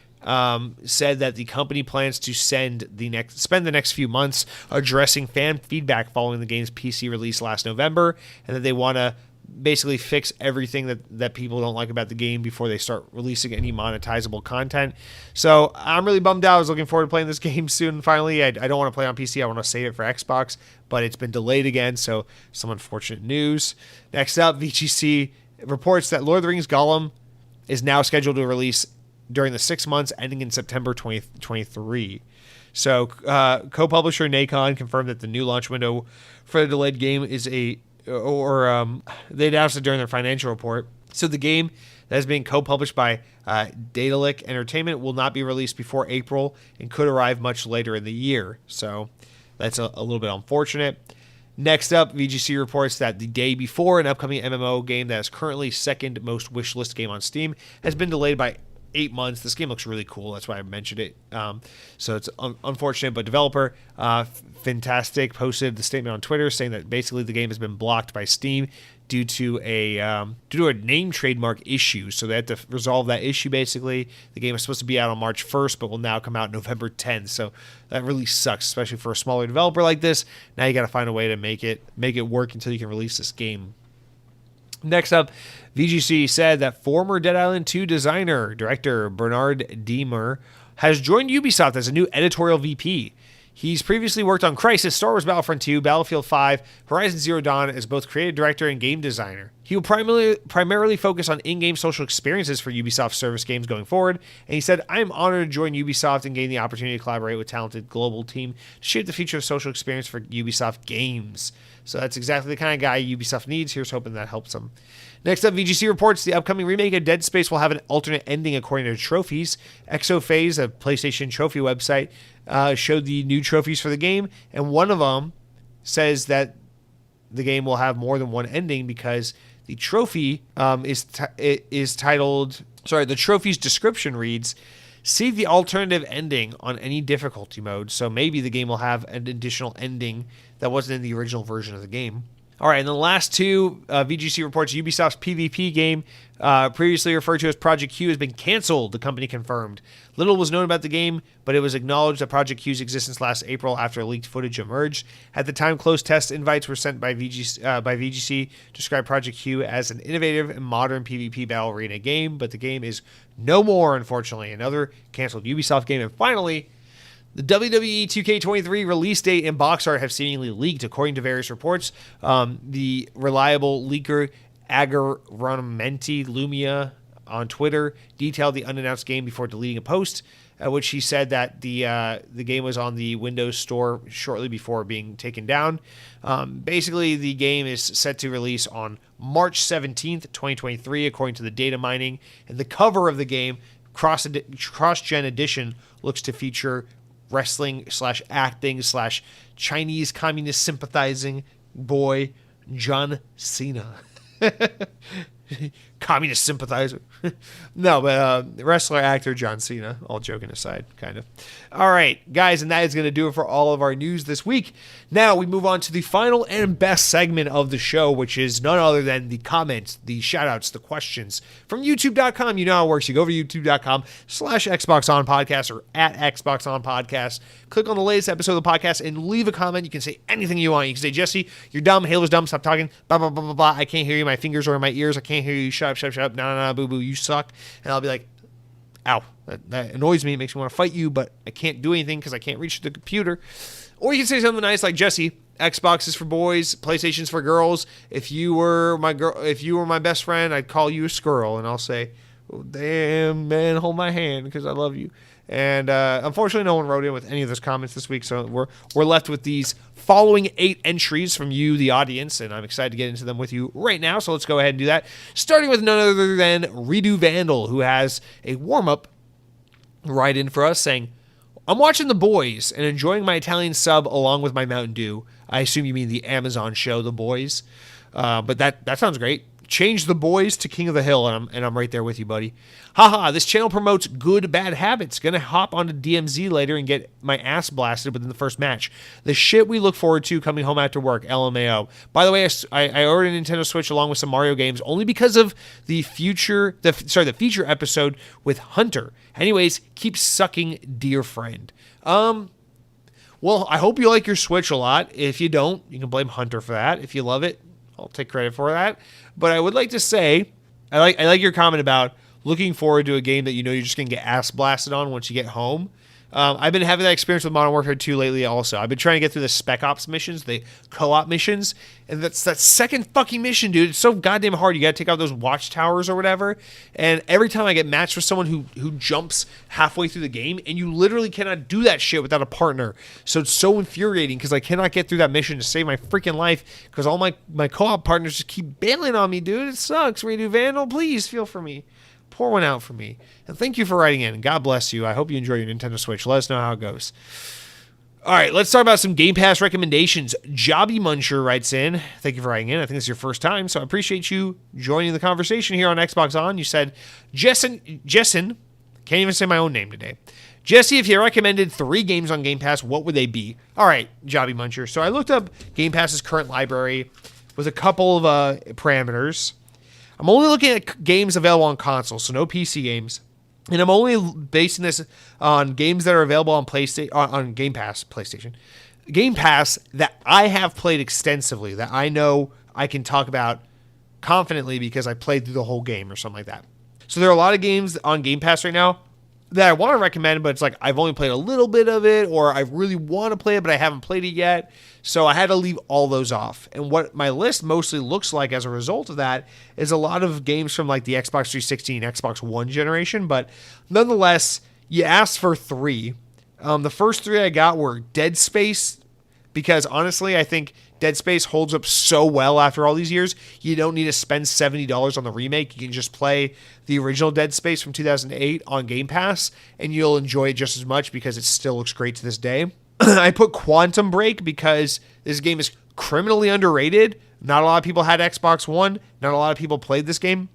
said that the company plans to spend the next few months addressing fan feedback following the game's PC release last November, and that they want to basically fix everything that people don't like about the game before they start releasing any monetizable content. So I'm really bummed out. I was looking forward to playing this game soon. Finally, I don't want to play on PC. I want to save it for Xbox, but it's been delayed again, so some unfortunate news. Next up, VGC reports that Lord of the Rings Gollum is now scheduled to release during the 6 months ending in September 2023. So co-publisher Nacon confirmed that the new launch window for the delayed game is they announced it during their financial report. So the game that is being co-published by Daedalic Entertainment will not be released before April and could arrive much later in the year. So that's a little bit unfortunate. Next up, VGC reports that the day before, an upcoming MMO game that is currently second most wishlist game on Steam has been delayed by 8 months. This game looks really cool. That's why I mentioned it. So it's unfortunate, but developer Fantastic posted the statement on Twitter saying that basically the game has been blocked by Steam due to a name trademark issue. So they had to resolve that issue. Basically, the game is supposed to be out on March 1st, but will now come out November 10th. So that really sucks, especially for a smaller developer like this. Now you got to find a way to make it work until you can release this game. Next up, VGC said that former Dead Island 2 director Bernard Deemer has joined Ubisoft as a new editorial VP. He's previously worked on Crysis, Star Wars Battlefront 2, Battlefield 5, Horizon Zero Dawn as both creative director and game designer. He will primarily focus on in-game social experiences for Ubisoft service games going forward, and he said, "I am honored to join Ubisoft and gain the opportunity to collaborate with a talented global team to shape the future of social experience for Ubisoft games." So that's exactly the kind of guy Ubisoft needs. Here's hoping that helps him. Next up, VGC reports the upcoming remake of Dead Space will have an alternate ending according to trophies. ExoPhase, a PlayStation trophy website, showed the new trophies for the game, and one of them says that the game will have more than one ending because the trophy is titled. Sorry, the trophy's description reads, "See the alternative ending on any difficulty mode." So maybe the game will have an additional ending that wasn't in the original version of the game. All right, and the last two, VGC reports Ubisoft's PvP game, previously referred to as Project Q, has been canceled, the company confirmed. Little was known about the game, but it was acknowledged that Project Q's existence last April after leaked footage emerged. At the time, closed test invites were sent by VGC to describe Project Q as an innovative and modern PvP battle arena game, but the game is no more, unfortunately. Another canceled Ubisoft game. And finally, the WWE 2K23 release date and box art have seemingly leaked, according to various reports. The reliable leaker Agarramenti Lumia on Twitter detailed the unannounced game before deleting a post, at which he said that the game was on the Windows Store shortly before being taken down. Basically, the game is set to release on March 17th, 2023, according to the data mining. And the cover of the game, Cross-Gen Edition, looks to feature wrestling/acting/Chinese communist sympathizing boy John Cena. Communist sympathizer. No, but wrestler, actor John Cena. All joking aside, kind of. All right, guys, and that is going to do it for all of our news this week. Now we move on to the final and best segment of the show, which is none other than the comments, the shout-outs, the questions from YouTube.com. You know how it works. You go over to YouTube.com/XboxOnPodcast or at XboxOnPodcast. Click on the latest episode of the podcast and leave a comment. You can say anything you want. You can say, "Jesse, you're dumb. Halo's dumb. Stop talking. Blah, blah, blah, blah, blah. I can't hear you. My fingers are in my ears. I can't hear you. Shut up, shut up, shut up. No, boo, boo. You suck." And I'll be like, "Ow, that annoys me. It makes me want to fight you, but I can't do anything because I can't reach the computer." Or you can say something nice like, "Jesse, Xbox is for boys, PlayStation's for girls. If you were my best friend, I'd call you a squirrel." And I'll say, Damn, man, hold my hand because I love you. And unfortunately, no one wrote in with any of those comments this week, so we're left with these following 8 entries from you, the audience, and I'm excited to get into them with you right now. So let's go ahead and do that. Starting with none other than Redo Vandal, who has a warm-up right in for us saying, I'm watching The Boys and enjoying my Italian sub along with my Mountain Dew. I assume you mean the Amazon show, The Boys. But that sounds great. Change The Boys to King of the Hill, and I'm right there with you, buddy. Haha, this channel promotes good bad habits. Gonna hop onto DMZ later and get my ass blasted within the first match. The shit we look forward to coming home after work, LMAO. By the way, I ordered a Nintendo Switch along with some Mario games only because of the feature episode with Hunter. Anyways, keep sucking, dear friend. Well, I hope you like your Switch a lot. If you don't, you can blame Hunter for that. If you love it, I'll take credit for that. But I would like to say, I like your comment about looking forward to a game that you know you're just going to get ass blasted on once you get home. I've been having that experience with Modern Warfare 2 lately also. I've been trying to get through the Spec Ops missions, the co-op missions, and that's that second fucking mission, dude. It's so goddamn hard. You got to take out those watchtowers or whatever, and every time I get matched with someone who jumps halfway through the game, and you literally cannot do that shit without a partner. So it's so infuriating because I cannot get through that mission to save my freaking life because all my co-op partners just keep bailing on me, dude. It sucks. Redo Vandal, please feel for me. Pour one out for me. And thank you for writing in. God bless you. I hope you enjoy your Nintendo Switch. Let us know how it goes. All right, let's talk about some Game Pass recommendations. Jobby Muncher writes in. Thank you for writing in. I think it's your first time, so I appreciate you joining the conversation here on Xbox On. You said, Jessen, can't even say my own name today. Jesse, if you recommended 3 games on Game Pass, what would they be? All right, Jobby Muncher. So I looked up Game Pass's current library with a couple of parameters. I'm only looking at games available on console, so no PC games. And I'm only basing this on games that are available on PlayStation, on Game Pass, PlayStation. Game Pass that I have played extensively, that I know I can talk about confidently because I played through the whole game or something like that. So there are a lot of games on Game Pass right now that I want to recommend, but it's like I've only played a little bit of it, or I really want to play it, but I haven't played it yet. So I had to leave all those off. And what my list mostly looks like as a result of that is a lot of games from like the Xbox 360 and Xbox One generation. But nonetheless, you asked for 3. The first 3 I got were Dead Space, because honestly, I think Dead Space holds up so well after all these years. You don't need to spend $70 on the remake. You can just play the original Dead Space from 2008 on Game Pass, and you'll enjoy it just as much because it still looks great to this day. I put Quantum Break because this game is criminally underrated. Not a lot of people had Xbox One. Not a lot of people played this game.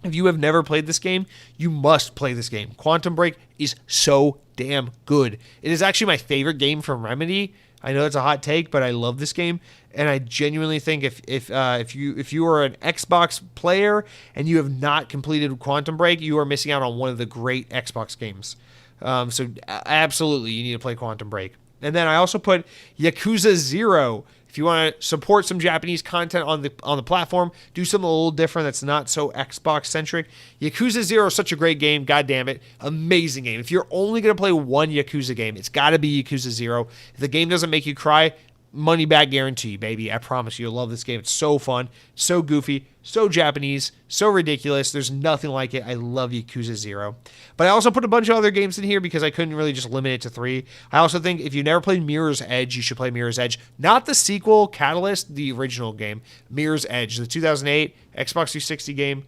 If you have never played this game, you must play this game. Quantum Break is so damn good. It is actually my favorite game from Remedy. I know it's a hot take, but I love this game, and I genuinely think if you are an Xbox player and you have not completed Quantum Break, you are missing out on one of the great Xbox games. So absolutely, you need to play Quantum Break. And then I also put Yakuza 0. If you want to support some Japanese content on the platform, do something a little different that's not so Xbox centric. Yakuza 0 is such a great game. God damn it. Amazing game. If you're only going to play one Yakuza game, it's got to be Yakuza 0. If the game doesn't make you cry, money back guarantee, baby. I promise you, you'll love this game. It's so fun, so goofy, so Japanese, so ridiculous. There's nothing like it. I love Yakuza 0. But I also put a bunch of other games in here because I couldn't really just limit it to 3. I also think if you never played Mirror's Edge, you should play Mirror's Edge. Not the sequel, Catalyst, the original game. Mirror's Edge, the 2008 Xbox 360 game.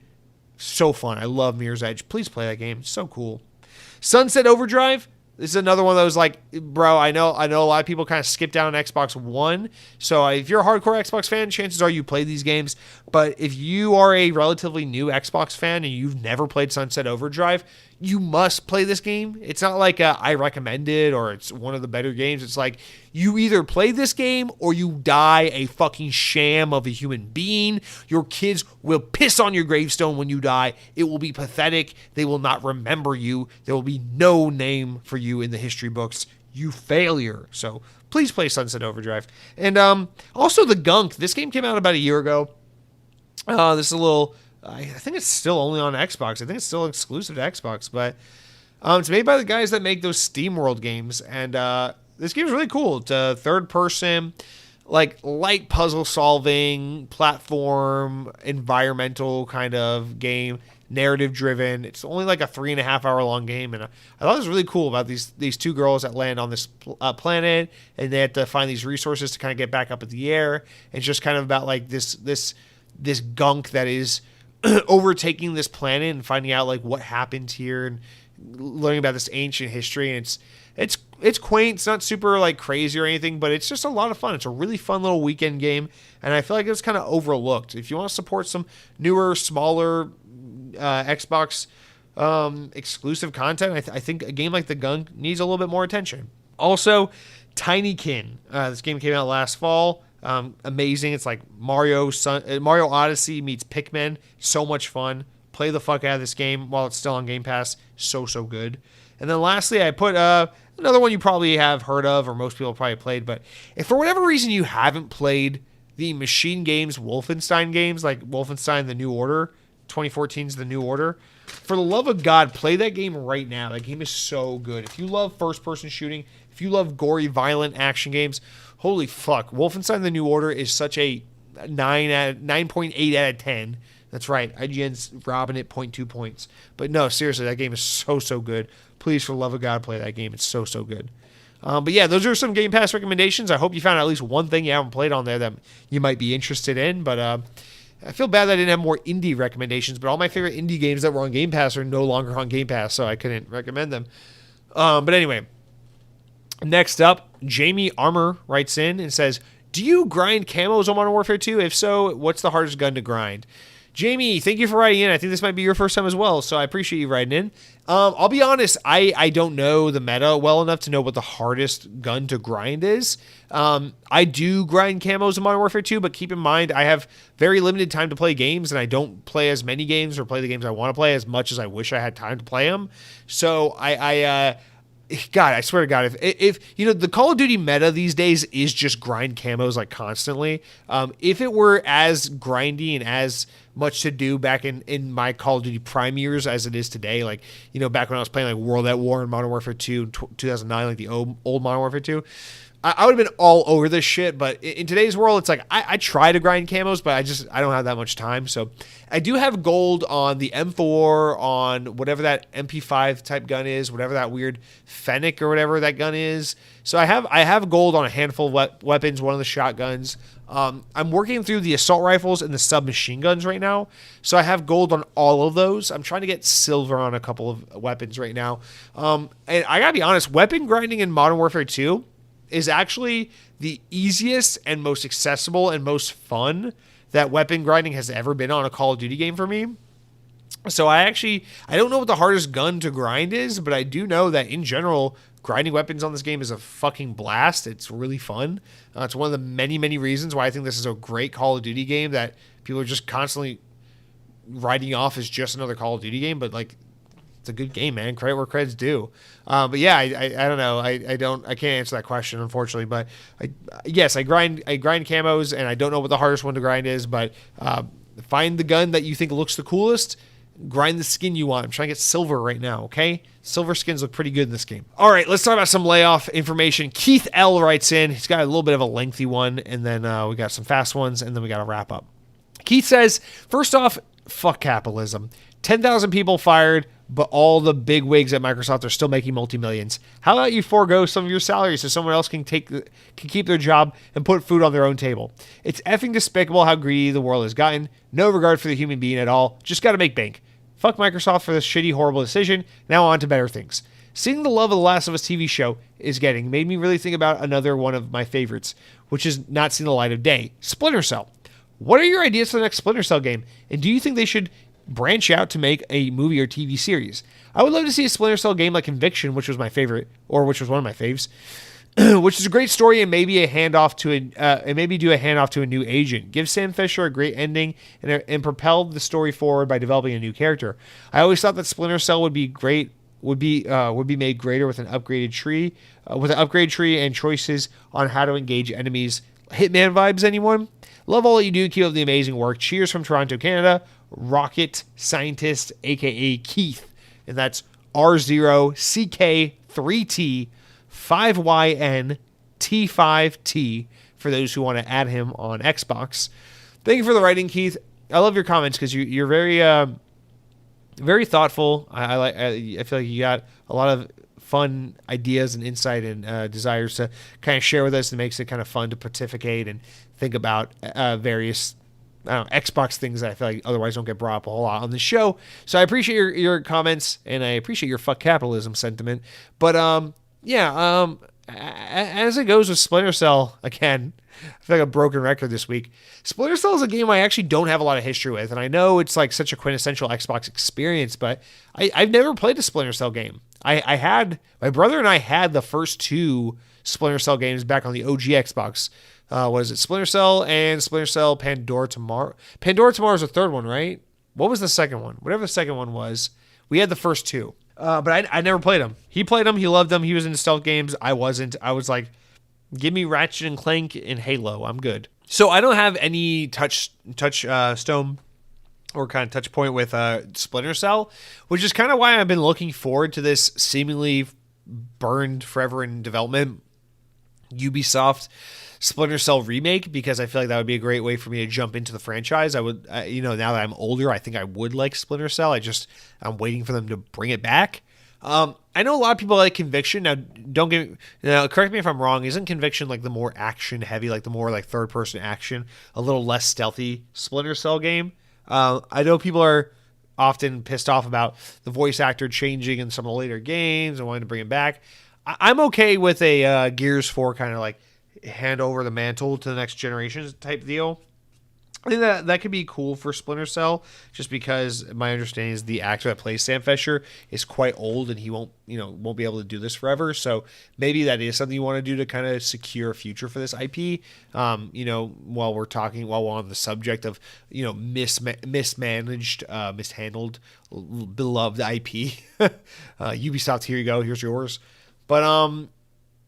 So fun. I love Mirror's Edge. Please play that game. It's so cool. Sunset Overdrive. This is another one of those, like, bro, I know a lot of people kind of skip down on Xbox One. So if you're a hardcore Xbox fan, chances are you played these games. But if you are a relatively new Xbox fan and you've never played Sunset Overdrive, you must play this game. It's not like I recommend it or it's one of the better games. It's like you either play this game or you die a fucking sham of a human being. Your kids will piss on your gravestone when you die. It will be pathetic. They will not remember you. There will be no name for you in the history books. You failure. So please play Sunset Overdrive. And also The Gunk. This game came out about a year ago. This is a little... I think it's still only on Xbox. I think it's still exclusive to Xbox, but it's made by the guys that make those SteamWorld games, and this game's really cool. It's a third-person, like light puzzle-solving, platform, environmental kind of game. narrative driven. It's only like a 3.5 hour long game, and I thought it was really cool about these two girls that land on this planet, and they have to find these resources to kind of get back up in the air. And it's just kind of about like this gunk that is overtaking this planet and finding out like what happened here and learning about this ancient history. And it's quaint. It's not super like crazy or anything, but it's just a lot of fun. It's a really fun little weekend game, and I feel like it's kind of overlooked. If you want to support some newer, smaller Xbox exclusive content, I think a game like The Gunk needs a little bit more attention. Also, Tinykin. This game came out last fall. Amazing. It's like Mario Odyssey meets Pikmin. So much fun. Play the fuck out of this game while it's still on Game Pass. So good. And then lastly, I put another one you probably have heard of, or most people probably played, but if for whatever reason you haven't played the Machine Games Wolfenstein games, like Wolfenstein The New Order, 2014's The New Order, for the love of God, play that game right now. That game is so good. If you love first-person shooting, if you love gory, violent action games, holy fuck. Wolfenstein The New Order is such a 9.8 out of 10. That's right. IGN's robbing it 0.2 points. But no, seriously, that game is so good. Please, for the love of God, play that game. It's so good. But yeah, those are some Game Pass recommendations. I hope you found at least one thing you haven't played on there that you might be interested in. But I feel bad that I didn't have more indie recommendations. But all my favorite indie games that were on Game Pass are no longer on Game Pass, so I couldn't recommend them. But anyway, next up, Jamie Armour writes in and says, do you grind camos on Modern Warfare 2? If so, what's the hardest gun to grind? Jamie, thank you for writing in. I think this might be your first time as well, so I appreciate you writing in. I'll be honest, I don't know the meta well enough to know what the hardest gun to grind is. I do grind camos in Modern Warfare 2, but keep in mind I have very limited time to play games, and I don't play as many games or play the games I want to play as much as I wish I had time to play them. So God, I swear to God, if you know, the Call of Duty meta these days is just grind camos like constantly. If it were as grindy and as much to do back in my Call of Duty Prime years as it is today, like, you know, back when I was playing like World at War and Modern Warfare 2 in 2009, like the old Modern Warfare 2, I would have been all over this shit. But in today's world, it's like I try to grind camos, but I don't have that much time. So I do have gold on the M4, on whatever that MP5 type gun is, whatever that weird Fennec or whatever that gun is. So I have gold on a handful of weapons, one of the shotguns. I'm working through the assault rifles and the submachine guns right now. So I have gold on all of those. I'm trying to get silver on a couple of weapons right now. And I gotta be honest, weapon grinding in Modern Warfare 2 is actually the easiest and most accessible and most fun that weapon grinding has ever been on a Call of Duty game for me. So I don't know what the hardest gun to grind is, but I do know that in general, grinding weapons on this game is a fucking blast. It's really fun. It's one of the many reasons why I think this is a great Call of Duty game that people are just constantly writing off as just another Call of Duty game, but like, it's a good game, man. Credit where credit's due. But yeah, I don't know. I can't answer that question, unfortunately. But yes, I grind camos, and I don't know what the hardest one to grind is. But find the gun that you think looks the coolest. Grind the skin you want. I'm trying to get silver right now. Okay, silver skins look pretty good in this game. All right, let's talk about some layoff information. Keith L writes in. He's got a little bit of a lengthy one, and then we got some fast ones, and then we got to wrap up. Keith says, first off, fuck capitalism. 10,000 people fired, but all the big wigs at Microsoft are still making multi-millions. How about you forego some of your salary so someone else can keep their job and put food on their own table? It's effing despicable how greedy the world has gotten. No regard for the human being at all. Just got to make bank. Fuck Microsoft for this shitty, horrible decision. Now on to better things. Seeing the love of the Last of Us TV show is getting made me really think about another one of my favorites, which has not seen the light of day, Splinter Cell. What are your ideas for the next Splinter Cell game? And do you think they should branch out to make a movie or TV series? I would love to see a Splinter Cell game like Conviction, which was my favorite, or which was one of my faves, which is a great story and maybe do a handoff to a new agent. Give Sam Fisher a great ending and propel the story forward by developing a new character. I always thought that Splinter Cell would be made greater with an upgraded tree, and choices on how to engage enemies. Hitman vibes, anyone? Love all that you do. Keep up the amazing work. Cheers from Toronto, Canada. Rocket Scientist, aka Keith, and that's R0CK3T5YNT5T for those who want to add him on Xbox. Thank you for the writing, Keith. I love your comments because you're very very thoughtful. I feel like you got a lot of fun ideas and insight and desires to kind of share with us. It makes it kind of fun to pontificate and think about various Xbox things that I feel like otherwise don't get brought up a whole lot on the show. So I appreciate your comments, and I appreciate your fuck capitalism sentiment. But as it goes with Splinter Cell, again, I feel like a broken record this week. Splinter Cell is a game I actually don't have a lot of history with, and I know it's like such a quintessential Xbox experience, but I've never played a Splinter Cell game. I had, my brother and I had the first two Splinter Cell games back on the OG Xbox. Was it Splinter Cell and Splinter Cell Pandora Tomorrow? Pandora Tomorrow is the third one, right? What was the second one? Whatever the second one was, we had the first two. But I never played them. He played them. He loved them. He was into stealth games. I wasn't. I was like, give me Ratchet and Clank and Halo. I'm good. So I don't have any touchstone or kind of touch point with Splinter Cell, which is kind of why I've been looking forward to this seemingly burned forever in development Ubisoft Splinter Cell remake, because I feel like that would be a great way for me to jump into the franchise. I would, now that I'm older, I think I would like Splinter Cell. I'm waiting for them to bring it back. I know a lot of people like Conviction. Now, correct me if I'm wrong. Isn't Conviction like the more action heavy, like the more like third person action, a little less stealthy Splinter Cell game? I know people are often pissed off about the voice actor changing in some of the later games and wanting to bring him back. I'm okay with a Gears 4 kind of like hand over the mantle to the next generation type deal. I think that could be cool for Splinter Cell, just because my understanding is the actor that plays Sam Fisher is quite old and he won't be able to do this forever. So maybe that is something you want to do to kind of secure a future for this IP. While we're on the subject of mismanaged, mishandled, beloved IP, Ubisoft, here you go, here's yours. But I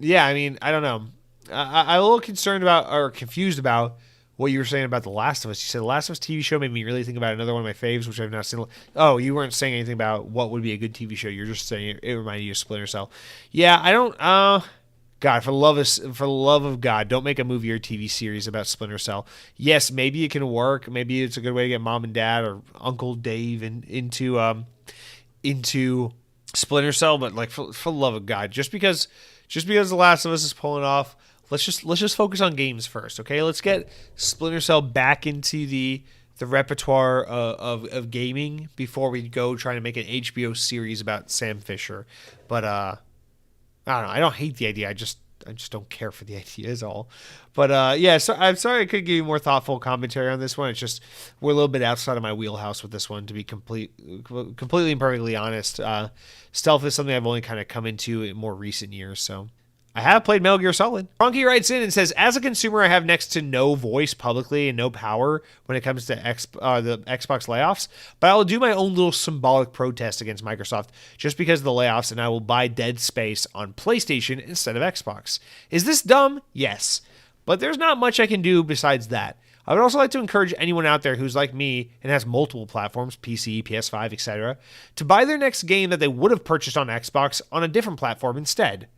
don't know. I'm a little concerned about or confused about what you were saying about The Last of Us. You said The Last of Us TV show made me really think about another one of my faves, which I've not seen. Oh, you weren't saying anything about what would be a good TV show. You're just saying it reminded you of Splinter Cell. Yeah, I don't. God, for the love of God, don't make a movie or TV series about Splinter Cell. Yes, maybe it can work. Maybe it's a good way to get mom and dad or Uncle Dave into Splinter Cell. But like for the love of God, just because The Last of Us is pulling off. Let's just focus on games first, okay? Let's get Splinter Cell back into the repertoire of gaming before we go trying to make an HBO series about Sam Fisher. But I don't know. I don't hate the idea. I just don't care for the idea is all. But so I'm sorry I couldn't give you more thoughtful commentary on this one. It's just we're a little bit outside of my wheelhouse with this one, to be completely and perfectly honest. Stealth is something I've only kind of come into in more recent years, so. I have played Metal Gear Solid. Frankie writes in and says, as a consumer, I have next to no voice publicly and no power when it comes to the Xbox layoffs, but I will do my own little symbolic protest against Microsoft just because of the layoffs, and I will buy Dead Space on PlayStation instead of Xbox. Is this dumb? Yes. But there's not much I can do besides that. I would also like to encourage anyone out there who's like me and has multiple platforms, PC, PS5, etc., to buy their next game that they would have purchased on Xbox on a different platform instead.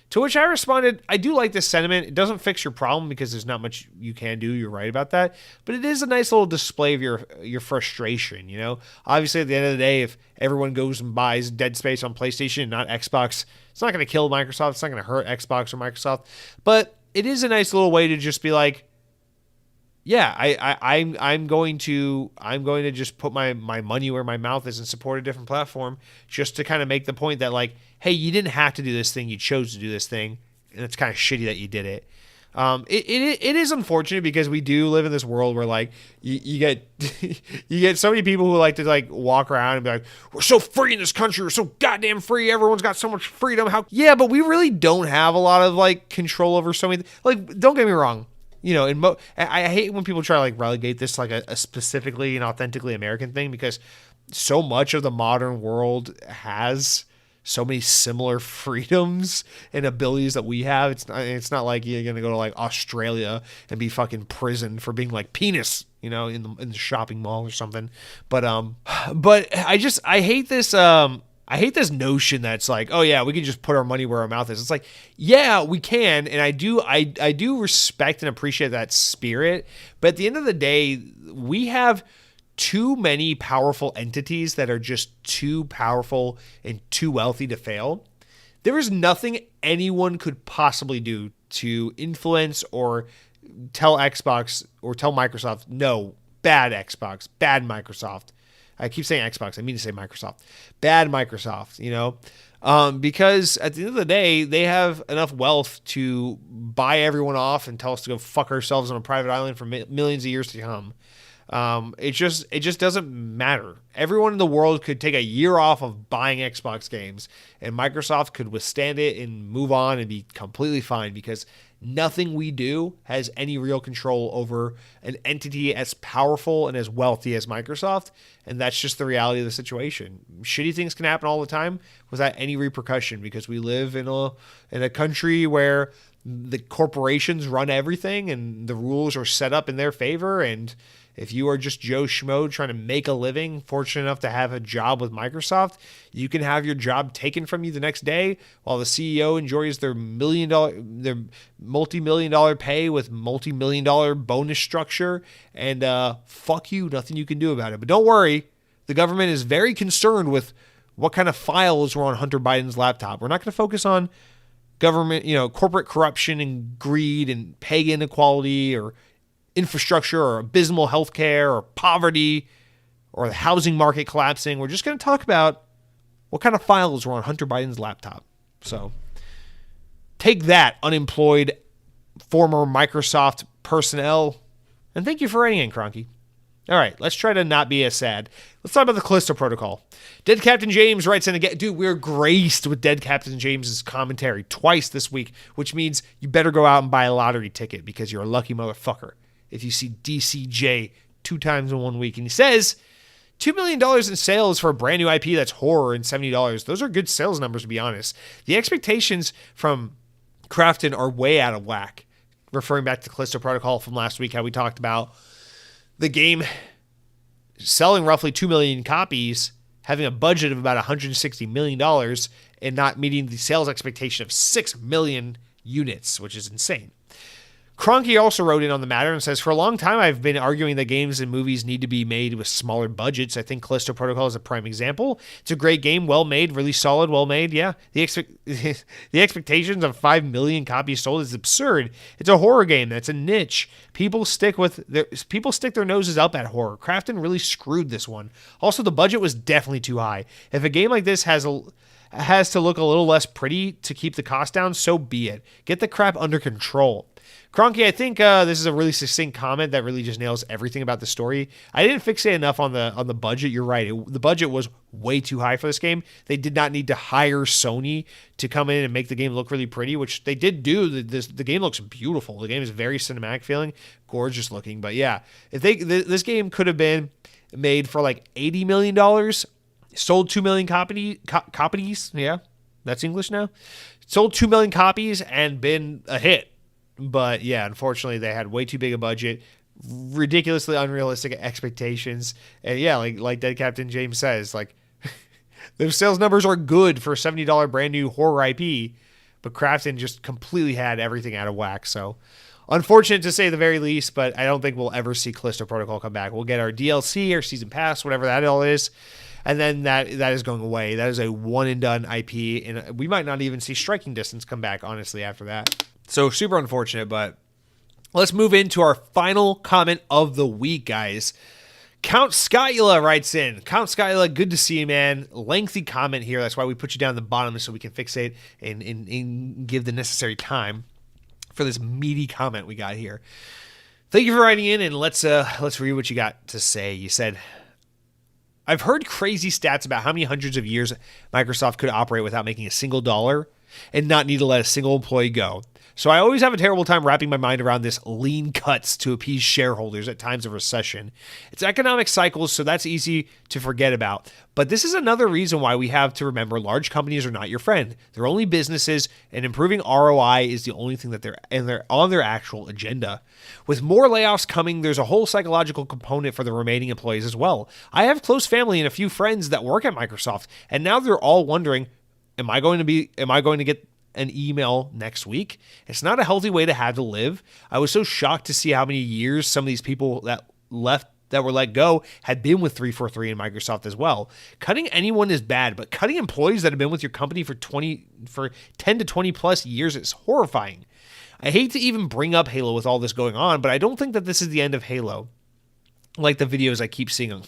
To which I responded, I do like this sentiment. It doesn't fix your problem because there's not much you can do. You're right about that. But it is a nice little display of your frustration, Obviously, at the end of the day, if everyone goes and buys Dead Space on PlayStation and not Xbox, it's not going to kill Microsoft. It's not going to hurt Xbox or Microsoft. But it is a nice little way to just be like, yeah, I'm going to just put my money where my mouth is and support a different platform, just to kind of make the point that, like, hey, you didn't have to do this thing, you chose to do this thing, and it's kind of shitty that you did it. It is unfortunate because we do live in this world where, like, you get you get so many people who like to, like, walk around and be like, we're so free in this country, we're so goddamn free, everyone's got so much freedom. Yeah, but we really don't have a lot of, like, control over so many. Like, don't get me wrong. I hate when people try to, like, relegate this to, like, a specifically and authentically American thing, because so much of the modern world has so many similar freedoms and abilities that we have. It's not like you're gonna go to, like, Australia and be fucking prisoned for being like penis, in the shopping mall or something. But I hate this. I hate this notion that's like, oh yeah, we can just put our money where our mouth is. It's like, yeah, we can, and I do respect and appreciate that spirit. But at the end of the day, we have too many powerful entities that are just too powerful and too wealthy to fail. There is nothing anyone could possibly do to influence or tell Xbox or tell Microsoft, no, bad Xbox, bad Microsoft. I keep saying Xbox, I mean to say Microsoft. Bad Microsoft, because at the end of the day, they have enough wealth to buy everyone off and tell us to go fuck ourselves on a private island for millions of years to come. It just doesn't matter. Everyone in the world could take a year off of buying Xbox games, and Microsoft could withstand it and move on and be completely fine, because nothing we do has any real control over an entity as powerful and as wealthy as Microsoft. And that's just the reality of the situation. Shitty things can happen all the time without any repercussion, because we live in a country where the corporations run everything and the rules are set up in their favor. And if you are just Joe Schmo trying to make a living, fortunate enough to have a job with Microsoft, you can have your job taken from you the next day while the CEO enjoys their multi-million-dollar pay with multi-million-dollar bonus structure. And fuck you, nothing you can do about it. But don't worry, the government is very concerned with what kind of files were on Hunter Biden's laptop. We're not going to focus on government, corporate corruption and greed and pay inequality or infrastructure or abysmal healthcare or poverty or the housing market collapsing. We're just going to talk about what kind of files were on Hunter Biden's laptop. So take that, unemployed former Microsoft personnel. And thank you for writing in, Cronky. All right, let's try to not be as sad. Let's talk about the Callisto Protocol. Dead Captain James writes in again. Dude, we're graced with Dead Captain James's commentary twice this week, which means you better go out and buy a lottery ticket because you're a lucky motherfucker if you see DCJ 2 times in 1 week. And he says, $2 million in sales for a brand new IP that's horror and $70. Those are good sales numbers, to be honest. The expectations from Crafton are way out of whack. Referring back to Callisto Protocol from last week, how we talked about the game selling roughly 2 million copies, having a budget of about $160 million, and not meeting the sales expectation of 6 million units, which is insane. Cronky also wrote in on the matter and says, for a long time, I've been arguing that games and movies need to be made with smaller budgets. I think Callisto Protocol is a prime example. It's a great game, well made, really solid, well made. Yeah, the expectations of 5 million copies sold is absurd. It's a horror game. That's a niche. People stick their noses up at horror. Crafton really screwed this one. Also, the budget was definitely too high. If a game like this has to look a little less pretty to keep the cost down, so be it. Get the crap under control. Cronky, I think this is a really succinct comment that really just nails everything about the story. I didn't fixate enough on the budget. You're right. The budget was way too high for this game. They did not need to hire Sony to come in and make the game look really pretty, which they did do. The game looks beautiful. The game is very cinematic feeling, gorgeous looking. But yeah, if this game could have been made for like $80 million, sold 2 million copies. Yeah, that's English now. Sold 2 million copies and been a hit. But yeah, unfortunately, they had way too big a budget, ridiculously unrealistic expectations, and yeah, like Dead Captain James says, like those sales numbers are good for a $70 brand new horror IP, but Crafton just completely had everything out of whack. So unfortunate to say the very least, but I don't think we'll ever see Callisto Protocol come back. We'll get our DLC or season pass, whatever that all is. And then that is going away. That is a one and done IP, and we might not even see Striking Distance come back, honestly, after that. So super unfortunate, but let's move into our final comment of the week, guys. Count Skyla writes in. Count Skyla, good to see you, man. Lengthy comment here. That's why we put you down the bottom so we can fixate and give the necessary time for this meaty comment we got here. Thank you for writing in, and let's read what you got to say. You said, I've heard crazy stats about how many hundreds of years Microsoft could operate without making a single dollar and not need to let a single employee go. So I always have a terrible time wrapping my mind around this lean cuts to appease shareholders at times of recession. It's economic cycles, so that's easy to forget about. But this is another reason why we have to remember large companies are not your friend. They're only businesses, and improving ROI is the only thing that they're on their actual agenda. With more layoffs coming, there's a whole psychological component for the remaining employees as well. I have close family and a few friends that work at Microsoft, and now they're all wondering, am I going to get an email next week? It's not a healthy way to have to live. I was so shocked to see how many years some of these people that left that were let go had been with 343 and Microsoft as well. Cutting anyone is bad, but cutting employees that have been with your company for 10 to 20 plus years is horrifying. I hate to even bring up Halo with all this going on, but I don't think that this is the end of Halo. Like the videos I keep seeing.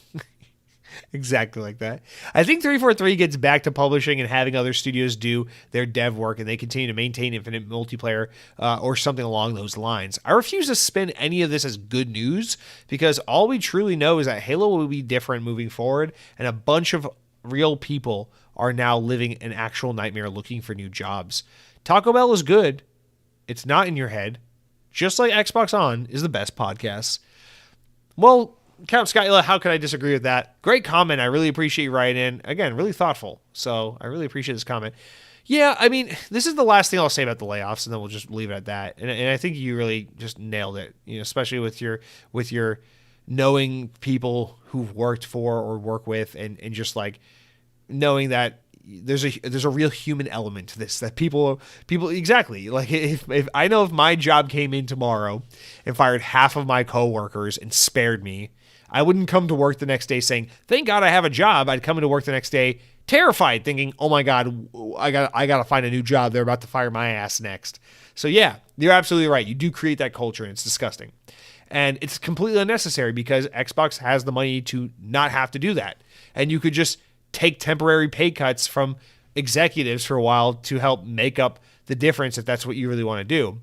Exactly like that. I think 343 gets back to publishing and having other studios do their dev work, and they continue to maintain infinite multiplayer or something along those lines. I refuse to spin any of this as good news, because all we truly know is that Halo will be different moving forward, and a bunch of real people are now living an actual nightmare looking for new jobs. Taco Bell is good. It's not in your head. Just like Xbox On is the best podcast. Well, Count Skyla, how could I disagree with that? Great comment. I really appreciate you writing in. Again, really thoughtful. So I really appreciate this comment. Yeah, I mean, this is the last thing I'll say about the layoffs, and then we'll just leave it at that. And I think you really just nailed it. You know, especially with your knowing people who've worked for or work with, and just like knowing that there's a real human element to this, that people exactly, like if I know if my job came in tomorrow and fired half of my coworkers and spared me, I wouldn't come to work the next day saying, thank God I have a job. I'd come into work the next day terrified, thinking, oh my God, I got to find a new job. They're about to fire my ass next. So yeah, you're absolutely right. You do create that culture, and it's disgusting. And it's completely unnecessary, because Xbox has the money to not have to do that. And you could just take temporary pay cuts from executives for a while to help make up the difference if that's what you really want to do.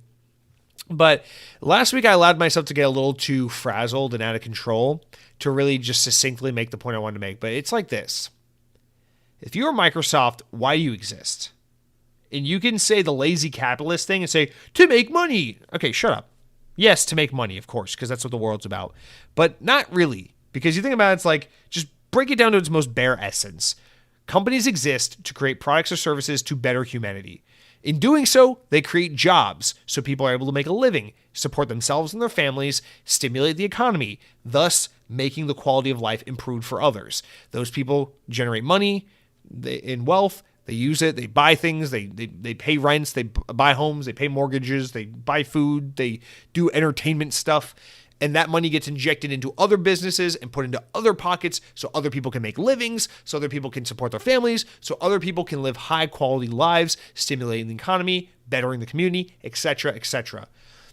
But last week I allowed myself to get a little too frazzled and out of control to really just succinctly make the point I wanted to make. But it's like this. If you're Microsoft, why do you exist? And you can say the lazy capitalist thing and say, to make money. Okay, shut up. Yes, to make money, of course, because that's what the world's about. But not really. Because you think about it, it's like, just break it down to its most bare essence. Companies exist to create products or services to better humanity. In doing so, they create jobs so people are able to make a living, support themselves and their families, stimulate the economy, thus making the quality of life improved for others. Those people generate money in wealth. They use it. They buy things. They pay rents. They buy homes. They pay mortgages. They buy food. They do entertainment stuff. And that money gets injected into other businesses and put into other pockets so other people can make livings, so other people can support their families, so other people can live high quality lives, stimulating the economy, bettering the community, etc., etc.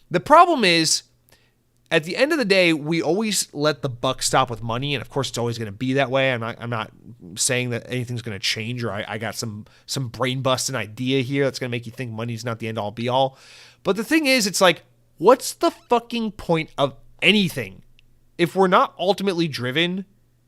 The problem is, at the end of the day, we always let the buck stop with money, and of course it's always going to be that way. I'm not saying that anything's going to change, or I got some brain busting idea here that's going to make you think money's not the end all be all. But the thing is, it's like, what's the fucking point of anything if we're not ultimately driven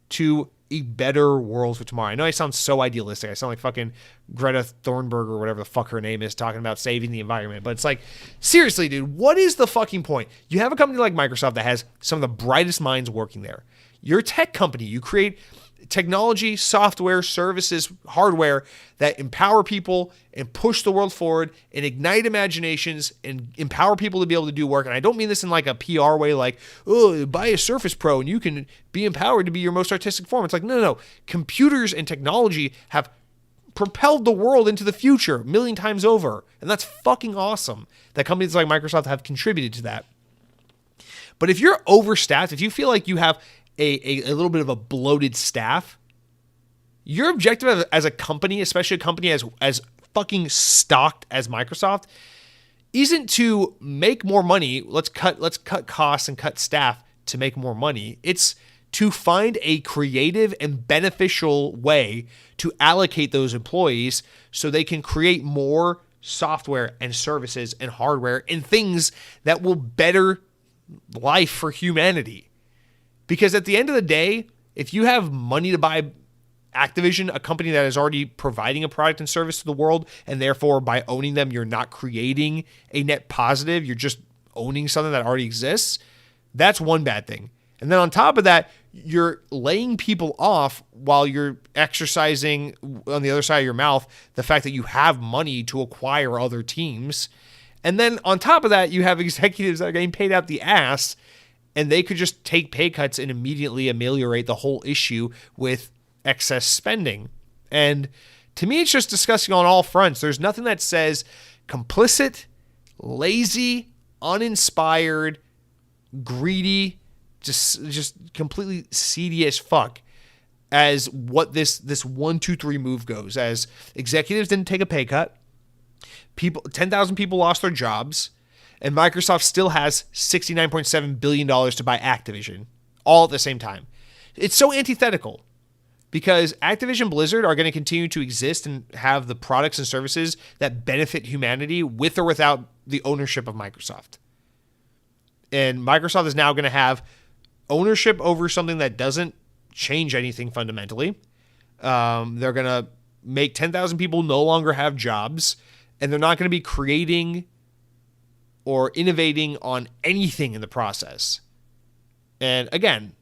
to a better world for tomorrow? I know I sound so idealistic. I sound like fucking Greta Thunberg or whatever the fuck her name is, talking about saving the environment. But it's like, seriously, dude, what is the fucking point? You have a company like Microsoft that has some of the brightest minds working there. You're a tech company. You create technology, software, services, hardware that empower people and push the world forward and ignite imaginations and empower people to be able to do work. And I don't mean this in like a PR way, like, oh, buy a Surface Pro and you can be empowered to be your most artistic form. It's like, no. Computers and technology have propelled the world into the future a million times over. And that's fucking awesome that companies like Microsoft have contributed to that. But if you're overstaffed, if you feel like you have a little bit of a bloated staff, your objective as a company, especially a company as fucking stocked as Microsoft, isn't to make more money. Let's cut costs and cut staff to make more money. It's to find a creative and beneficial way to allocate those employees so they can create more software and services and hardware and things that will better life for humanity. Because at the end of the day, if you have money to buy Activision, a company that is already providing a product and service to the world, and therefore by owning them, you're not creating a net positive, you're just owning something that already exists, that's one bad thing. And then on top of that, you're laying people off while you're exercising on the other side of your mouth the fact that you have money to acquire other teams. And then on top of that, you have executives that are getting paid out the ass, and they could just take pay cuts and immediately ameliorate the whole issue with excess spending. And to me, it's just disgusting on all fronts. There's nothing that says complicit, lazy, uninspired, greedy, just completely seedy as fuck as what this 1-2-3 move goes. As executives didn't take a pay cut, 10,000 people lost their jobs, and Microsoft still has $69.7 billion to buy Activision, all at the same time. It's so antithetical, because Activision Blizzard are going to continue to exist and have the products and services that benefit humanity with or without the ownership of Microsoft. And Microsoft is now going to have ownership over something that doesn't change anything fundamentally. They're going to make 10,000 people no longer have jobs, and they're not going to be creating or innovating on anything in the process. And again,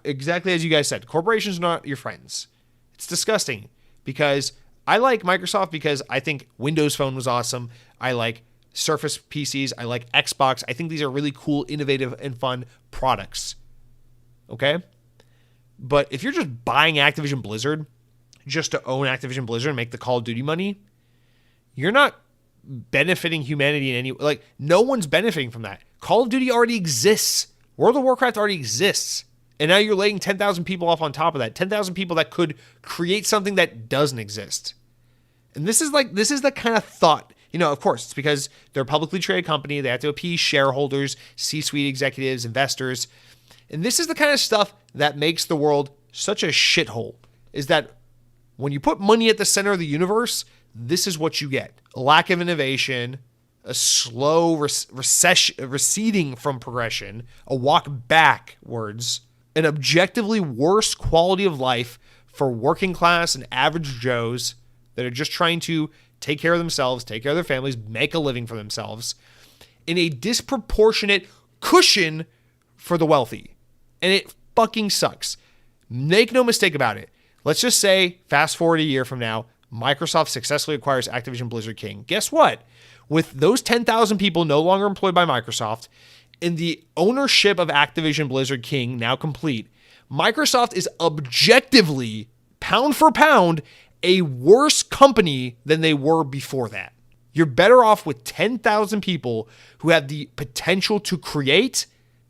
exactly as you guys said, corporations are not your friends. It's disgusting, because I like Microsoft because I think Windows Phone was awesome. I like Surface PCs. I like Xbox. I think these are really cool, innovative, and fun products. Okay? But if you're just buying Activision Blizzard just to own Activision Blizzard and make the Call of Duty money, you're not benefiting humanity in any way. Like, no one's benefiting from that. Call of Duty already exists. World of Warcraft already exists. And now you're laying 10,000 people off on top of that. 10,000 people that could create something that doesn't exist. And this is the kind of thought, of course, it's because they're a publicly traded company. They have to appease shareholders, C-suite executives, investors. And this is the kind of stuff that makes the world such a shithole, is that when you put money at the center of the universe, this is what you get. A lack of innovation, a slow receding from progression, a walk backwards, an objectively worse quality of life for working class and average Joes that are just trying to take care of themselves, take care of their families, make a living for themselves, in a disproportionate cushion for the wealthy. And it fucking sucks. Make no mistake about it. Let's just say, fast forward a year from now, Microsoft successfully acquires Activision Blizzard King. Guess what? With those 10,000 people no longer employed by Microsoft and the ownership of Activision Blizzard King now complete, Microsoft is objectively, pound for pound, a worse company than they were before that. You're better off with 10,000 people who have the potential to create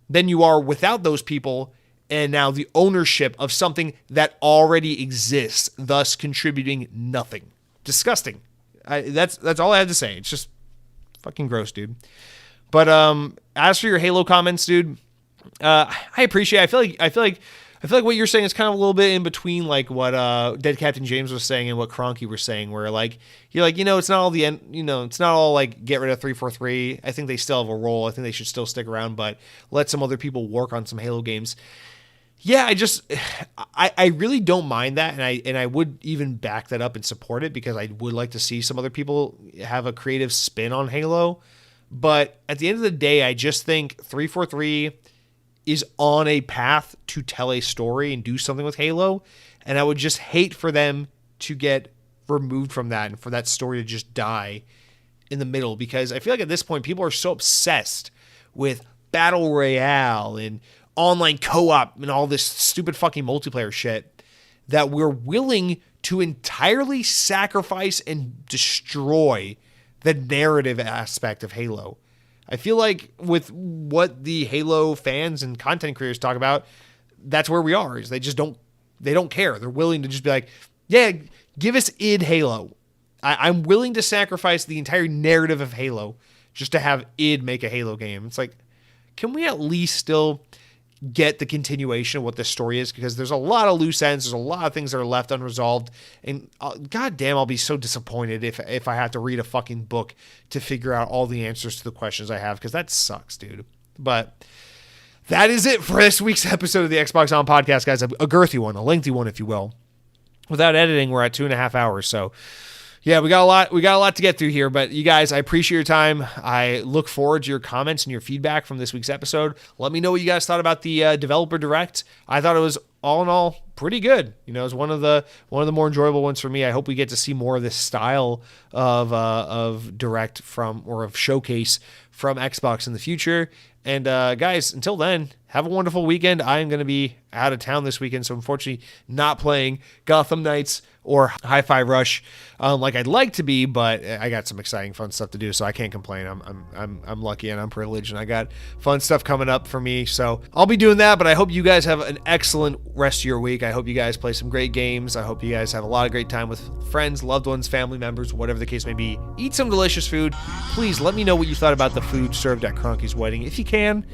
than you are without those people and now the ownership of something that already exists, thus contributing nothing. Disgusting. That's all I have to say. It's just fucking gross, dude. But as for your Halo comments, dude, I appreciate it. I feel like what you're saying is kind of a little bit in between like what Dead Captain James was saying and what Cronky was saying, where like you're like, it's not all the end, it's not all like get rid of 343. I think they still have a role. I think they should still stick around, but let some other people work on some Halo games. Yeah, I really don't mind that, and I would even back that up and support it, because I would like to see some other people have a creative spin on Halo. But at the end of the day, I just think 343 is on a path to tell a story and do something with Halo, and I would just hate for them to get removed from that and for that story to just die in the middle, because I feel like at this point people are so obsessed with Battle Royale and online co-op and all this stupid fucking multiplayer shit that we're willing to entirely sacrifice and destroy the narrative aspect of Halo. I feel like with what the Halo fans and content creators talk about, that's where we are, is they don't care. They're willing to just be like, yeah, give us id Halo. I'm willing to sacrifice the entire narrative of Halo just to have id make a Halo game. It's like, can we at least still get the continuation of what this story is? Because there's a lot of loose ends. There's a lot of things that are left unresolved. And goddamn, I'll be so disappointed if I have to read a fucking book to figure out all the answers to the questions I have, because that sucks, dude. But that is it for this week's episode of the Xbox On Podcast, guys. A girthy one, a lengthy one, if you will. Without editing, we're at 2.5 hours. So yeah, we got a lot to get through here, but you guys, I appreciate your time. I look forward to your comments and your feedback from this week's episode. Let me know what you guys thought about the Developer Direct. I thought it was, all in all, pretty good. You know, it's one of the more enjoyable ones for me. I hope we get to see more of this style of direct from, or of showcase from Xbox in the future. And guys, until then, have a wonderful weekend. I am going to be out of town this weekend, so unfortunately not playing Gotham Knights or Hi-Fi Rush like I'd like to be, but I got some exciting, fun stuff to do, so I can't complain. I'm lucky and I'm privileged, and I got fun stuff coming up for me, so I'll be doing that. But I hope you guys have an excellent rest of your week. I hope you guys play some great games. I hope you guys have a lot of great time with friends, loved ones, family members, whatever the case may be. Eat some delicious food. Please let me know what you thought about the food served at Cronky's wedding if you can.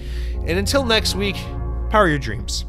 And until next week, power your dreams.